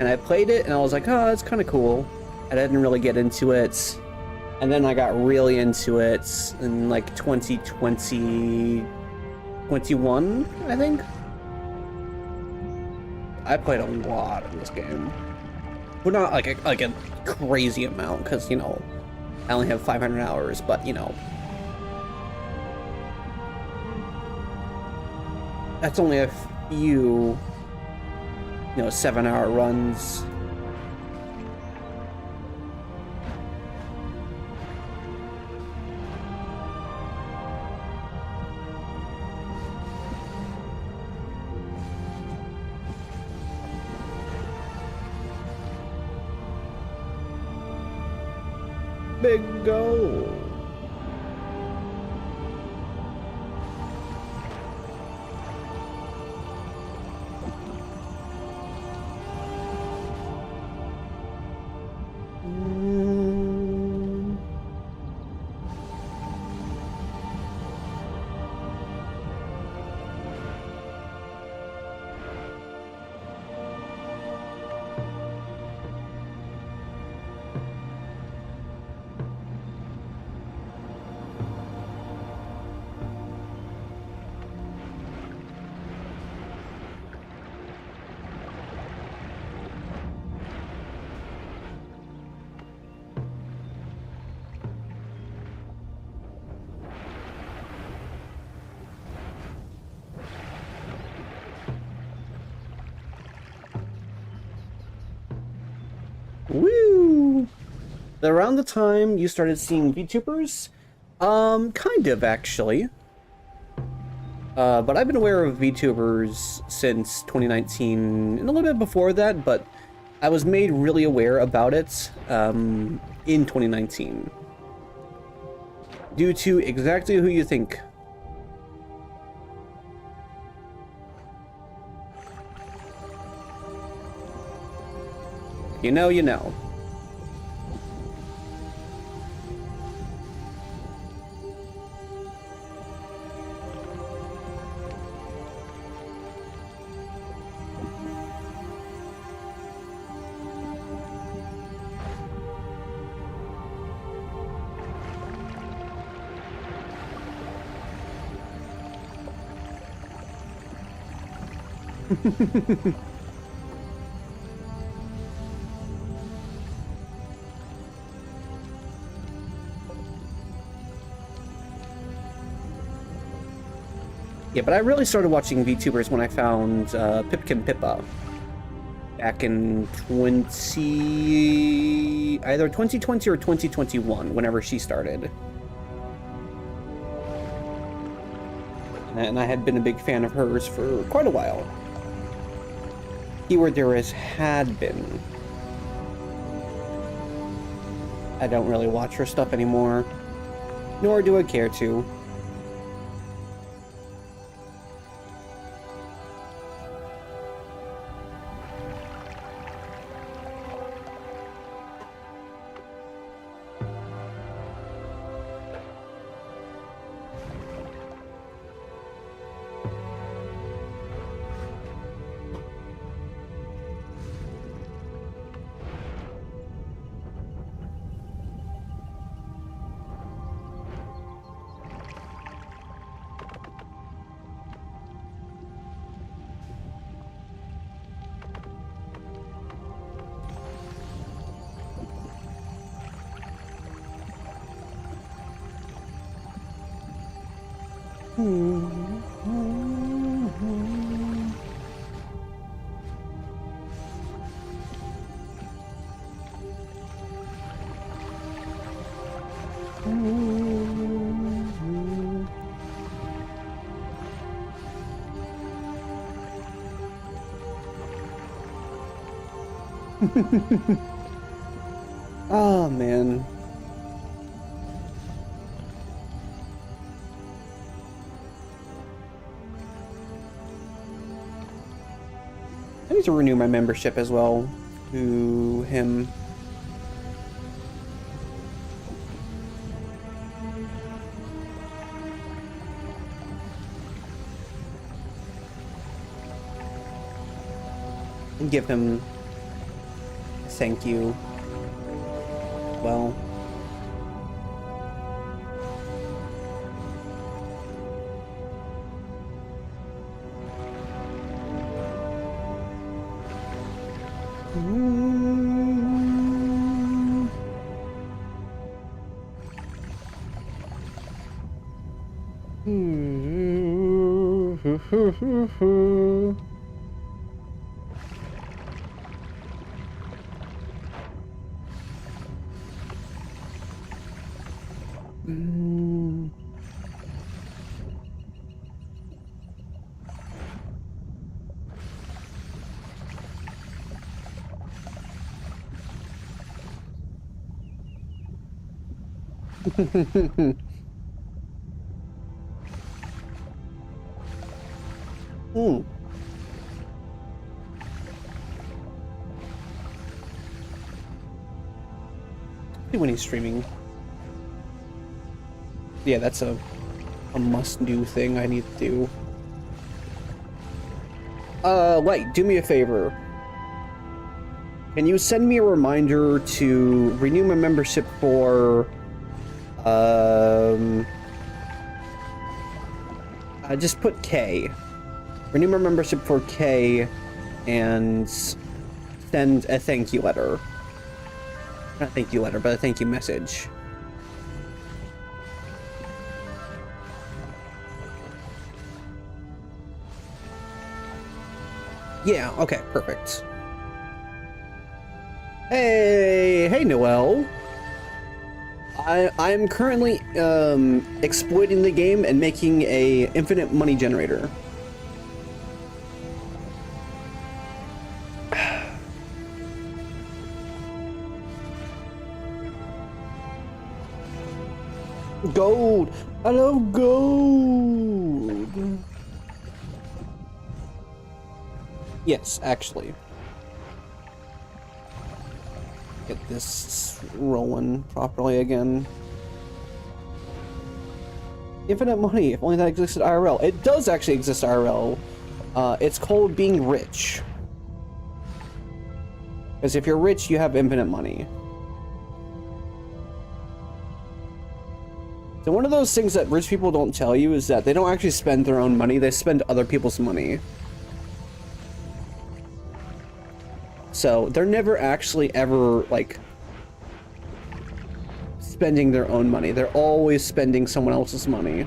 And I played it, and I was like, oh, it's kind of cool. And I didn't really get into it. And then I got really into it in like 2020... 21, I think? I played a lot of this game. Well, not like a crazy amount, because, you know, I only have 500 hours, but, you know. That's only a few, you know, 7-hour runs. Big goal. Woo! Around the time you started seeing VTubers? Kind of, actually. But I've been aware of VTubers since 2019, and a little bit before that, but I was made really aware about it, in 2019. Due to exactly who you think. You know, you know. Yeah, but I really started watching VTubers when I found Pipkin Pippa back in either 2020 or 2021, whenever she started. And I had been a big fan of hers for quite a while. Keyword there is had been. I don't really watch her stuff anymore, nor do I care to. Oh, man. I need to renew my membership as well to him. And give him a thank you. Well. When he's streaming. Yeah, that's a must-do thing I need to do. Light, do me a favor. Can you send me a reminder to renew my membership for, just put K. Renew my membership for K and send a thank you letter. Not thank you letter, but a thank you message. Yeah, okay, perfect. Hey, Noel. I'm currently exploiting the game and making a infinite money generator. Gold! I love gold! Yes, actually. Get this rolling properly again. Infinite money, if only that existed IRL. It does actually exist IRL. It's called being rich. Because if you're rich, you have infinite money. So one of those things that rich people don't tell you is that they don't actually spend their own money, they spend other people's money. So they're never actually ever, like, spending their own money. They're always spending someone else's money.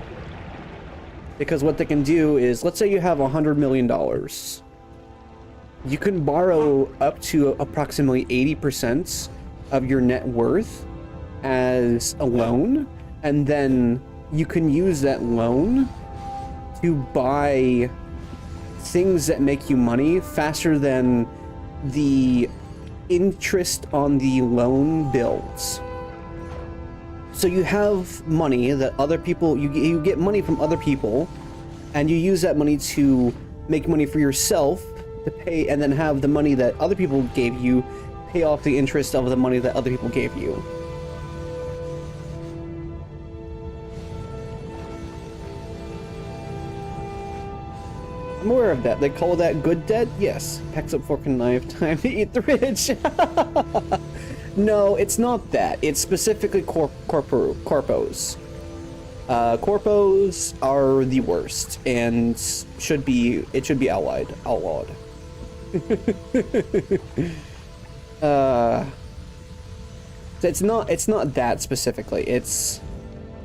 Because what they can do is, let's say you have $100 million. You can borrow up to approximately 80% of your net worth as a loan. And then you can use that loan to buy things that make you money faster than the interest on the loan builds. So you have money that other people, you get money from other people, and you use that money to make money for yourself to pay, and then have the money that other people gave you pay off the interest of the money that other people gave you. I'm aware of that. They call that good debt? Yes. Packs up fork and knife. Time to eat the rich. No, it's not that. It's specifically corpos. Corpos are the worst and should be outlawed. It's not that specifically. It's,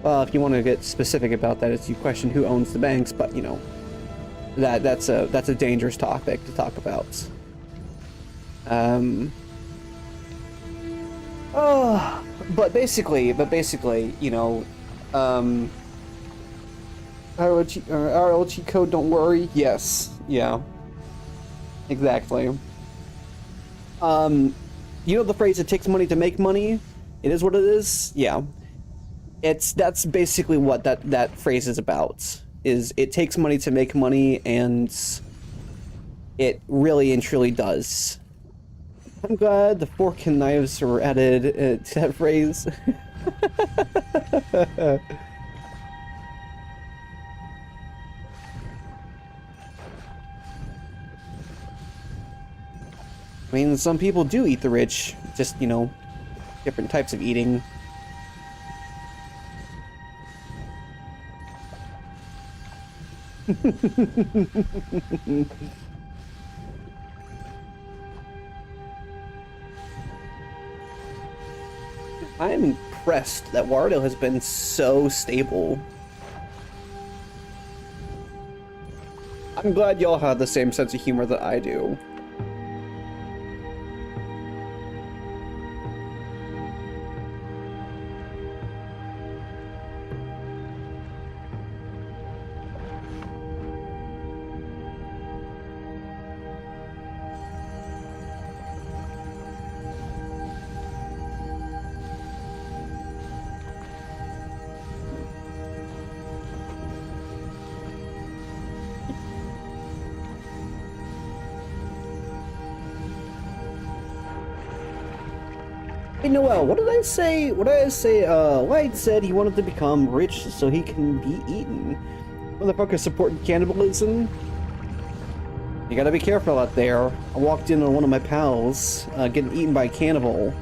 well, if you want to get specific about that, it's you question who owns the banks, but you know, that's a dangerous topic to talk about. But basically, you know, RL cheat code, don't worry. Yes, yeah, exactly. You know the phrase, it takes money to make money? It is what it is. Yeah, that's basically what that phrase is about. Is it takes money to make money, and it really and truly does. I'm glad the fork and knives were added to that phrase. I mean, some people do eat the rich, just, you know, different types of eating. I'm impressed that Wario has been so stable. I'm glad y'all have the same sense of humor that I do. Hey Noel, what did I say? What did I say? Light said he wanted to become rich so he can be eaten. Motherfucker supporting cannibalism? You gotta be careful out there. I walked in on one of my pals, getting eaten by a cannibal.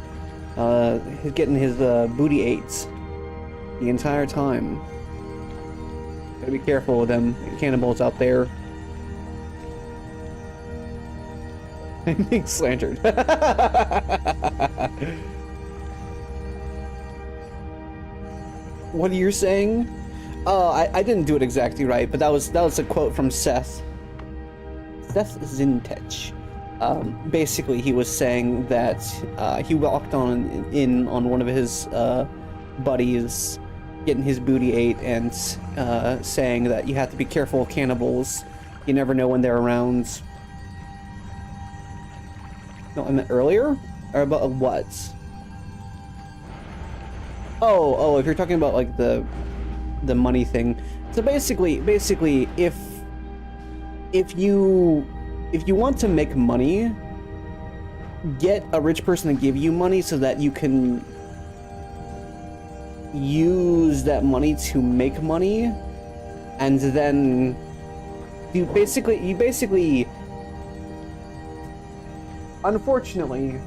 He's getting his booty ate the entire time. Gotta be careful with them cannibals out there. I'm being slandered. What are you saying? I didn't do it exactly right, but that was a quote from Seth. Seth Zintech. Basically, he was saying that he walked in on one of his buddies getting his booty ate, and saying that you have to be careful of cannibals. You never know when they're around. No, I meant earlier? Or about what? Oh, if you're talking about like the money thing. So basically, if you want to make money, get a rich person to give you money so that you can use that money to make money, and then you basically unfortunately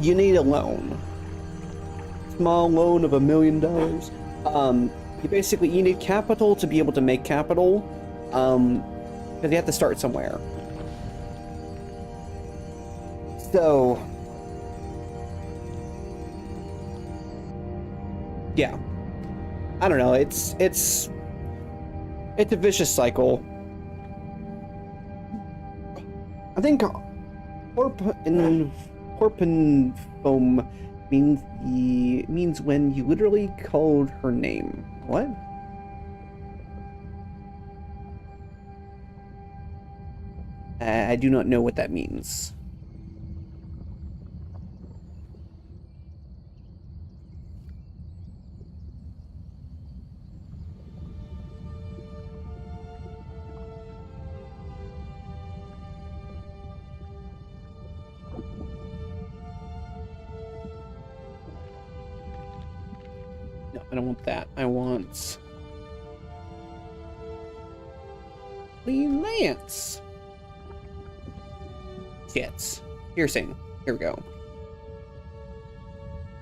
you need a loan. Small loan of $1 million. You need capital to be able to make capital, because you have to start somewhere. So, yeah, I don't know. It's a vicious cycle. I think Horpenfoam means when you literally called her name. What? I do not know what that means. No, I don't want that. I want Lee Lance. Shit. Piercing. Here we go.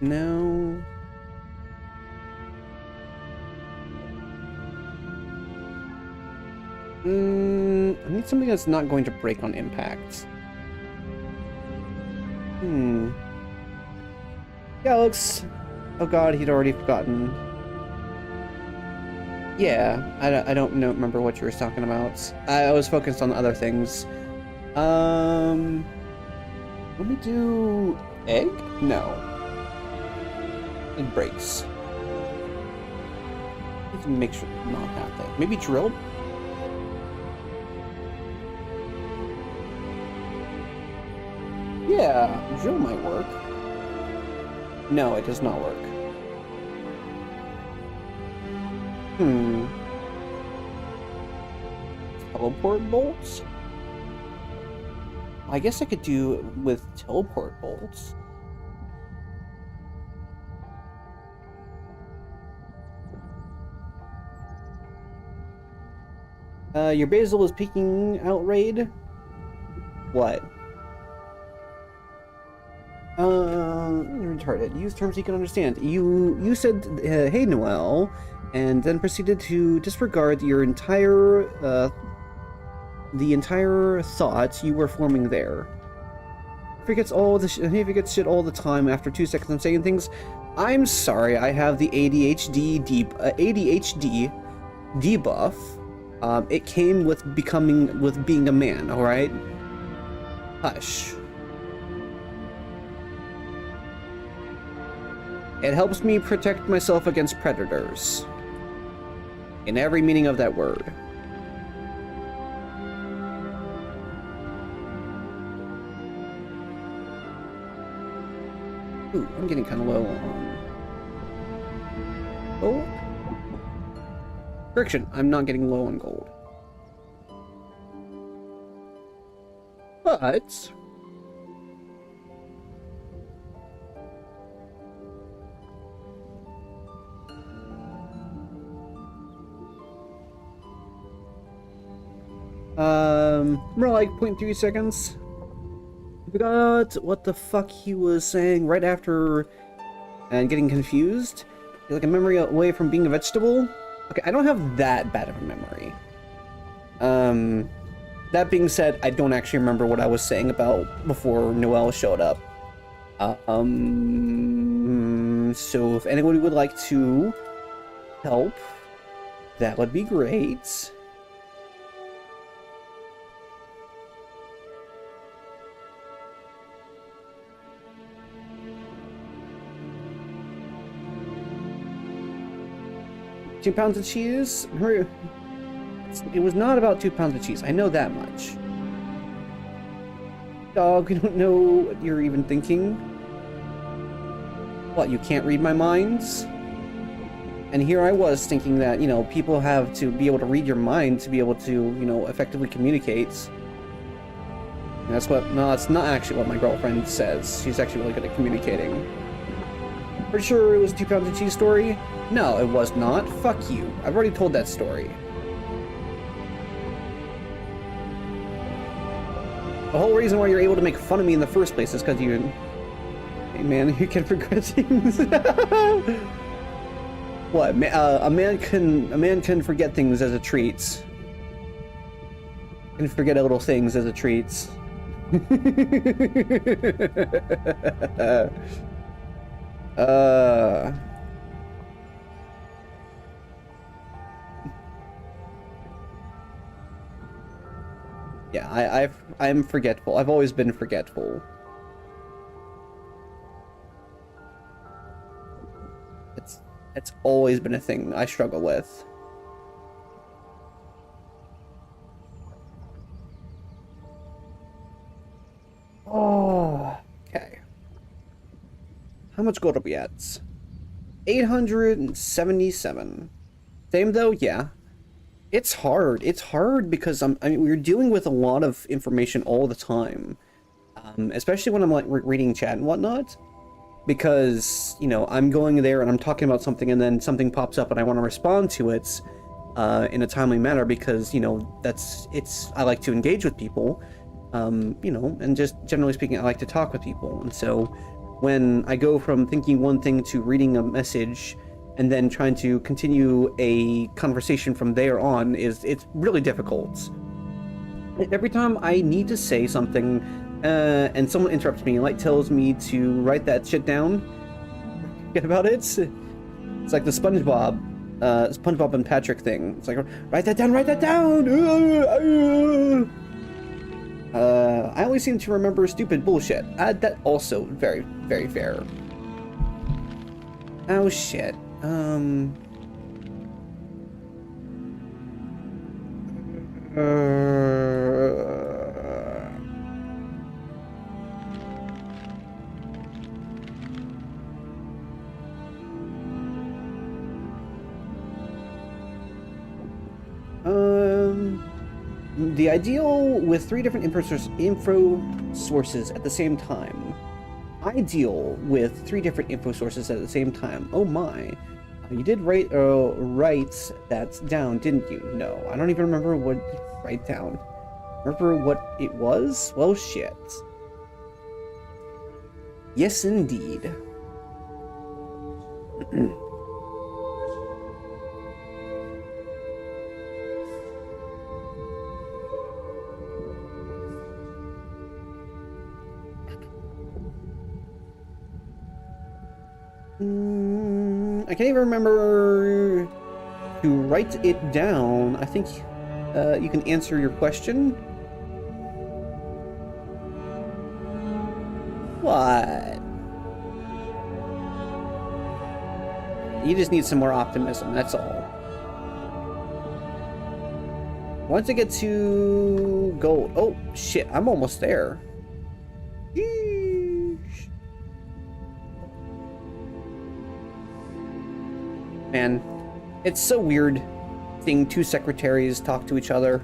No. I need something that's not going to break on impact. Yeah, it looks... Oh god, he'd already forgotten. Yeah, I don't remember what you were talking about. I was focused on other things. Let me do... egg? No. It breaks. Need to make sure to not have that. Maybe drill? Yeah, drill might work. No, it does not work. Teleport bolts? I guess I could do with teleport bolts. Your basil is peeking out raid? What? Retarded. Use terms you can understand. You said, hey Noel, and then proceeded to disregard your entire, the entire thought you were forming there. He forgets shit all the time after 2 seconds of saying things. I'm sorry, I have the ADHD debuff. It came with being a man, alright? Hush. It helps me protect myself against predators. In every meaning of that word. Ooh, I'm getting kind of low on... Oh. Correction, I'm not getting low on gold. But... more like 0.3 seconds. I forgot what the fuck he was saying right after and getting confused. Like a memory away from being a vegetable. Okay, I don't have that bad of a memory. That being said, I don't actually remember what I was saying about before Noel showed up. So if anybody would like to help, that would be great. £2 pounds of cheese? It was not about 2 pounds of cheese. I know that much. Dog, you don't know what you're even thinking. What, you can't read my minds? And here I was thinking that, you know, people have to be able to read your mind to be able to, you know, effectively communicate. And that's what, no, that's not actually what my girlfriend says. She's actually really good at communicating. Pretty sure it was 2 pounds of cheese story? No, it was not. Fuck you. I've already told that story. The whole reason why you're able to make fun of me in the first place is because you... Hey man, you can forget things. What? A man can forget things as a treat. Can forget little things as a treat. Yeah, I'm forgetful. I've always been forgetful. It's always been a thing I struggle with. Oh, okay. How much gold are we at? 877. Same though, yeah. It's hard. It's hard because I mean, we're dealing with a lot of information all the time, especially when I'm like reading chat and whatnot. Because you know, I'm going there and I'm talking about something, and then something pops up, and I want to respond to it in a timely manner because you know I like to engage with people, you know, and just generally speaking, I like to talk with people, and so when I go from thinking one thing to reading a message and then trying to continue a conversation from there on it's really difficult. Every time I need to say something and someone interrupts me and like tells me to write that shit down, forget about it. It's like the SpongeBob and Patrick thing. It's like, write that down, write that down. I always seem to remember stupid bullshit. That also very, very fair. Oh shit. The ideal with 3 different info sources at the same time. Ideal with 3 different info sources at the same time. Oh my. You did write that down, didn't you? No, I don't even remember what to write down. Remember what it was? Well, shit. Yes, indeed. I can't even remember to write it down. I think you can answer your question. What? You just need some more optimism, that's all. Once I get to gold. Oh, shit, I'm almost there. Yeesh. Man, it's so weird seeing 2 secretaries talk to each other.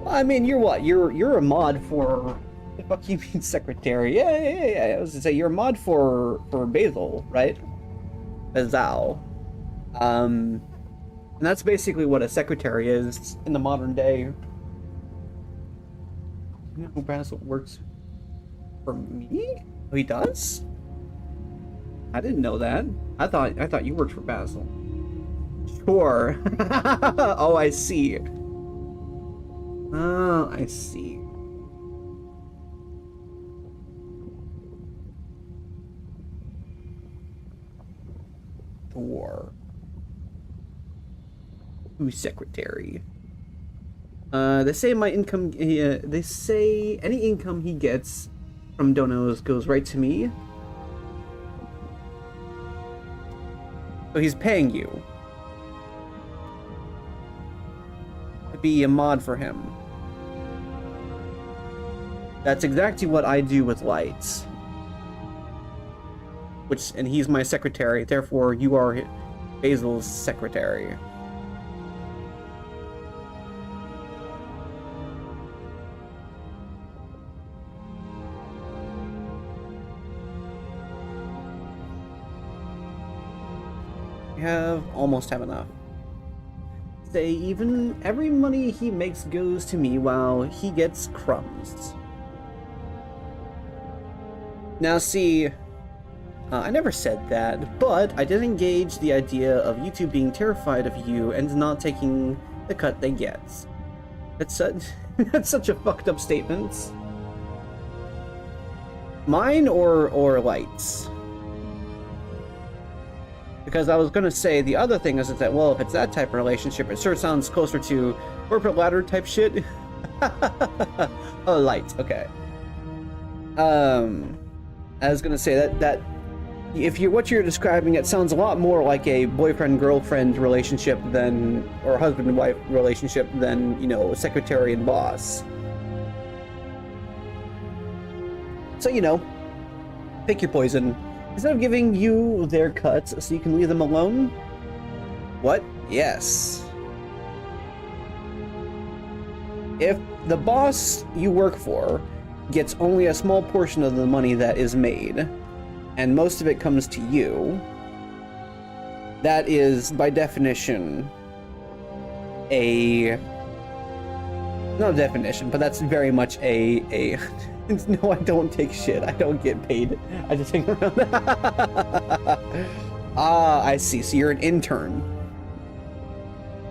I mean, you're what? You're a mod for... The fuck you mean secretary? Yeah. I was gonna say you're a mod for Basil, right? Basil. And that's basically what a secretary is in the modern day. You know who Basil works for me? Oh, he does? I didn't know that. I thought you worked for Basil. Sure. Oh, I see. Oh, I see. Thor. Who's secretary? They say my income. They say any income he gets from donos goes right to me. So he's paying you to be a mod for him. That's exactly what I do with lights. And he's my secretary, therefore you are Basil's secretary. Almost have enough. Say even every money he makes goes to me while he gets crumbs. Now see, I never said that, but I did engage the idea of YouTube being terrified of you and not taking the cut they get. That's such a fucked up statement. Mine or Lights? Because I was gonna say the other thing is that, well, if it's that type of relationship, it sure sounds closer to corporate ladder type shit. Oh, Lights, okay. I was gonna say that if what you're describing, it sounds a lot more like a boyfriend-girlfriend relationship than, or husband-and-wife relationship than, you know, secretary and boss. So, you know, pick your poison. Instead of giving you their cuts so you can leave them alone? What? Yes. If the boss you work for gets only a small portion of the money that is made, and most of it comes to you, that is, by definition, not a definition, but that's very much a no, I don't take shit. I don't get paid. I just hang around. Ah, I see. So you're an intern.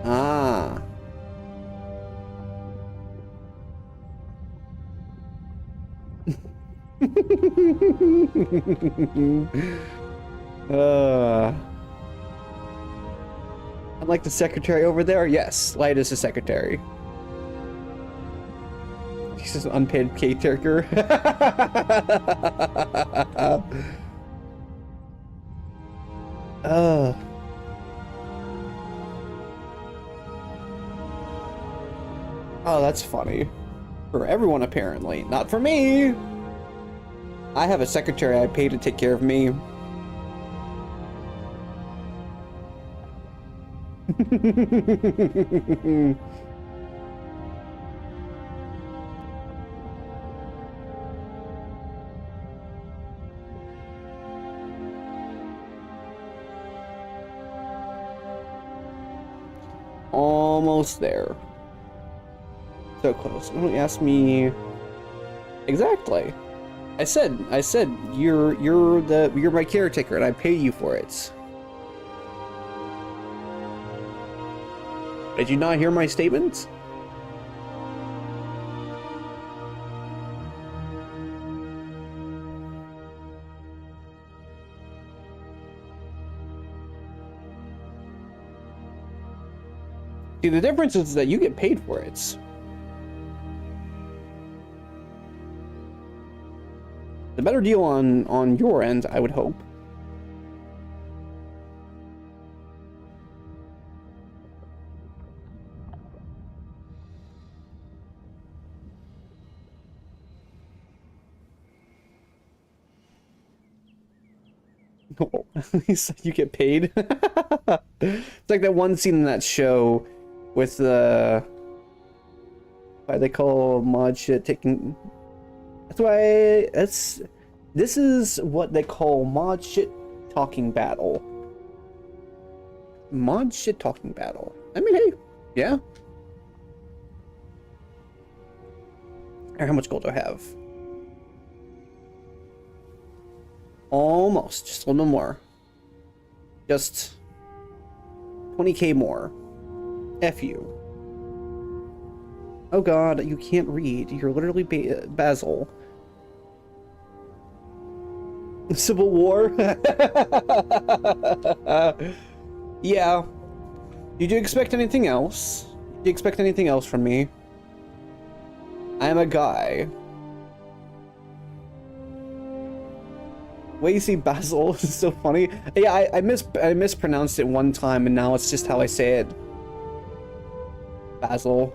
Ah. Unlike the secretary over there, yes, Light is the secretary. He's an unpaid caretaker. Oh. Oh, that's funny. For everyone, apparently. Not for me! I have a secretary I pay to take care of me. Almost there. So close. Don't ask me exactly. I said you're my caretaker and I pay you for it. Did you not hear my statement? See, the difference is that you get paid for it. The better deal on your end, I would hope. Oh, he said you get paid. It's like that one scene in that show with the why they call mod shit taking. That's why this is what they call mod shit talking battle. Mod shit talking battle. I mean, hey, yeah. How much gold do I have? Almost, just a little more. Just 20k more. F you. Oh god, you can't read. You're literally Basil. Civil War? Yeah. Did you expect anything else? Did you expect anything else from me? I am a guy. Way you see Basil is so funny. Yeah, I mispronounced it one time and now it's just how I say it. Basil.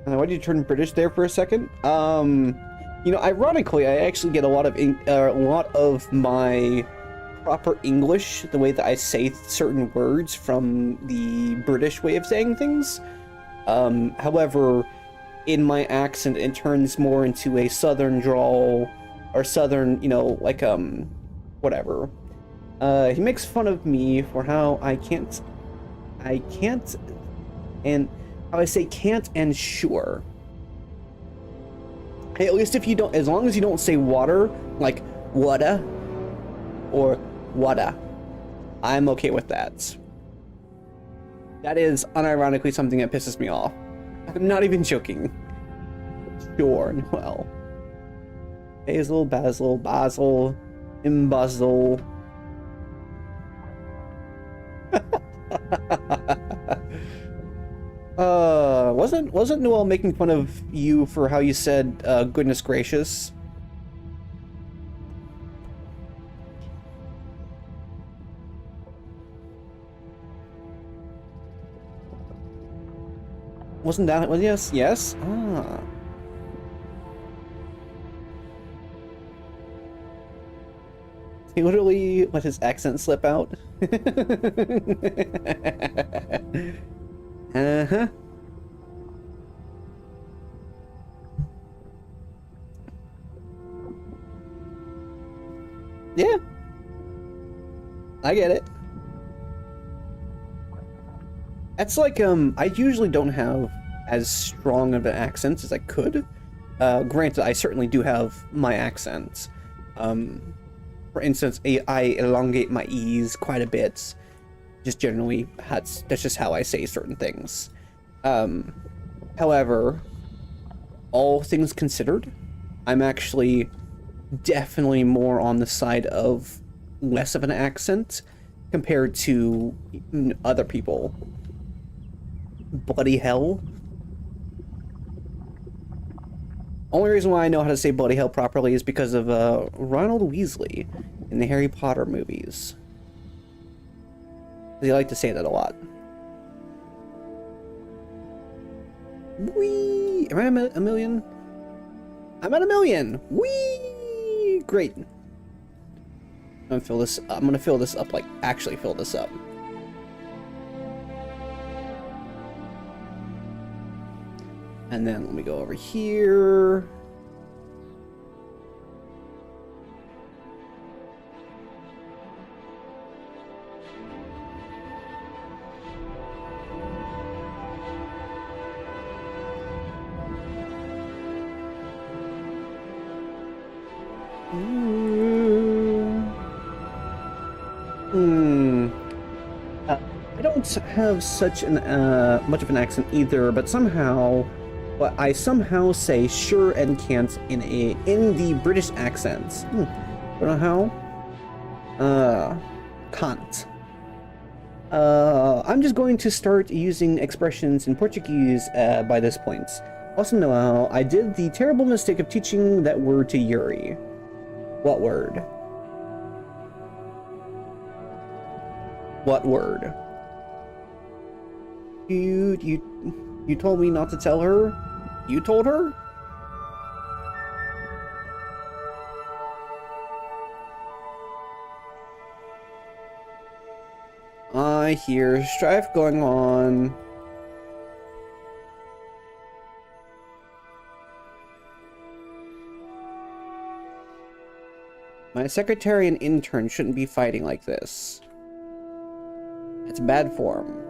Why did you turn British there for a second? You know, ironically, I actually get a lot of my proper English, the way that I say certain words, from the British way of saying things. However, in my accent, it turns more into a southern drawl, or southern, you know, like, whatever. He makes fun of me for how I can't, and how I say can't and sure. Hey, at least if you don't, as long as you don't say water, like wada, or wada, I'm okay with that. That is unironically something that pisses me off. I'm not even joking. Sure, well. Basil, Imbasil. Wasn't Noel making fun of you for how you said, goodness gracious? Wasn't that, well, yes, yes? Ah. He literally let his accent slip out. Uh-huh. Yeah. I get it. That's like, I usually don't have as strong of an accent as I could. Granted, I certainly do have my accents. For instance, I elongate my E's quite a bit. Just generally, that's just how I say certain things. However, all things considered, I'm actually definitely more on the side of less of an accent compared to other people. Bloody hell. Only reason why I know how to say bloody hell properly is because of Ronald Weasley in the Harry Potter movies. They like to say that a lot. Whee! Am I at a million? I'm at a million! Whee! Great. I'm gonna fill this. I'm gonna fill this up. Like actually fill this up. And then let me go over here. I don't have such an much of an accent either, but I somehow say sure and can't in the British accent. Don't know how. Can't. I'm just going to start using expressions in Portuguese by this point. Also, Noel, I did the terrible mistake of teaching that word to Yuri. What word? What word? You told me not to tell her? You told her? I hear strife going on. My secretary and intern shouldn't be fighting like this. It's bad form.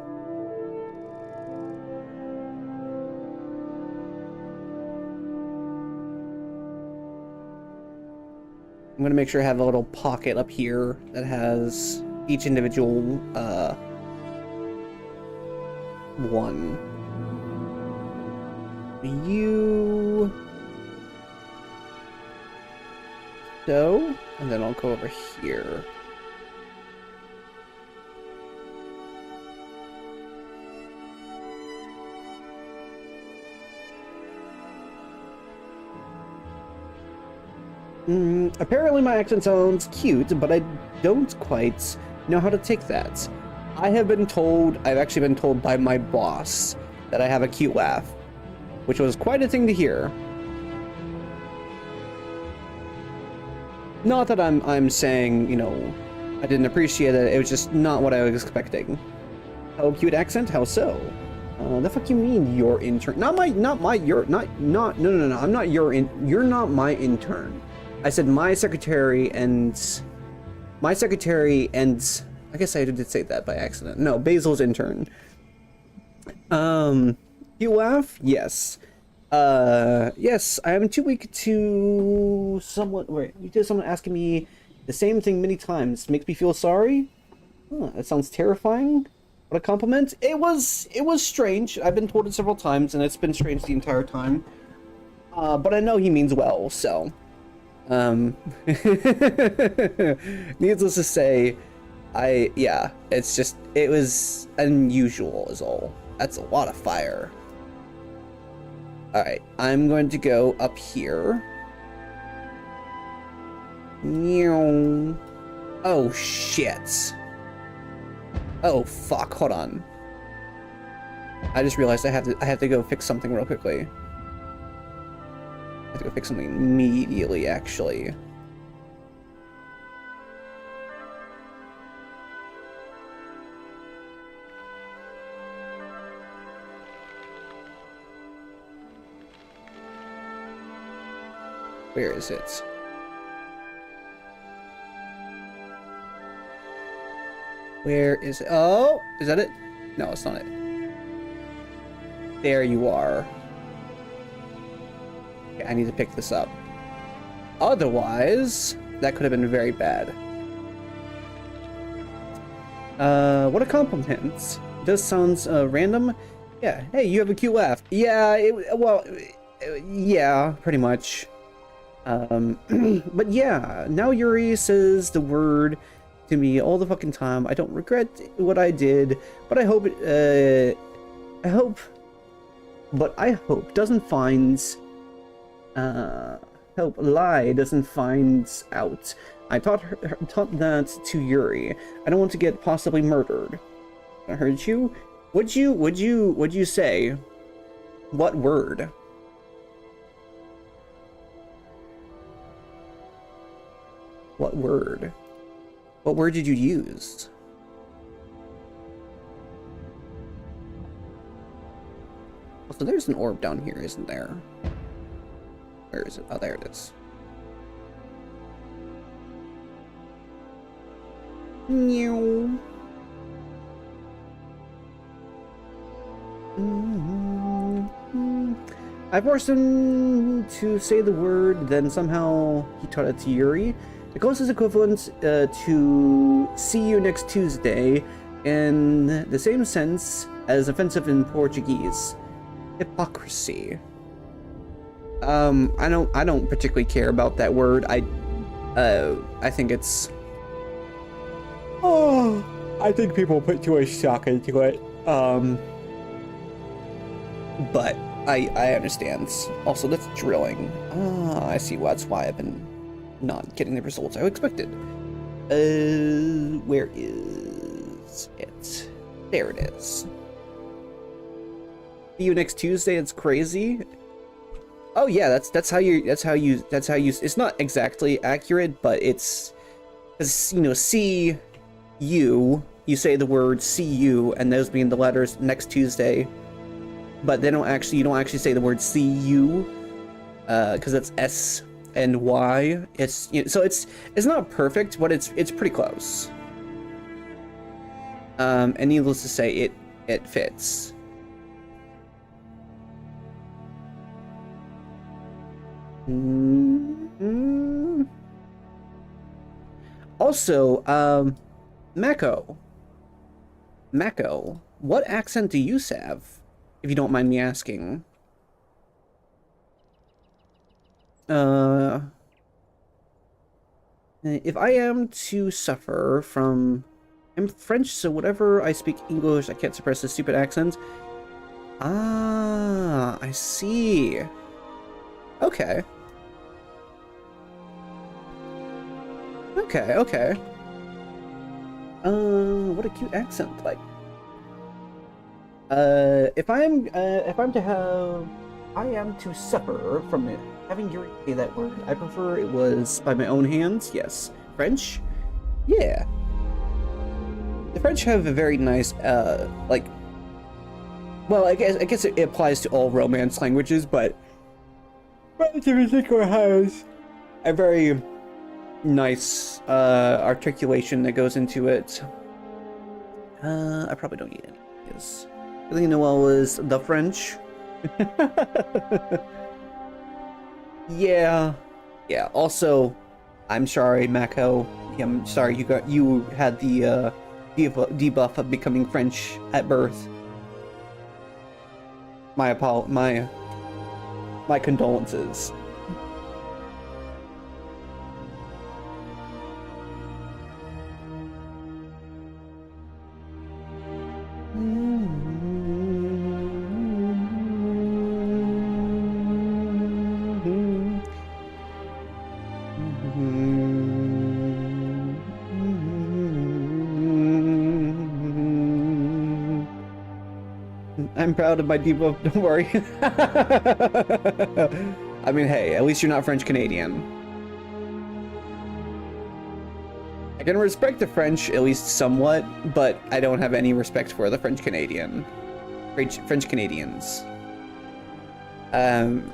I'm gonna make sure I have a little pocket up here that has each individual one. You. So, and then I'll go over here. Apparently my accent sounds cute, but I don't quite know how to take that. I've actually been told by my boss that I have a cute laugh, which was quite a thing to hear. Not that I'm saying, you know, I didn't appreciate it, it was just not what I was expecting. Oh, cute accent? How so? The fuck you mean your intern? No, I'm not you're not my intern. I said my secretary and I guess I did say that by accident. No, Basil's intern. You laugh? Yes. Yes, I am too weak to someone asking me the same thing many times. Makes me feel sorry? Huh, that sounds terrifying. What a compliment. It was strange. I've been told it several times and it's been strange the entire time. But I know he means well, so. Needless to say, it was unusual is all. That's a lot of fire. Alright, I'm going to go up here. Oh shit. Oh fuck, hold on. I just realized I have to go fix something real quickly. I have to go fix something immediately, actually. Where is it? Where is it? Oh, is that it? No, it's not it. There you are. Okay, I need to pick this up. Otherwise, that could have been very bad. What a compliment. This sounds random. Yeah, hey, you have a cute laugh. Yeah, yeah, pretty much. But yeah, now Yuri says the word to me all the fucking time. I don't regret what I did, but I hope doesn't find doesn't find out. I taught that to Yuri. I don't want to get possibly murdered. I heard you. Would you say what word? What word? What word did you use? So there's an orb down here, isn't there? Where is it? Oh, there it is. Meow. I forced him to say the word, then somehow he taught it to Yuri. The closest equivalent to "see you next Tuesday" in the same sense as offensive in Portuguese. Hypocrisy. I don't particularly care about that word. I think it's. Oh, I think people put too much stock into it. But I understand. Also, that's drilling. Ah, I see. Well, that's why I've been not getting the results I expected. Where is it? There it is. See you next Tuesday. It's crazy. Oh yeah, that's how you. It's not exactly accurate, but it's, you know, see you. You say the word "see you," and those being the letters next Tuesday. But they don't actually. You don't actually say the word "see you," because that's S and Y. It's, you know, so it's not perfect, but it's pretty close. And needless to say, it fits. Also, Mako, what accent do you have, if you don't mind me asking? If I am to suffer from... I'm French, so whatever I speak English, I can't suppress the stupid accent. Ah, I see. Okay. Okay. What a cute accent, like. If I am to suffer from it, having Yuri say that word, I prefer it was by my own hands, yes. French? Yeah. The French have a very nice, like, well, I guess it applies to all Romance languages, but French in particular has a very nice articulation that goes into it. I probably don't need any of these. I think Noel was the French. Yeah. Also, I'm sorry, Mako. I'm sorry you had the debuff of becoming French at birth. My condolences. I'm proud of my debuff, don't worry. I mean, hey, at least you're not French-Canadian. I can respect the French, at least somewhat, but I don't have any respect for the French-Canadian. French-Canadians. And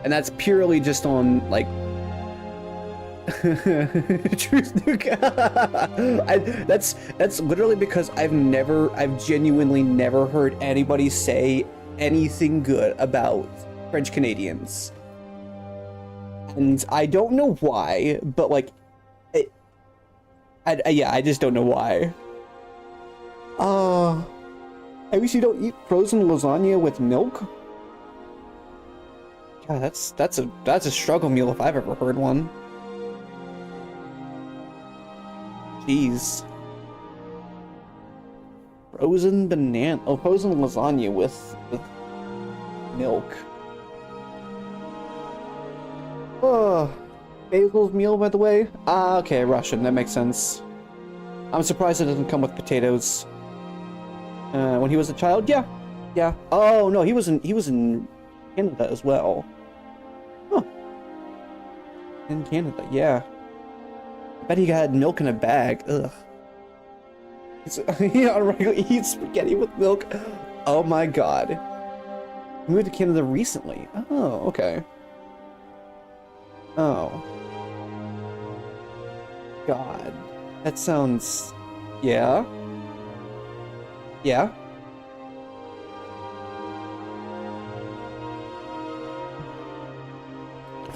that's purely just on, like... Truth Nuke. That's literally because I've genuinely never heard anybody say anything good about French Canadians, and I don't know why, but like, I just don't know why. At least you don't eat frozen lasagna with milk. God, that's a struggle meal if I've ever heard one. Jeez. Frozen lasagna with milk. Oh, Basil's meal, by the way. Ah, okay, Russian. That makes sense. I'm surprised it doesn't come with potatoes. When he was a child, yeah, yeah. Oh no, he was in Canada as well. Huh. In Canada, yeah. I bet he had milk in a bag. Ugh. He regularly eats spaghetti with milk. Oh my god. He moved to Canada recently. Oh, okay. Oh. God. That sounds... Yeah? Yeah?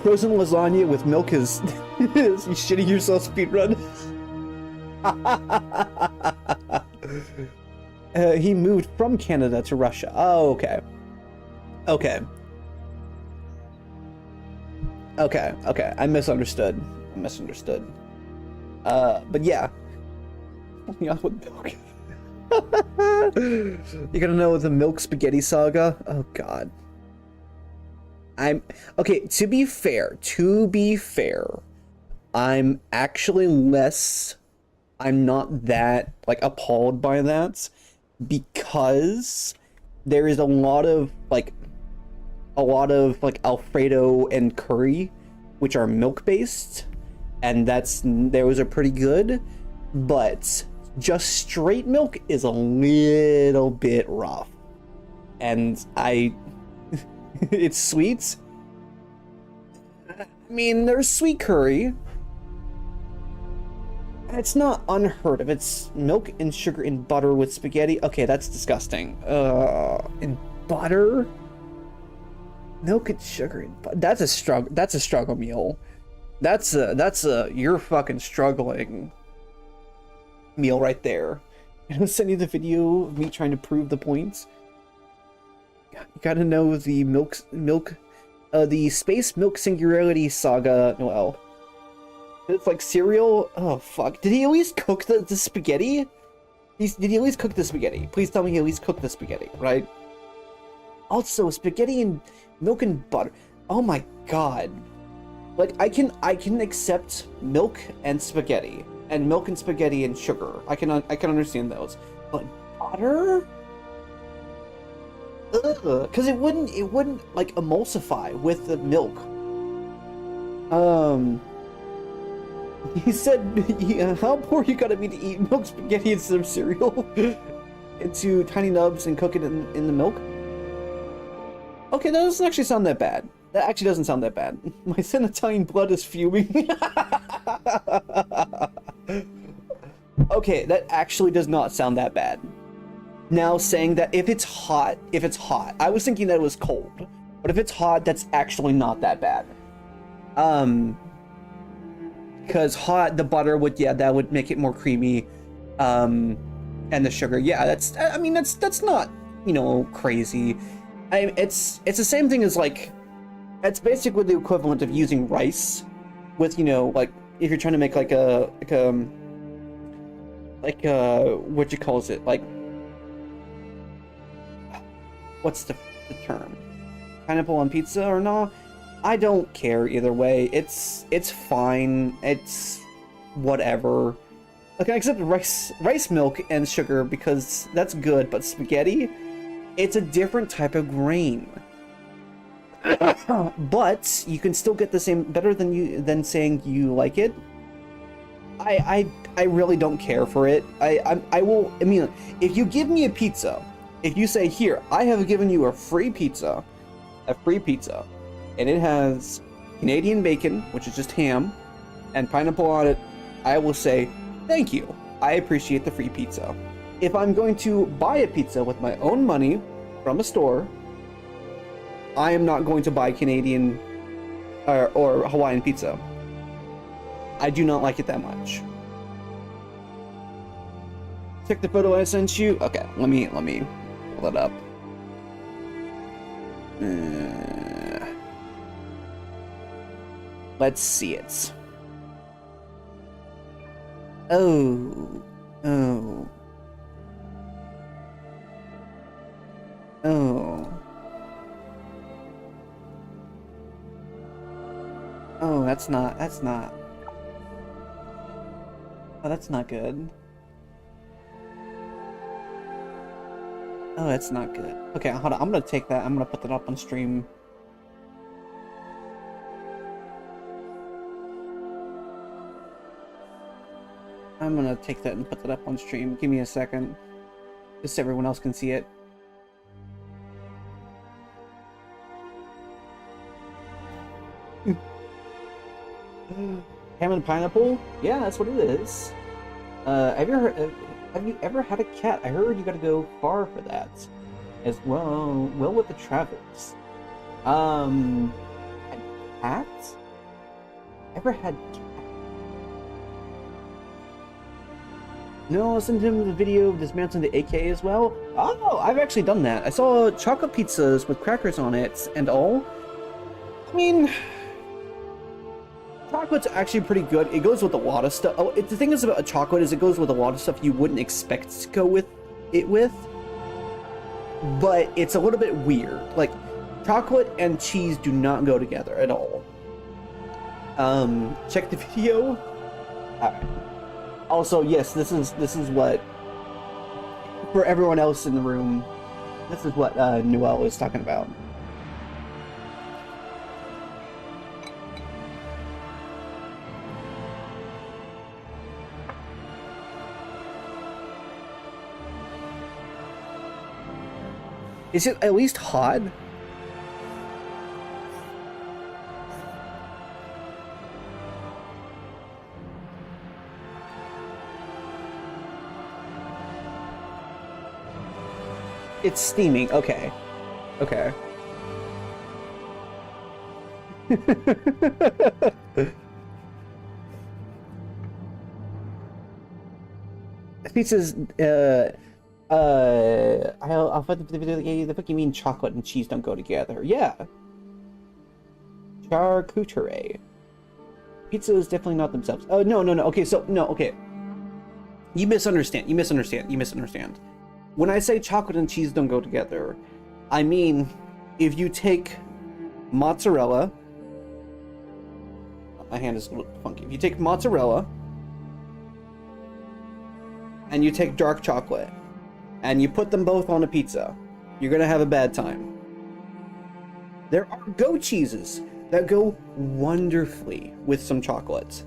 Frozen lasagna with milk is... is you shitting yourself speedrun? He moved from Canada to Russia. Oh, okay. Okay. Okay, okay. I misunderstood. But yeah. Yeah, with milk. You gotta know the milk spaghetti saga? Oh god. Okay, to be fair, I'm actually I'm not that, like, appalled by that, because there is a lot of Alfredo and curry, which are milk-based, and those are pretty good, but just straight milk is a little bit rough. And it's sweet. I mean, there's sweet curry. It's not unheard of. It's milk and sugar and butter with spaghetti. Okay, that's disgusting. And butter? Milk and sugar and butter. That's a struggle meal. That's a you're fucking struggling meal right there. I'm gonna send you the video of me trying to prove the points. You gotta know the the space milk singularity saga, Noel. It's like cereal. Oh fuck! Did he at least cook the spaghetti? Did he at least cook the spaghetti? Please tell me he at least cooked the spaghetti, right? Also, spaghetti and milk and butter. Oh my god! Like I can accept milk and spaghetti and sugar. I can understand those, but butter? Ugh, because it wouldn't like emulsify with the milk. He said, how poor you gotta be to eat milk spaghetti instead of cereal into tiny nubs and cook it in the milk? Okay, that doesn't actually sound that bad. That actually doesn't sound that bad. My thin Italian blood is fuming. Okay, that actually does not sound that bad. Now saying that if it's hot, I was thinking that it was cold, but if it's hot, that's actually not that bad. Because hot, the butter would, yeah, that would make it more creamy, and the sugar, yeah, that's not, you know, crazy. It's the same thing as, like, it's basically the equivalent of using rice with, you know, like, if you're trying to make like what you calls it, like, what's the term? Pineapple on pizza or not? I don't care either way. It's fine. It's whatever. Okay, except rice milk and sugar because that's good, but spaghetti, it's a different type of grain. But you can still get the same better than saying you like it. I really don't care for it. I mean, if you give me a pizza, if you say, here, I have given you a free pizza, and it has Canadian bacon, which is just ham, and pineapple on it, I will say, thank you. I appreciate the free pizza. If I'm going to buy a pizza with my own money from a store, I am not going to buy Canadian or Hawaiian pizza. I do not like it that much. Check the photo I sent you. Okay, let me pull it up. Let's see it. Oh. Oh, that's not. Oh, that's not good. Oh, that's not good. Okay, hold on. I'm gonna take that. I'm gonna put that up on stream. I'm gonna take that and put that up on stream. Give me a second. Just so everyone else can see it. Ham and pineapple? Yeah, that's what it is. Have you ever had a cat? I heard you gotta go far for that. As well with the travels. Had cats? Ever had cat? No, I sent him the video of dismantling the AK as well. Oh, I've actually done that. I saw chocolate pizzas with crackers on it and all. I mean, chocolate's actually pretty good. It goes with a lot of stuff. Oh, the thing is about a chocolate is it goes with a lot of stuff you wouldn't expect to go with it with. But it's a little bit weird. Like, chocolate and cheese do not go together at all. Check the video. Alright. Also, yes, this is what, for everyone else in the room, this is what Noelle is talking about. Is it at least hot? It's steaming. Okay. Okay. Pizza's I'll find the video. The fuck you mean chocolate and cheese don't go together? Yeah. Charcuterie. Pizza is definitely not themselves. Oh no. Okay, so no. Okay. You misunderstand. When I say chocolate and cheese don't go together, I mean if you take mozzarella. My hand is a little funky. If you take mozzarella and you take dark chocolate and you put them both on a pizza, you're gonna have a bad time. There are goat cheeses that go wonderfully with some chocolate.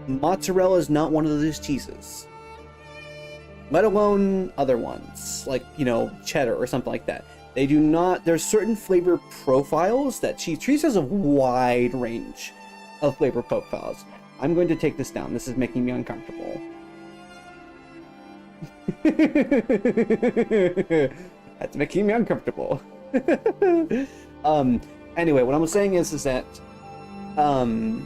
Mozzarella is not one of those cheeses. Let alone other ones, like, you know, cheddar or something like that. They do not, there's certain flavor profiles that cheese has a wide range of flavor profiles. I'm going to take this down. This is making me uncomfortable. That's making me uncomfortable. Anyway, what I'm saying is that, in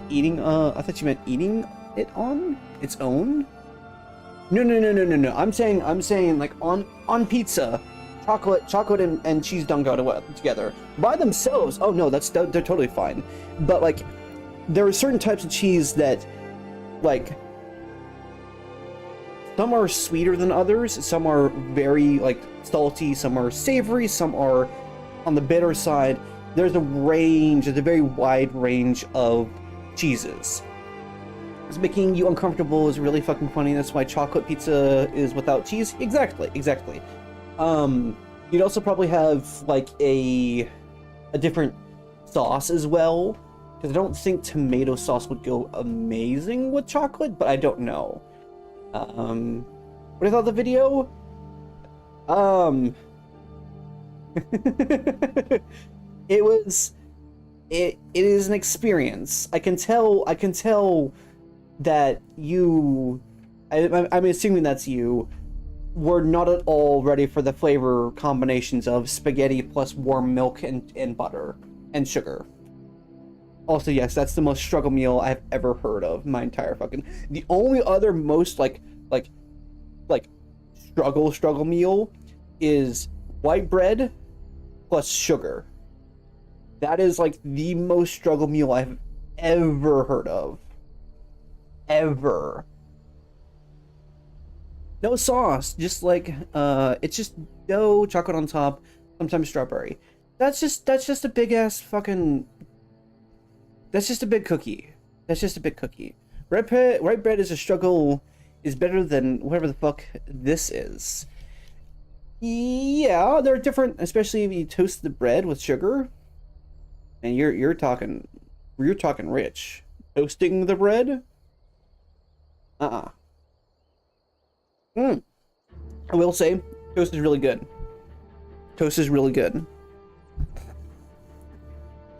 eating, I thought you meant eating it on its own? No. I'm saying like on pizza, chocolate and cheese don't go together by themselves. Oh no, they're totally fine. But like, there are certain types of cheese that, like, some are sweeter than others. Some are very like salty. Some are savory. Some are on the bitter side. There's a very wide range of cheeses. It's making you uncomfortable is really fucking funny. That's why chocolate pizza is without cheese. Exactly. You'd also probably have like a different sauce as well, because I don't think tomato sauce would go amazing with chocolate, but I don't know. What about the video? It is an experience. I can tell that you, I'm assuming that's you, were not at all ready for the flavor combinations of spaghetti plus warm milk and butter and sugar. Also, yes, that's the most struggle meal I've ever heard of in my entire fucking. The only other most like struggle meal is white bread plus sugar. That is like the most struggle meal I've ever heard of. Ever. No sauce, just like it's just dough, chocolate on top, sometimes strawberry. That's just a big ass fucking. That's just a big cookie. White bread is a struggle is better than whatever the fuck this is. Yeah, they're different, especially if you toast the bread with sugar. And you're talking rich. Toasting the bread? Uh-uh. I will say, toast is really good. Toast is really good.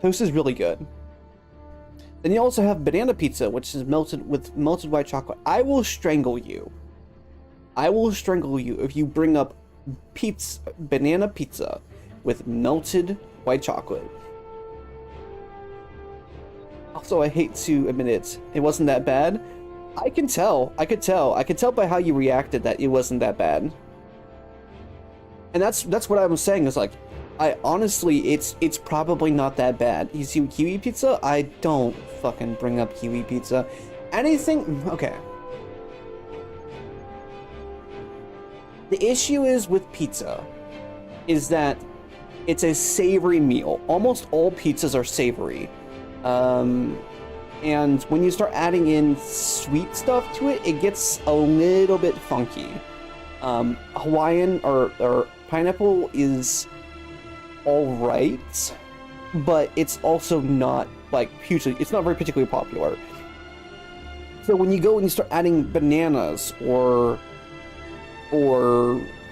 Toast is really good. Then you also have banana pizza, which is melted with melted white chocolate. I will strangle you. I will strangle you if you bring up banana pizza with melted white chocolate. Also, I hate to admit it wasn't that bad. I can tell. I could tell by how you reacted that it wasn't that bad. And that's what I was saying is like, I honestly, it's probably not that bad. You see kiwi pizza? I don't fucking bring up kiwi pizza. Anything, okay. The issue is with pizza is that it's a savory meal. Almost all pizzas are savory. And when you start adding in sweet stuff to it, it gets a little bit funky. Hawaiian or pineapple is all right, but it's also not like hugely, it's not very particularly popular. So when you go and you start adding bananas or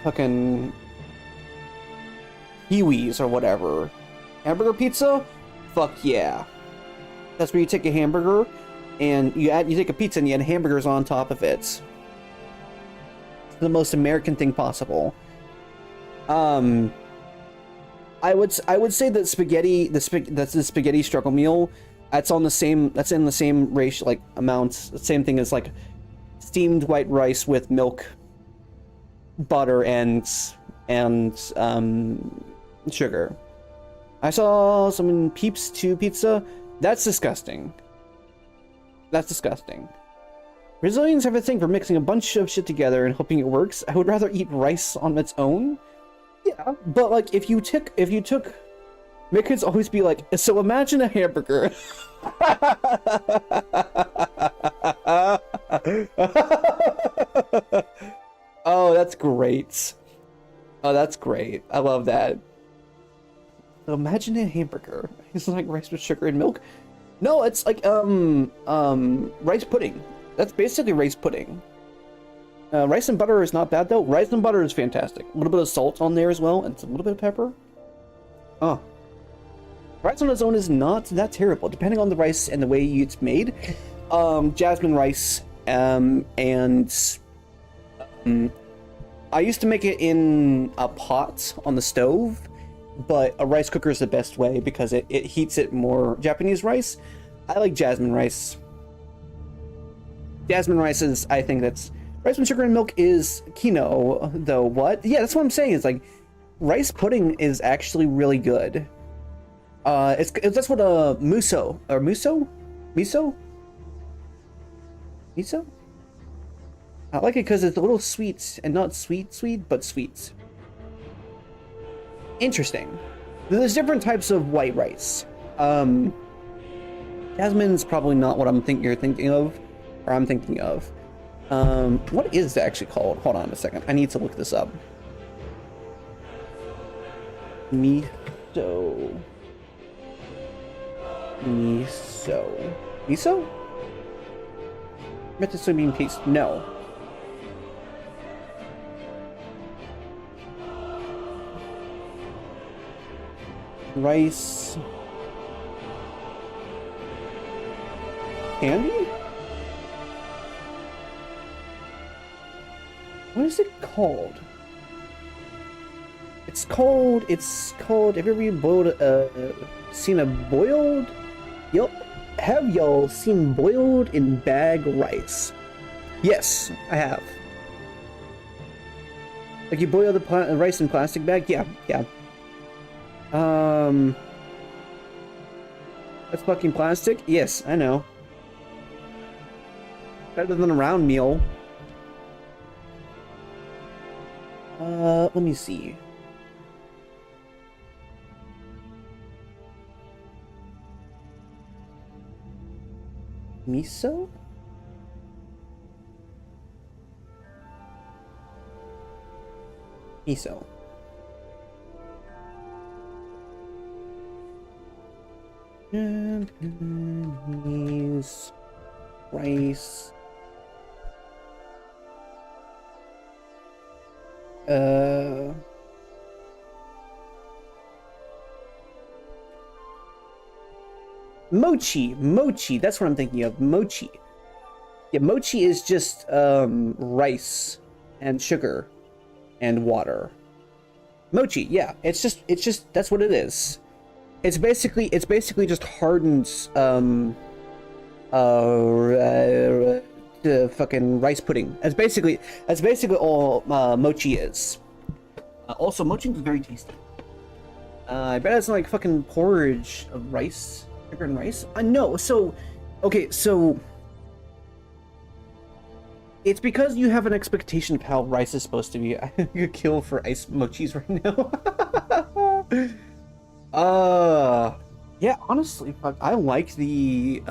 fucking kiwis or whatever, hamburger pizza, fuck yeah. That's where you take a hamburger and you take a pizza and you add hamburgers on top of it. It's the most American thing possible. I would say that that's the spaghetti struggle meal. That's in the same ratio, like amounts, same thing as like steamed white rice with milk, butter, and sugar. I saw some Peeps 2 pizza. That's disgusting. That's disgusting. Brazilians have a thing for mixing a bunch of shit together and hoping it works. I would rather eat rice on its own. Yeah, but like if you took my kids always be like, so imagine a hamburger. Oh, that's great. Oh, that's great. I love that. So imagine a hamburger. It's like rice with sugar and milk. No, it's like rice pudding. That's basically rice pudding. Rice and butter is not bad though. Rice and butter is fantastic. A little bit of salt on there as well, and a little bit of pepper. Oh. Rice on its own is not that terrible, depending on the rice and the way it's made. Jasmine rice, and I used to make it in a pot on the stove, but a rice cooker is the best way because it heats it more. Japanese rice, I like jasmine rice. Jasmine rice is, I think that's, rice with sugar and milk is kino, though. What? Yeah, that's what I'm saying. It's like, rice pudding is actually really good. That's what miso. I like it because it's a little sweet, and not sweet, but sweet. Interesting. There's different types of white rice. Jasmine's probably not what I'm thinking you're thinking of, or I'm thinking of. What is it actually called? Hold on a second. I need to look this up. Miso. Meant to soybean paste. No. Rice. Candy? What is it called? It's called, have you ever seen a boiled? Yup. Have y'all seen boiled in bag rice? Yes, I have. Like you boil the rice in plastic bag? Yeah. That's fucking plastic? Yes, I know. Better than a round meal. Let me see. Miso? Miso. Japanese rice. Mochi, that's what I'm thinking of. Mochi. Yeah, mochi is just rice and sugar and water. Mochi, yeah, it's just that's what it is. It's basically just hardened fucking rice pudding. That's basically all mochi is. Also, mochi is very tasty. I bet it's like fucking porridge of rice, sugar and rice. No, so okay, so it's because you have an expectation of how rice is supposed to be. I could kill for ice mochis right now. Yeah, honestly, fuck, I like the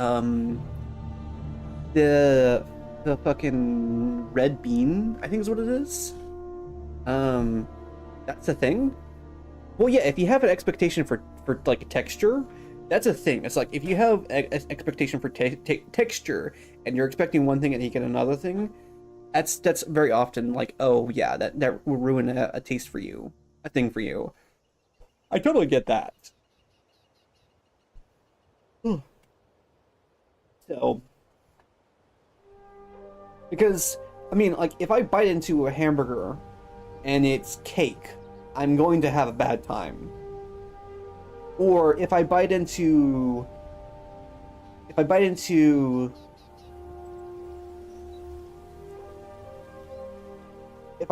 fucking red bean, I think is what it is. That's a thing. Well, yeah, if you have an expectation for like texture, that's a thing. It's like if you have an expectation for texture and you're expecting one thing and you get another thing, that's very often like, oh yeah, that will ruin a taste for you, a thing for you. I totally get that. So, because I mean, like if I bite into a hamburger and it's cake, I'm going to have a bad time. Or if I bite into it's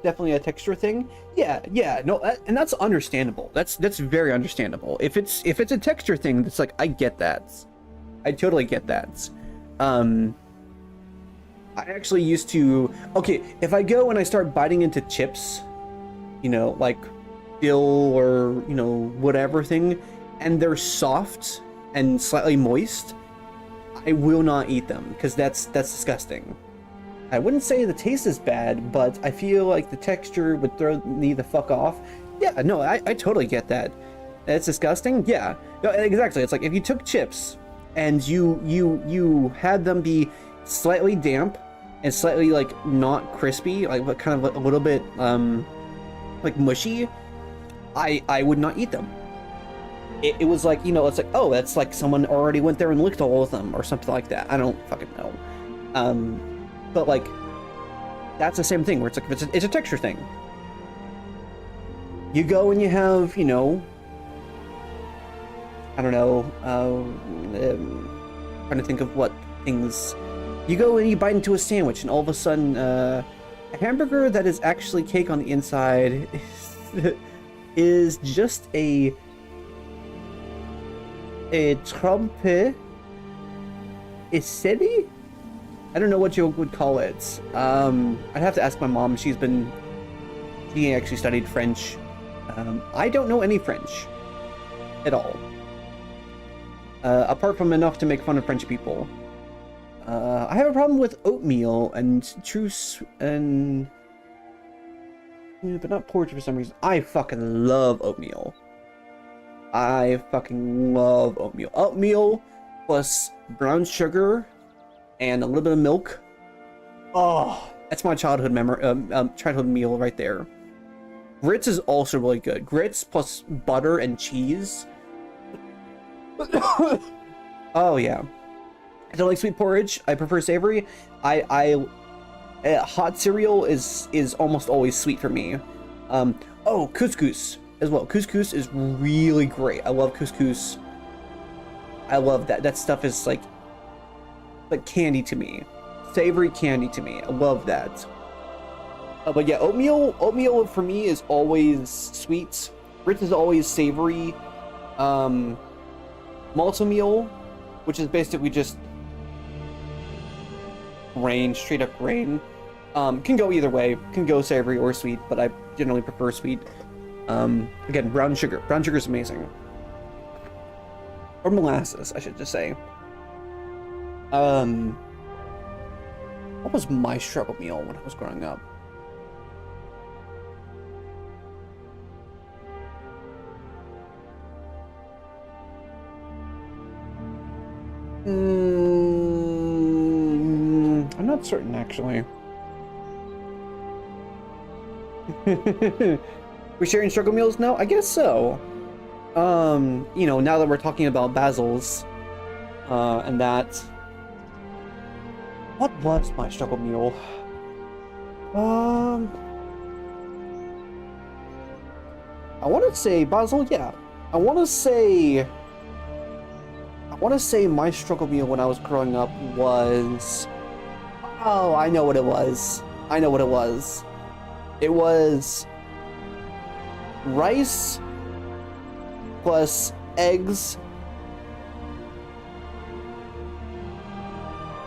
definitely a texture thing. Yeah, no, and that's understandable. That's very understandable. If it's a texture thing, it's like I get that. I totally get that. I actually used to, okay, if I go and I start biting into chips, you know, like dill or, you know, whatever thing, and they're soft and slightly moist, I will not eat them because that's disgusting. I wouldn't say the taste is bad, but I feel like the texture would throw me the fuck off. Yeah, no, I totally get that. It's disgusting. Yeah, no, exactly. It's like if you took chips and you had them be slightly damp and slightly like not crispy, like but kind of a little bit like mushy, I would not eat them. It was like, you know, it's like, oh, that's like someone already went there and licked all of them or something like that. I don't fucking know. But like that's the same thing where it's like it's a texture thing. You go and you have, you know, I don't know, trying to think of what things. You go and you bite into a sandwich and all of a sudden a hamburger that is actually cake on the inside is just a trompe city? I don't know what you would call it. I'd have to ask my mom. She actually studied French. I don't know any French at all. Apart from enough to make fun of French people. I have a problem with oatmeal and truce and... Yeah, but not porridge for some reason. I fucking love oatmeal. I fucking love oatmeal. Oatmeal plus brown sugar and a little bit of milk. Oh, that's my childhood childhood meal right there. Grits is also really good. Grits plus butter and cheese. Oh yeah. I don't like sweet porridge. I prefer savory. Hot cereal is almost always sweet for me. Oh, couscous as well. Couscous is really great. I love couscous. I love that. That stuff is like candy to me. Savory candy to me. I love that. But yeah, oatmeal for me is always sweet. Grits is always savory. Maltomeal, which is basically just grain, straight up grain. Can go either way. Can go savory or sweet, but I generally prefer sweet. Again, brown sugar. Brown sugar is amazing. Or molasses, I should just say. What was my struggle meal when I was growing up? not certain, actually. We're sharing struggle meals now? I guess so. You know, now that we're talking about Basil's, and that... What was my struggle meal? I want to say Basil, yeah. I want to say my struggle meal when I was growing up was... Oh, I know what it was. I know what it was. It was rice plus eggs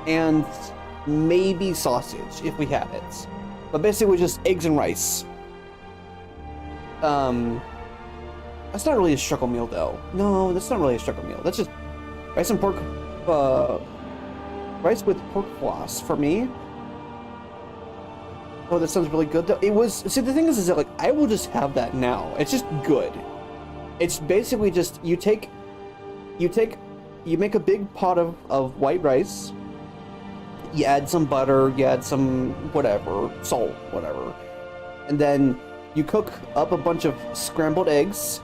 and maybe sausage if we had it. But basically it was just eggs and rice. That's not really a struggle meal though. No, that's not really a struggle meal. That's just rice and pork, rice with pork floss for me. Oh, that sounds really good though. It was, see the thing is that like, I will just have that now. It's just good. It's basically just, you make a big pot of white rice, you add some butter, you add some whatever, salt, whatever, and then you cook up a bunch of scrambled eggs,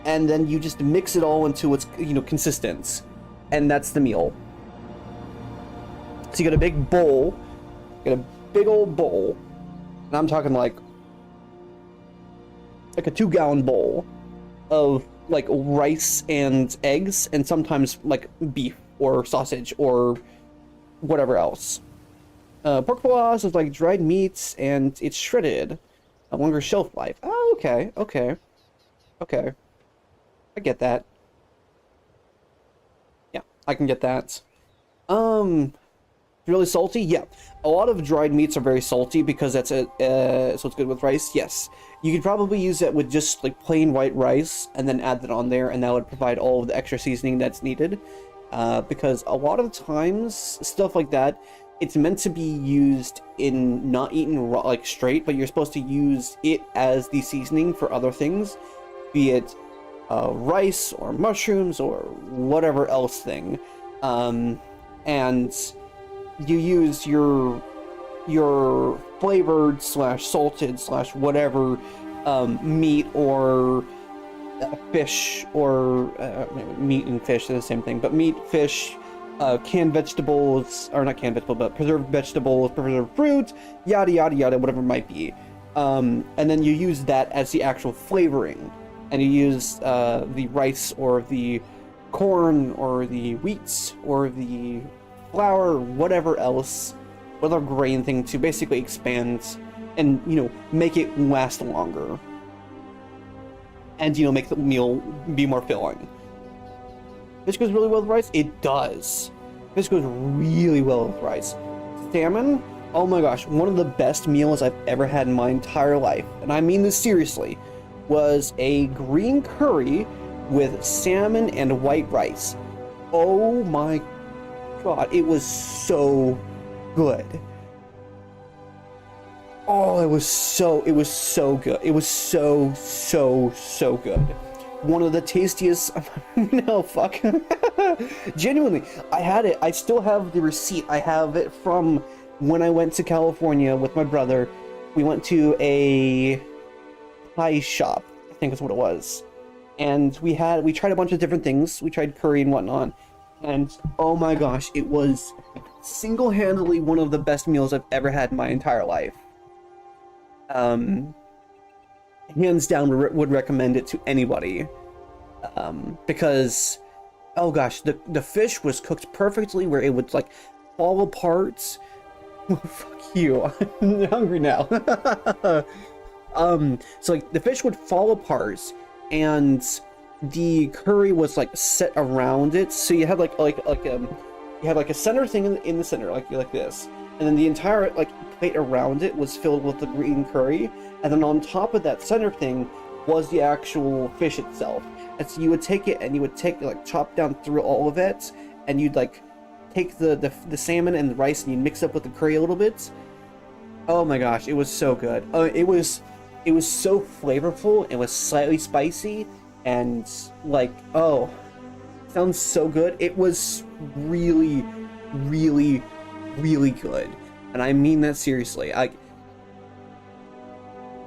and then you just mix it all into its, you know, consistence, and that's the meal. So you get a big bowl, get a big old bowl, and I'm talking like a 2-gallon bowl of like rice and eggs, and sometimes like beef or sausage or whatever else. Pork floss is like dried meats, and it's shredded. A longer shelf life. Oh, okay, okay, okay. I get that. Yeah, I can get that. Really salty? Yeah. A lot of dried meats are very salty because that's so it's good with rice. Yes. You could probably use that with just like plain white rice and then add that on there, and that would provide all of the extra seasoning that's needed. Because a lot of times, stuff like that, it's meant to be used in not eaten raw, like straight, but you're supposed to use it as the seasoning for other things, be it rice or mushrooms or whatever else thing. And you use your flavored / salted / whatever meat or fish, or meat and fish are the same thing, but meat, fish, canned vegetables, or not canned vegetable, but preserved vegetables, preserved fruit, yada yada yada, whatever it might be. And then you use that as the actual flavoring, and you use the rice or the corn or the wheat or the flour, whatever else, whatever grain thing, to basically expand and, you know, make it last longer. And, you know, make the meal be more filling. Fish goes really well with rice? It does. Fish goes really well with rice. Salmon? Oh my gosh, one of the best meals I've ever had in my entire life, and I mean this seriously, was a green curry with salmon and white rice. Oh my god, it was so good. Oh, it was so good. It was so good. One of the tastiest, no, fuck. Genuinely, I had it. I still have the receipt. I have it from when I went to California with my brother. We went to a Thai shop, I think is what it was. And we tried a bunch of different things. We tried curry and whatnot. And oh my gosh, it was single-handedly one of the best meals I've ever had in my entire life. Hands down would recommend it to anybody. Because, oh gosh, the fish was cooked perfectly where it would like fall apart. Fuck you, I'm hungry now. So like the fish would fall apart, and the curry was like set around it, so you had you had like a center thing in the center, like this, and then the entire like plate around it was filled with the green curry, and then on top of that center thing was the actual fish itself. And so you would take it and you would like chop down through all of it, and you'd like take the salmon and the rice and you mix up with the curry a little bit. Oh my gosh, it was so good. It was so flavorful. It was slightly spicy, and like, oh, sounds so good. It was really, really, really good. and I mean that seriously.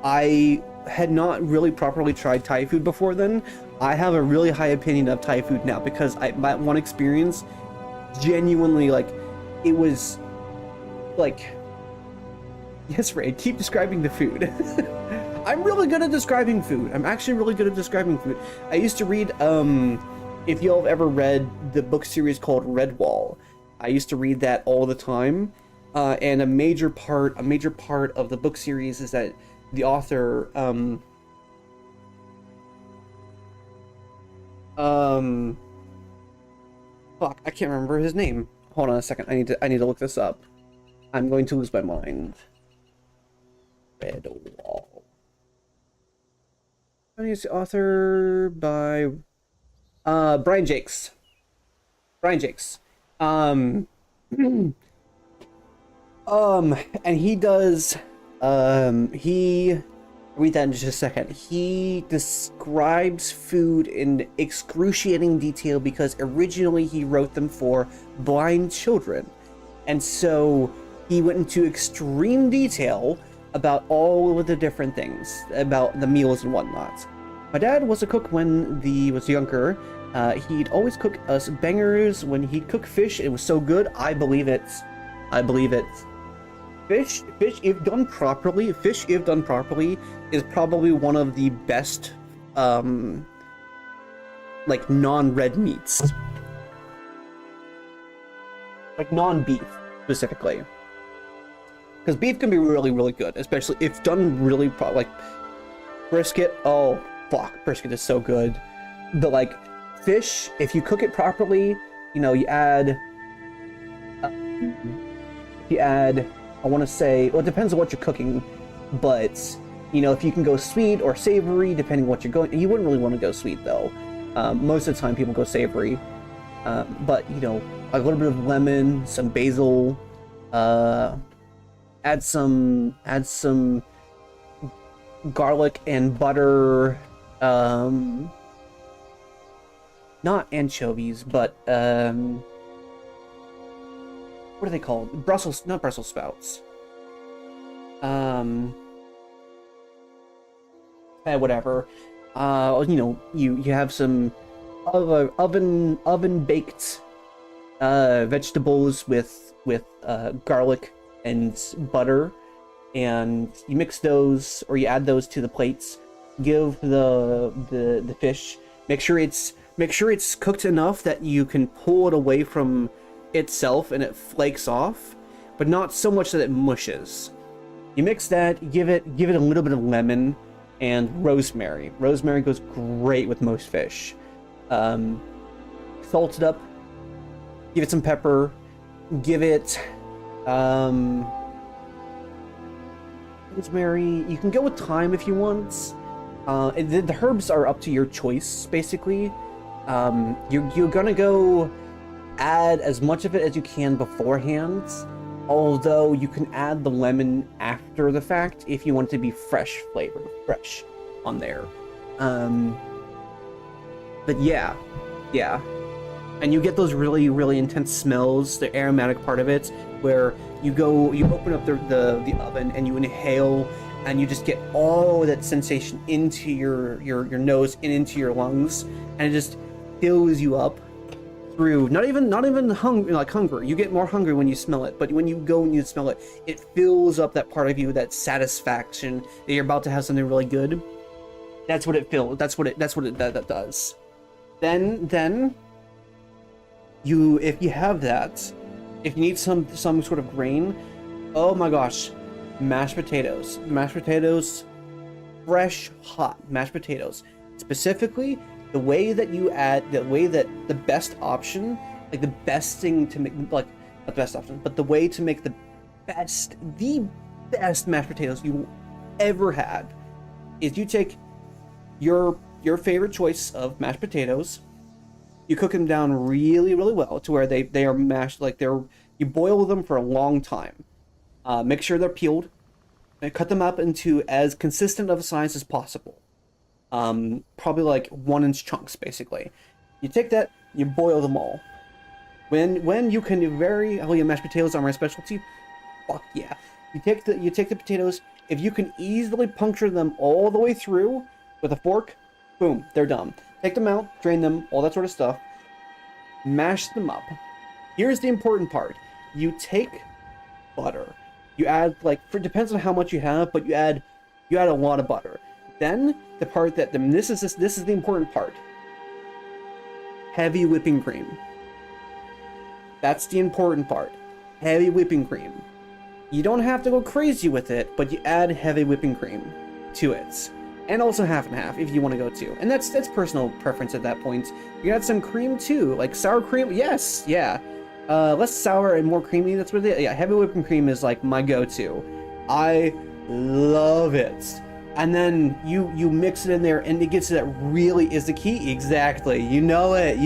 I had not really properly tried Thai food before then. I have a really high opinion of Thai food now because my one experience genuinely, like, it was like, yes, Ray, keep describing the food. I'm really good at describing food. I'm actually really good at describing food. I used to read, if y'all have ever read the book series called Redwall, I used to read that all the time. And a major part of the book series is that the author, fuck, I can't remember his name. Hold on a second. I need to look this up. I'm going to lose my mind. Redwall. Funniest author by Brian Jakes. Brian Jakes. And he does he read that in just a second. He describes food in excruciating detail because originally he wrote them for blind children. And so he went into extreme detail about all of the different things, about the meals and whatnot. My dad was a cook when he was younger. He'd always cook us bangers. When he'd cook fish, it was so good. I believe it. I believe it. Fish if done properly, is probably one of the best, like, non-red meats. Like, non-beef, specifically. Because beef can be really, really good, especially if done really like brisket. Oh, fuck, brisket is so good. But, like, fish, if you cook it properly, you know, you add, I want to say, well, it depends on what you're cooking, but, you know, if you can go sweet or savory, depending on what you're going, you wouldn't really want to go sweet, though. Most of the time, people go savory. But, you know, a little bit of lemon, some basil, add some garlic and butter, not anchovies, but, what are they called? Not Brussels sprouts. Whatever. You know, you have some oven baked vegetables with garlic and butter, and you mix those, or you add those to the plates. Give the fish. Make sure it's cooked enough that you can pull it away from itself and it flakes off, but not so much that it mushes. You mix that, give it a little bit of lemon and rosemary. Rosemary goes great with most fish. Salt it up, give it some pepper, give it rosemary. You can go with thyme if you want. The herbs are up to your choice, basically. You're gonna go add as much of it as you can beforehand, although you can add the lemon after the fact if you want it to be fresh on there. But yeah, and you get those really, really intense smells, the aromatic part of it, where you open up the oven and you inhale, and you just get all that sensation into your nose and into your lungs, and it just fills you up through, not even hungry. You get more hungry when you smell it, but when you go and you smell it, it fills up that part of you, that satisfaction that you're about to have something really good. That's what it fills. That's what it does. Then you, if you have that, if you need some sort of grain, oh my gosh, mashed potatoes, fresh hot mashed potatoes, specifically. The way that the best option, like the best thing to make, like, not the best option, but the way to make the best mashed potatoes you ever had, is you take your favorite choice of mashed potatoes, you cook them down really, really well to where they are mashed, like you boil them for a long time. Make sure they're peeled, and cut them up into as consistent of a size as possible. Probably like 1-inch chunks, basically. You take that, you boil them all. When you can mashed potatoes are my specialty. fuck yeah. You take the potatoes. If you can easily puncture them all the way through with a fork, boom, they're done. Take them out, drain them, all that sort of stuff. Mash them up. Here's the important part. You take butter. You add, like, depends on how much you have, but you add a lot of butter. Then the part that this is the important part. Heavy whipping cream. That's the important part. Heavy whipping cream. You don't have to go crazy with it, but you add heavy whipping cream to it. And also half and half if you want to go too. And that's personal preference at that point. You add some cream too, like sour cream. Yes, yeah. Less sour and more creamy. That's what yeah, heavy whipping cream is like my go-to. I love it. And then you mix it in there, and it gets to that really is the key. Exactly. You know it.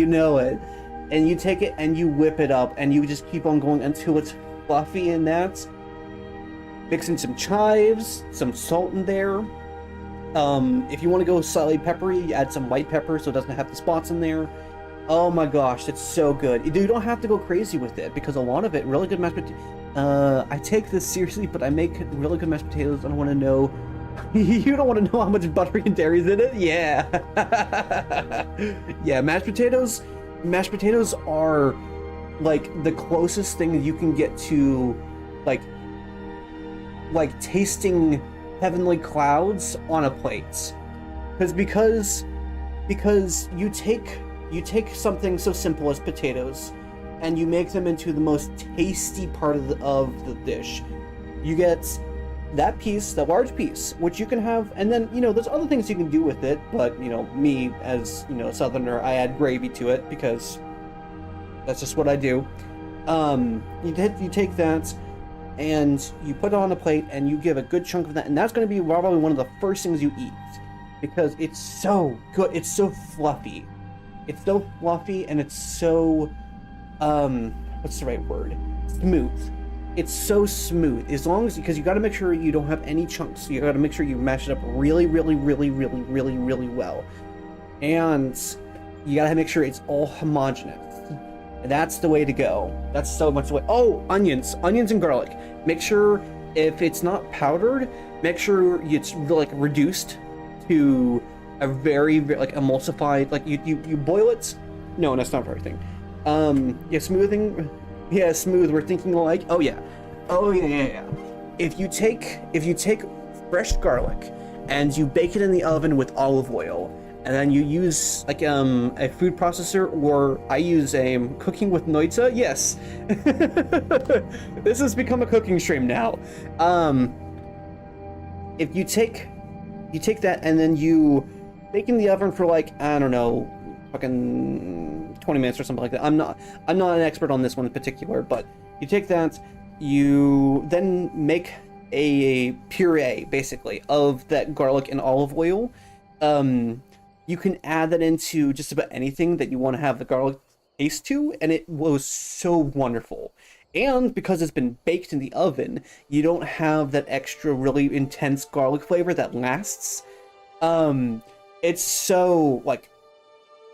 And you take it and you whip it up, and you just keep on going until it's fluffy in that. Mix in some chives, some salt in there. If you want to go slightly peppery, you add some white pepper so it doesn't have the spots in there. Oh my gosh, it's so good. You don't have to go crazy with it, because a lot of it, really good mashed potatoes. I take this seriously, but I make really good mashed potatoes. I don't want to know. You don't want to know how much butter and dairy's in it? Yeah. Yeah, mashed potatoes are like the closest thing you can get to like tasting heavenly clouds on a plate. Because you take something so simple as potatoes and you make them into the most tasty part of the dish. You get that piece, the large piece, which you can have, and then, there's other things you can do with it, but, me, as, a southerner, I add gravy to it, because that's just what I do. You take that, and you put it on a plate, and you give a good chunk of that, and that's going to be probably one of the first things you eat, because it's so good, it's so fluffy. It's so fluffy, and it's so, what's the right word? Smooth. It's so smooth, because you got to make sure you don't have any chunks. You got to make sure you mash it up really, really, really, really, really, really well. And you got to make sure it's all homogeneous. And that's the way to go. That's so much the way. Oh, onions and garlic. Make sure if it's not powdered, make sure it's like reduced to a very, like emulsified, like you boil it. No, that's not the right thing. Yeah, smoothing. Yeah, smooth. We're thinking alike. Oh yeah. If you take fresh garlic and you bake it in the oven with olive oil, and then you use like a food processor, or I use a cooking with Noita. Yes, this has become a cooking stream now. If you take that and then you bake in the oven for like, I don't know, fucking 20 minutes or something like that. I'm not an expert on this one in particular, but you take that, you then make a puree basically of that garlic and olive oil. You can add that into just about anything that you want to have the garlic taste to, and it was so wonderful. And because it's been baked in the oven, you don't have that extra really intense garlic flavor that lasts. It's so like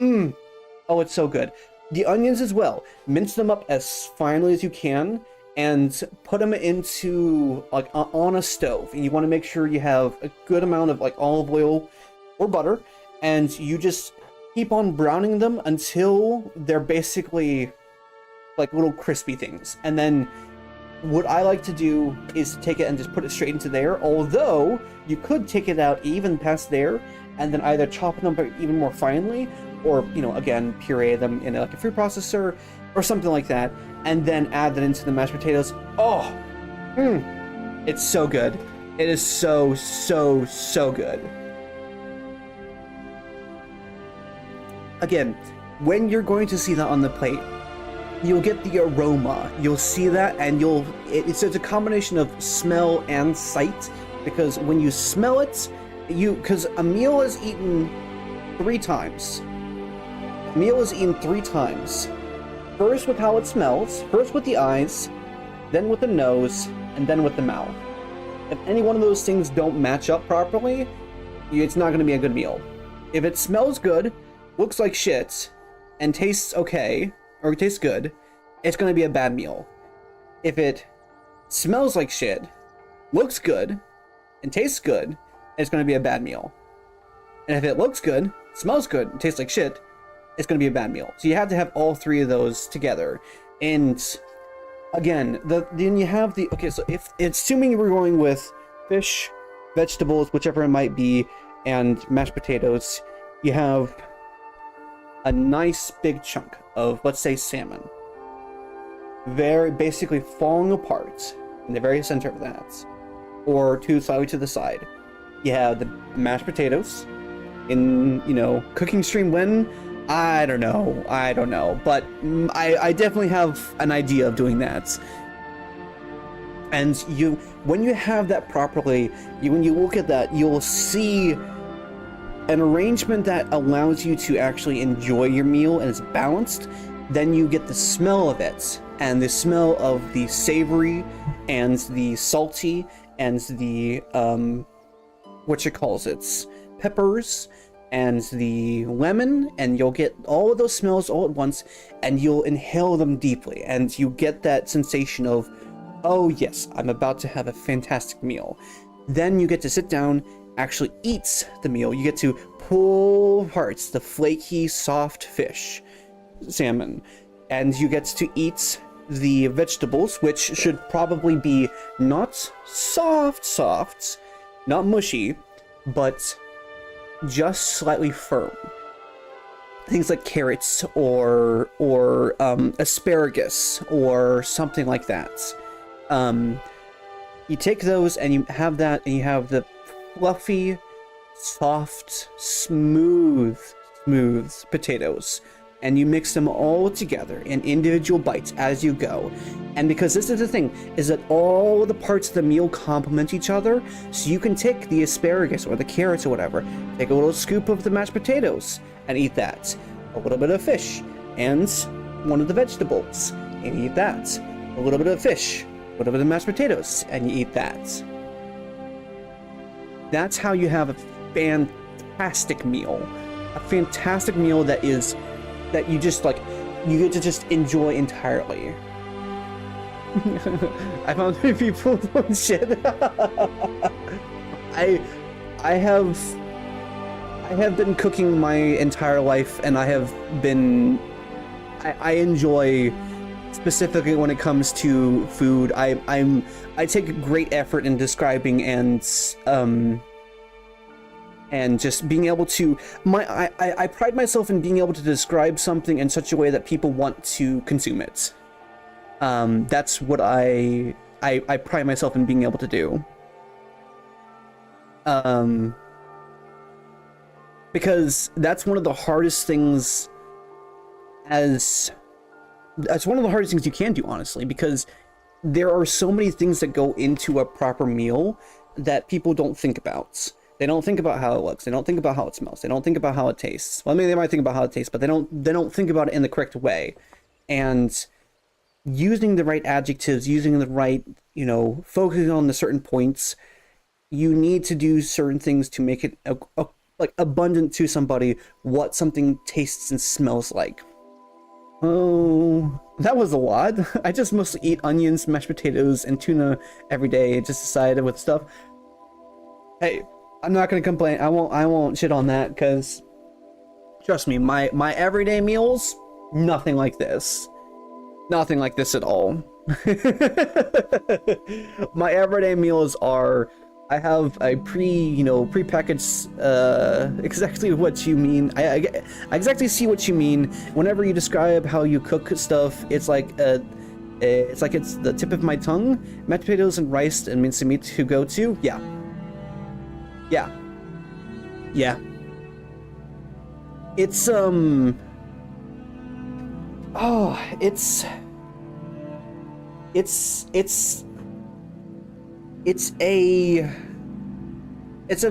oh, it's so good. The onions as well. Mince them up as finely as you can and put them into like on a stove. And you want to make sure you have a good amount of like olive oil or butter, and you just keep on browning them until they're basically like little crispy things. And then what I like to do is to take it and just put it straight into there, although you could take it out even past there and then either chop them even more finely, or, again, puree them in like a food processor or something like that, and then add that into the mashed potatoes. Oh, it's so good. It is so, so, so good. Again, when you're going to see that on the plate, you'll get the aroma. You'll see that, and it's a combination of smell and sight, because when you smell it, because a meal is eaten 3 times. A meal is eaten 3 times. First with how it smells, first with the eyes, then with the nose, and then with the mouth. If any one of those things don't match up properly, it's not going to be a good meal. If it smells good, looks like shit, and tastes okay, or tastes good, it's going to be a bad meal. If it smells like shit, looks good, and tastes good, it's going to be a bad meal. And if it looks good, smells good, and tastes like shit, it's going to be a bad meal. So you have to have all three of those together. And again, then you have the, okay, so if assuming we're going with fish, vegetables, whichever it might be, and mashed potatoes, you have a nice big chunk of, let's say, salmon, very basically falling apart in the very center of that, or slightly to the side. You have the mashed potatoes in, you know, cooking stream when, I don't know, but I definitely have an idea of doing that. And when you have that properly, when you look at that, you'll see an arrangement that allows you to actually enjoy your meal and is balanced. Then you get the smell of it, and the smell of the savory and the salty and the peppers and the lemon, and you'll get all of those smells all at once, and you'll inhale them deeply, and you get that sensation of, oh yes, I'm about to have a fantastic meal. Then you get to sit down, actually eat the meal. You get to pull apart the flaky, soft fish, salmon, and you get to eat the vegetables, which should probably be not soft, not mushy, but just slightly firm. Things like carrots or asparagus or something like that. You take those and you have that, and you have the fluffy, soft, smooth potatoes, and you mix them all together in individual bites as you go. And because this is the thing, is that all the parts of the meal complement each other, so you can take the asparagus or the carrots or whatever, take a little scoop of the mashed potatoes and eat that, a little bit of fish and one of the vegetables and eat that, a little bit of fish, a little bit of mashed potatoes, and you eat that. That's how you have a fantastic meal that you just like, you get to just enjoy entirely. I found three people doing shit. I have been cooking my entire life, and I enjoy, specifically when it comes to food, I take great effort in describing and just being able to, I pride myself in being able to describe something in such a way that people want to consume it. That's what I pride myself in being able to do. Because that's one of the hardest things that's one of the hardest things you can do, honestly, because there are so many things that go into a proper meal that people don't think about. They don't think about how it looks. They don't think about how it smells. They don't think about how it tastes. Well, I mean, they might think about how it tastes, but they don't think about it in the correct way. And using the right adjectives, using the right, focusing on the certain points, you need to do certain things to make it like abundant to somebody what something tastes and smells like. Oh, that was a lot. I just mostly eat onions, mashed potatoes, and tuna every day, just decided with stuff. Hey, I'm not gonna complain. I won't shit on that, because trust me, my everyday meals, nothing like this. Nothing like this at all. My everyday meals are, I have a prepackaged, exactly what you mean. I exactly see what you mean. Whenever you describe how you cook stuff, it's like it's the tip of my tongue. Mashed potatoes and rice and minced meat to go to. Yeah. It's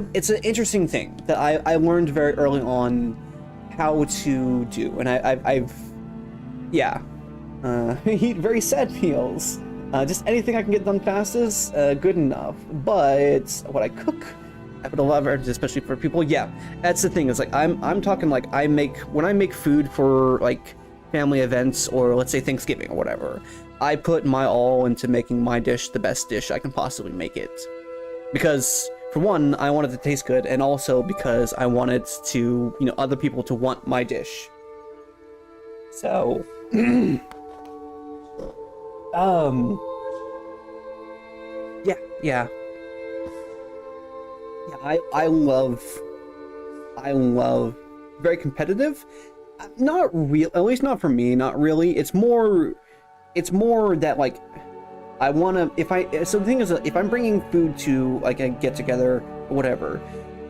it's an interesting thing that I learned very early on how to do, and I've eat very sad meals. Just anything I can get done fast is good enough. But what I cook, I put a lot of effort, especially for people. Yeah, that's the thing. It's like I'm talking like when I make food for like family events, or let's say Thanksgiving or whatever. I put my all into making my dish the best dish I can possibly make it. Because, for one, I want it to taste good, and also because I want it to, other people to want my dish. So, yeah, yeah. Yeah, I love very competitive. Not real, at least not for me, not really. It's more that, like, I want to, so the thing is that if I'm bringing food to, like, a get-together or whatever,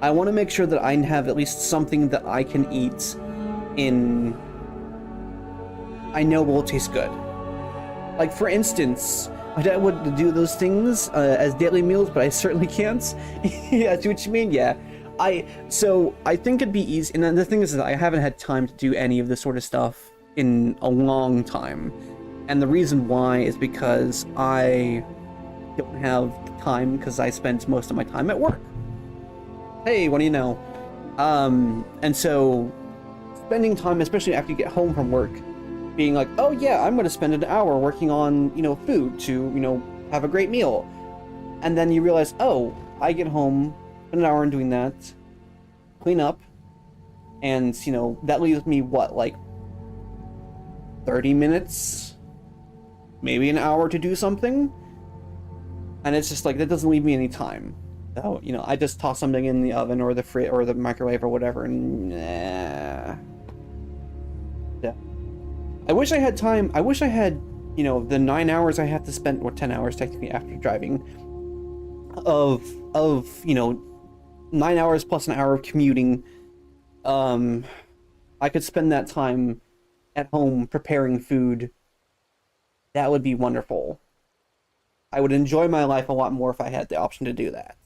I want to make sure that I have at least something that I can eat I know will taste good. Like, for instance, my dad would do those things as daily meals, but I certainly can't. Yeah, I see what you mean, yeah. So I think it'd be easy, and the thing is that I haven't had time to do any of this sort of stuff in a long time. And the reason why is because I don't have time, because I spend most of my time at work. Hey, what do you know? And so spending time, especially after you get home from work, being like, oh yeah, I'm going to spend an hour working on, food to, have a great meal. And then you realize, oh, I get home, spend an hour in doing that, clean up, and, that leaves me, what, like 30 minutes? Maybe an hour to do something? And it's just like, that doesn't leave me any time. So, I just toss something in the oven or the fridge or the microwave or whatever, and yeah. I wish I had time. I wish I had, the 9 hours I have to spend, or 10 hours technically after driving, of 9 hours plus an hour of commuting. I could spend that time at home preparing food. That would be wonderful. I would enjoy my life a lot more if I had the option to do that.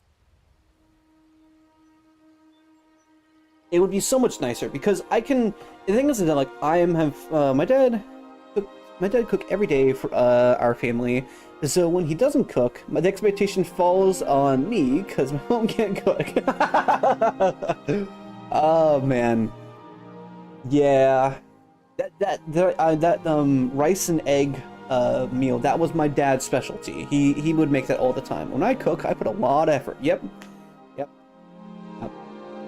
It would be so much nicer because I can. The thing is that, like, my dad cook every day for our family. So when he doesn't cook, the expectation falls on me because my mom can't cook. Oh man, yeah, that rice and egg meal, that was my dad's specialty. He would make that all the time. When I cook, I put a lot of effort. Yep.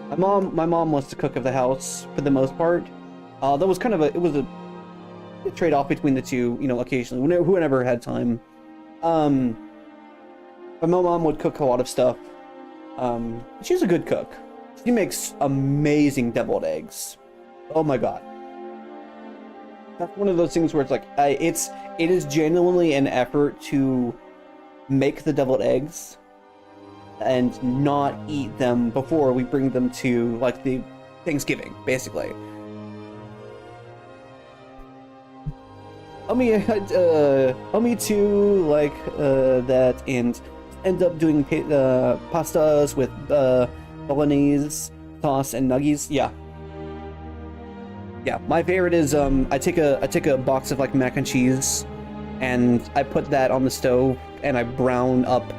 My mom wants to cook of the house for the most part. That was kind of a trade-off between the two, occasionally, whenever had time. But my mom would cook a lot of stuff. She's a good cook. She makes amazing deviled eggs. Oh my god. That's one of those things where it's like, it is genuinely an effort to make the deviled eggs and not eat them before we bring them to, like, the Thanksgiving, basically. Me too, like, that, and end up doing pastas with bolognese sauce and nuggies. Yeah, my favorite is I take a box of, like, mac and cheese, and I put that on the stove, and I brown up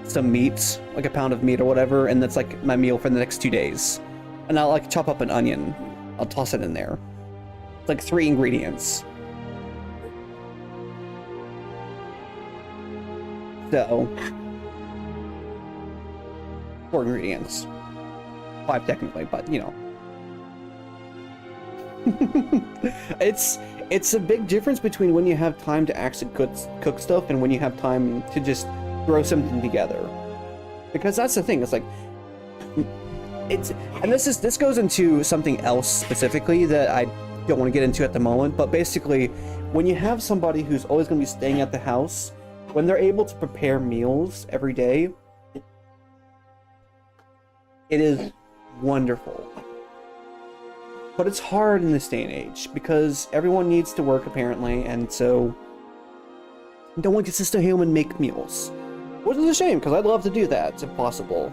some meat, like a pound of meat or whatever, and that's like my meal for the next 2 days. And I'll, like, chop up an onion. I'll toss it in there. It's like 3 ingredients. So 4 ingredients. 5 technically, but it's a big difference between when you have time to actually cook stuff and when you have time to just throw something together. Because that's the thing, it's like, and this goes into something else specifically that I don't want to get into at the moment, but basically, when you have somebody who's always going to be staying at the house, when they're able to prepare meals every day, it is wonderful. But it's hard in this day and age, because everyone needs to work, apparently, and so no one gets to stay home and make meals. Which is a shame, because I'd love to do that, if possible.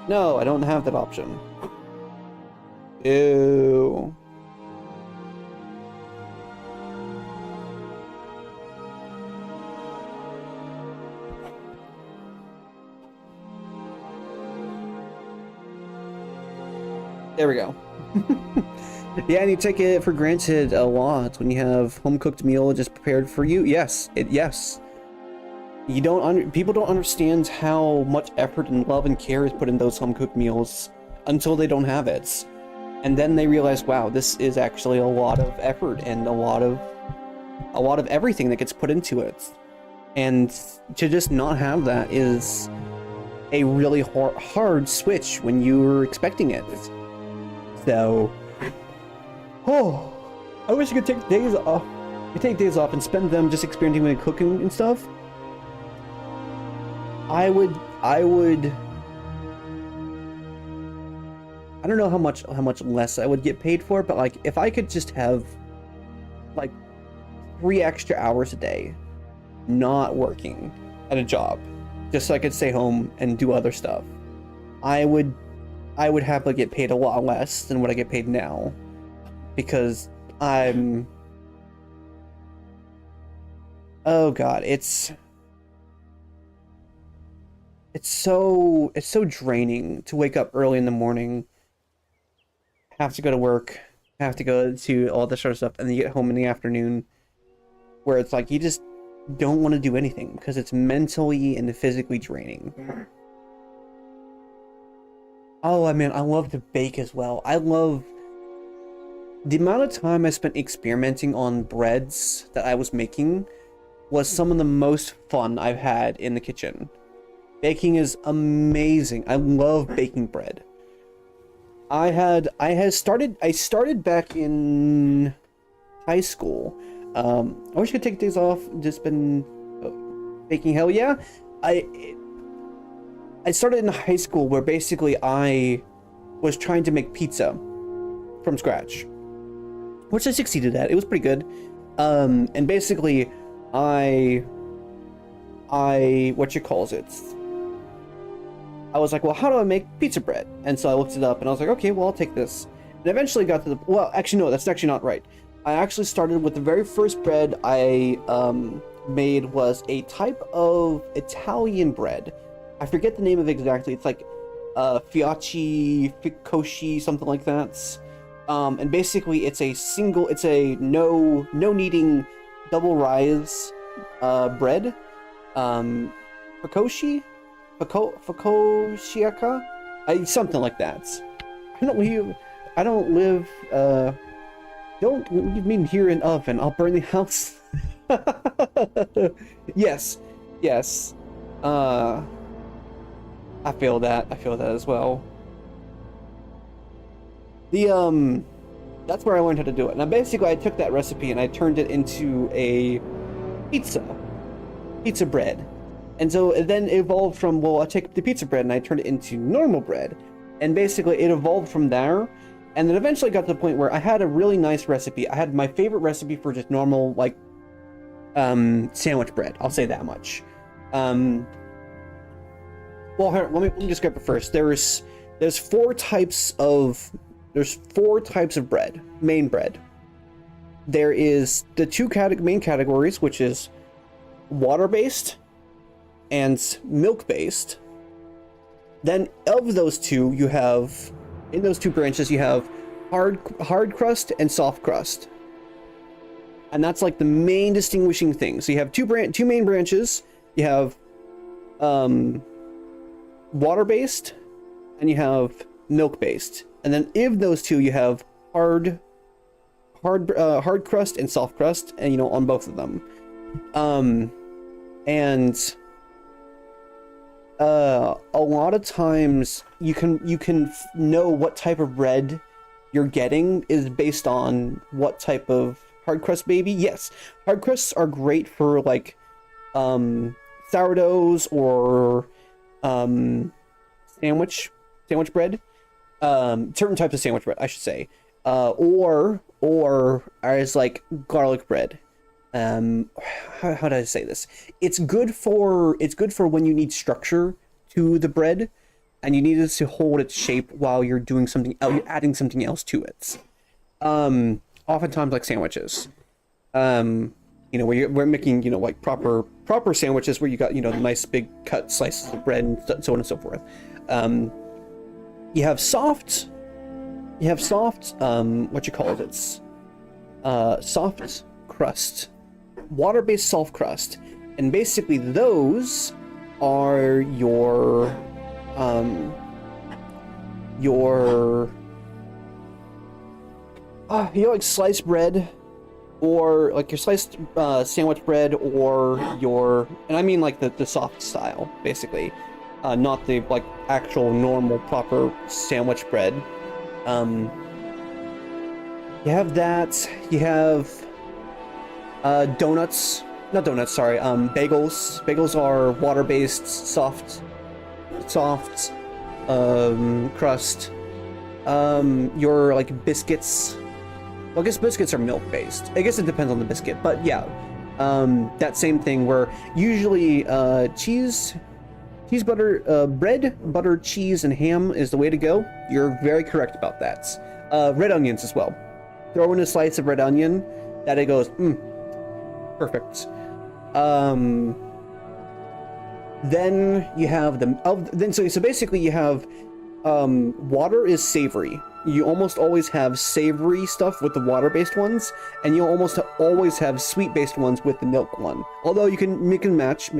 No, I don't have that option. Ew. There we go. Yeah, and you take it for granted a lot when you have home-cooked meal just prepared for you. Yes, yes. People don't understand how much effort and love and care is put in those home-cooked meals until they don't have it. And then they realize, wow, this is actually a lot of effort and a lot of everything that gets put into it. And to just not have that is a really hard switch when you're expecting it. So, oh, I wish I could take days off. Take days off and spend them just experimenting with cooking and stuff. I don't know how much less I would get paid for it, but like if I could just have like 3 extra hours a day not working at a job, just so I could stay home and do other stuff, I would happily get paid a lot less than what I get paid now, because oh god, it's so draining to wake up early in the morning, have to go to work, have to go to all this sort of stuff, and then you get home in the afternoon where it's like you just don't want to do anything because it's mentally and physically draining. Oh, man, I love to bake as well. I love the amount of time I spent experimenting on breads that I was making was some of the most fun I've had in the kitchen. Baking is amazing. I love baking bread. I started back in high school. I wish I could take days off. Just been baking. Hell yeah. I started in high school where basically I was trying to make pizza from scratch, which I succeeded at. It was pretty good. And basically I was like, well, how do I make pizza bread? And so I looked it up and I was like, okay, well, I'll take this. And eventually got to the, well, actually, no, that's actually not right. I actually started with the very first bread I made was a type of Italian bread. I forget the name of it exactly. It's like ficcoci, something like that. And basically it's a no kneading double rise bread. Ficcoci? Ficcoci? Something like that. Don't leave me here in oven. I'll burn the house. Yes. I feel that as well. That's where I learned how to do it. Now basically I took that recipe and I turned it into a pizza bread. And so it then evolved from, well, I take the pizza bread and I turn it into normal bread. And basically it evolved from there. And then eventually got to the point where I had a really nice recipe. I had my favorite recipe for just normal, like, sandwich bread. I'll say that much. Well, let me describe it first. There's four types of bread, main bread. There is the two main categories, which is water-based and milk-based. Then of those two, you have, in those two branches, you have hard crust and soft crust. And that's like the main distinguishing thing. So you have two main branches. You have water-based and you have milk-based. And then of those two, you have hard crust and soft crust, and on both of them. And a lot of times you can know what type of bread you're getting is based on what type of hard crust baby. Yes, hard crusts are great for like sourdoughs or sandwich bread, certain types of sandwich bread, I should say, or as like garlic bread. How did I say this? It's good for when you need structure to the bread and you need it to hold its shape while you're doing something else, you're adding something else to it. Oftentimes like sandwiches. Where we're making, like proper sandwiches where you got, the nice big cut slices of bread and so on and so forth. You have soft You have soft, what you call it? It's soft crust, water-based soft crust, and basically those are your like sliced bread, or like your sliced sandwich bread, or your, and I mean like the soft style, basically, not the like actual normal proper sandwich bread. You have that. You have donuts. Not donuts, sorry. Bagels. Bagels are water-based, soft crust. Your like biscuits. Well, I guess biscuits are milk-based. I guess it depends on the biscuit, but yeah. That same thing where usually cheese, butter, bread, butter, cheese, and ham is the way to go. You're very correct about that. Red onions as well. Throw in a slice of red onion, that it goes, perfect. Then you have so basically you have water is savory. You almost always have savory stuff with the water-based ones, and you almost always have sweet-based ones with the milk one. Although you can mix and match,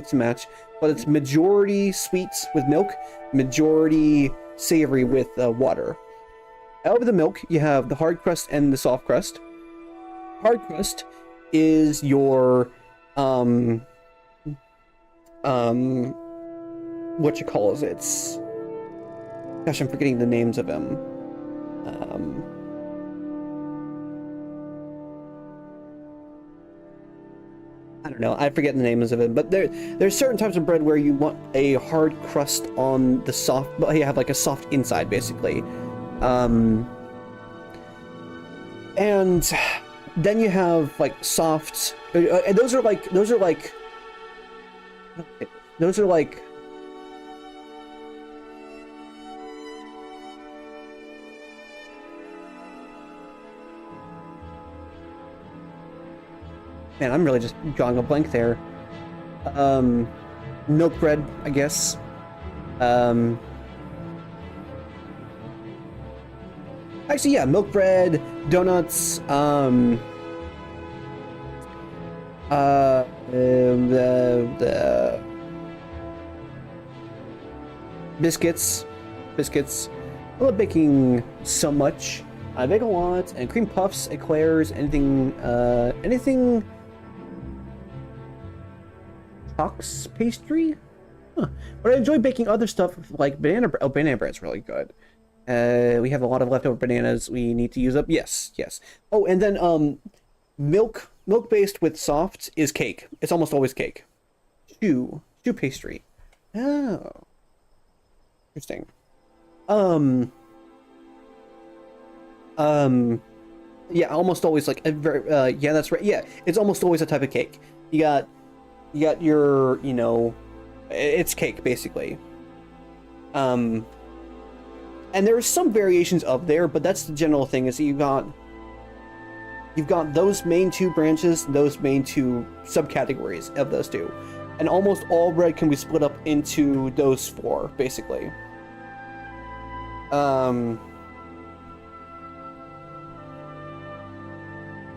but it's majority sweets with milk, majority savory with water. Out of the milk, you have the hard crust and the soft crust. Hard crust is your what you call it? Gosh, I'm forgetting the names of them. I don't know. I forget the names of it, but there's certain types of bread where you want a hard crust on the soft, but you have like a soft inside, basically. And then you have like soft, and those are like man, I'm really just drawing a blank there. Milk bread, I guess. Actually, yeah, milk bread, donuts, the biscuits. I love baking so much. I bake a lot, and cream puffs, eclairs, anything Chocs pastry? Huh. But I enjoy baking other stuff like banana bread. Oh, banana bread's really good. We have a lot of leftover bananas we need to use up. Yes. Oh, and then milk based with soft is cake. It's almost always cake. Choux pastry. Oh. Interesting. Yeah, almost always like a very yeah, that's right. Yeah, it's almost always a type of cake. You got your, it's cake basically. And there's some variations of there, but that's the general thing, is that you've got those main two branches, those main two subcategories of those two. And almost all bread can be split up into those four, basically.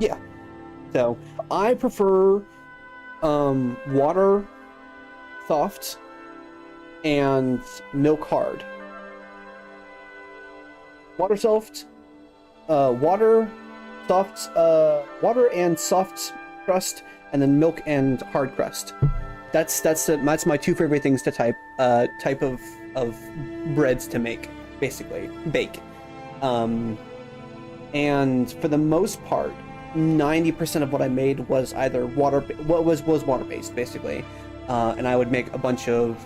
Yeah. So I prefer water soft and milk hard. Water soft, water and soft crust, and then milk and hard crust. That's my two favorite things to type of breads to make, basically bake. And for the most part, 90% of what I made was either water based, basically, and I would make a bunch of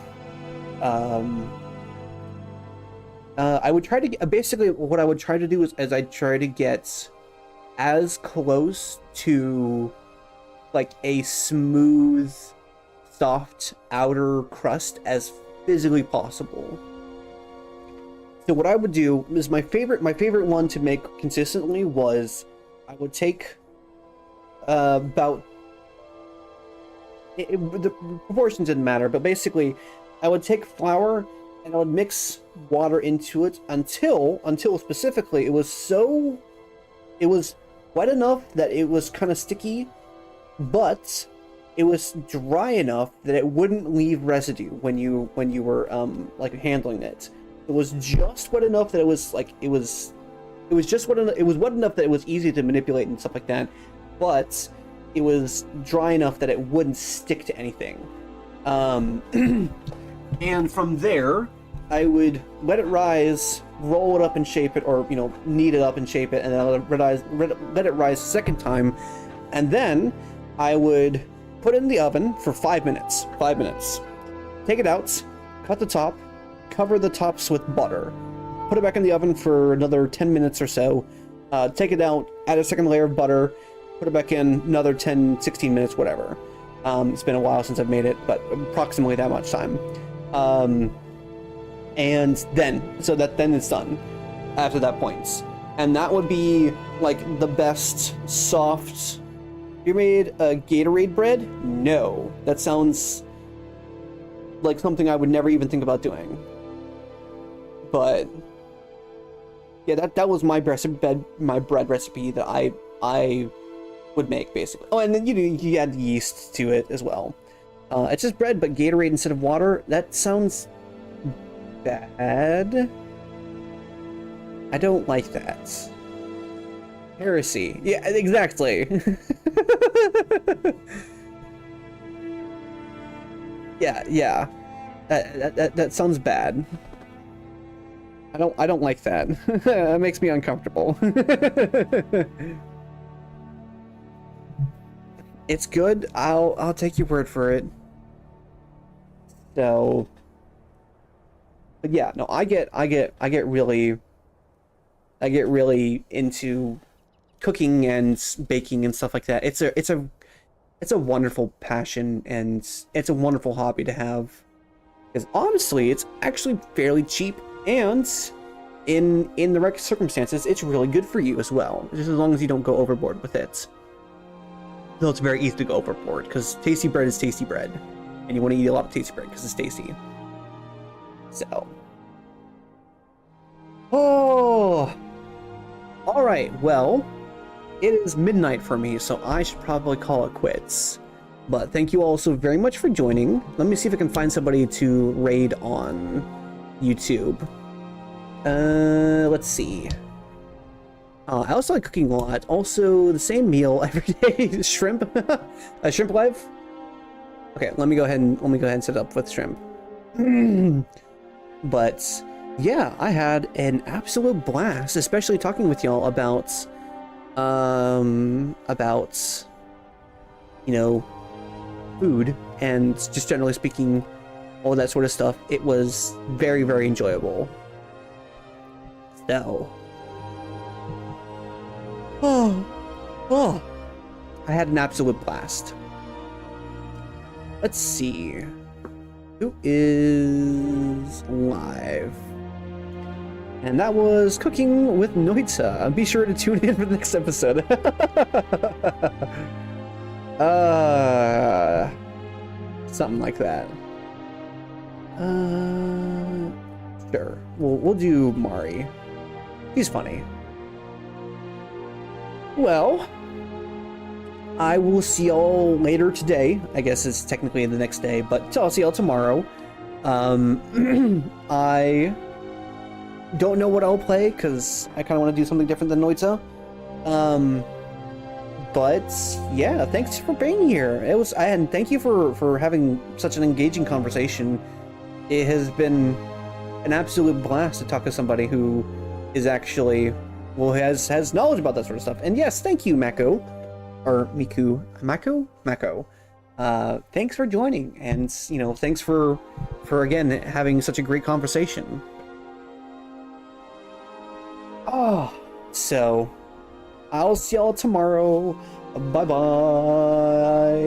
I would try to basically what I would try to do is I'd try to get as close to like a smooth, soft outer crust as physically possible. So what I would do is my favorite one to make consistently was I would take the proportions didn't matter, but basically I would take flour and I would mix water into it until specifically it was wet enough that it was kind of sticky, but it was dry enough that it wouldn't leave residue when you were like handling it. It was just wet enough that it was like it was just wet enough, it was wet enough that it was easy to manipulate and stuff like that, but it was dry enough that it wouldn't stick to anything. And from there, I would let it rise, roll it up and shape it, or knead it up and shape it, and then let it rise a second time, and then I would put it in the oven for 5 minutes. 5 minutes. Take it out, cut the top, cover the tops with butter, put it back in the oven for another 10 minutes or so, take it out, add a second layer of butter, put it back in another 10, 16 minutes, whatever. It's been a while since I've made it, but approximately that much time. And then it's done after that point. And that would be like the best soft. You made a Gatorade bread? No. That sounds like something I would never even think about doing. But yeah, that was my bread recipe that I would make, basically. Oh, and then you add yeast to it as well. It's just bread, but Gatorade instead of water. That sounds bad. I don't like that. Heresy. Yeah, exactly. Yeah. That sounds bad. I don't like that. That makes me uncomfortable. It's good. I'll take your word for it. So, but yeah, no, I get really into cooking and baking and stuff like that. It's a wonderful passion, and it's a wonderful hobby to have. Because honestly, it's actually fairly cheap, and in the right circumstances, it's really good for you as well. Just as long as you don't go overboard with it. Though it's very easy to go overboard, because tasty bread is tasty bread, and you want to eat a lot of tasty bread because it's tasty. So, oh, all right. Well, it is midnight for me, so I should probably call it quits. But thank you all so very much for joining. Let me see if I can find somebody to raid on YouTube. Let's see. I also like cooking a lot. Also, the same meal every day. Shrimp. Shrimp live. Okay, let me go ahead and set it up with shrimp. But yeah, I had an absolute blast, especially talking with y'all about food and just generally speaking, all that sort of stuff. It was very, very enjoyable. So, I had an absolute blast. Let's see. Who is live? And that was Cooking with Noita. Be sure to tune in for the next episode. Something like that. Sure. We'll do Mari. He's funny. Well, I will see y'all later today. I guess it's technically the next day, but I'll see y'all tomorrow. I don't know what I'll play because I kind of want to do something different than Noita. But yeah, thanks for being here. And thank you for having such an engaging conversation. It has been an absolute blast to talk to somebody who is actually, well, has knowledge about that sort of stuff. And yes, thank you, Mako, or Miku, Mako. Thanks for joining, and thanks for again having such a great conversation. Oh, so I'll see y'all tomorrow. Bye bye.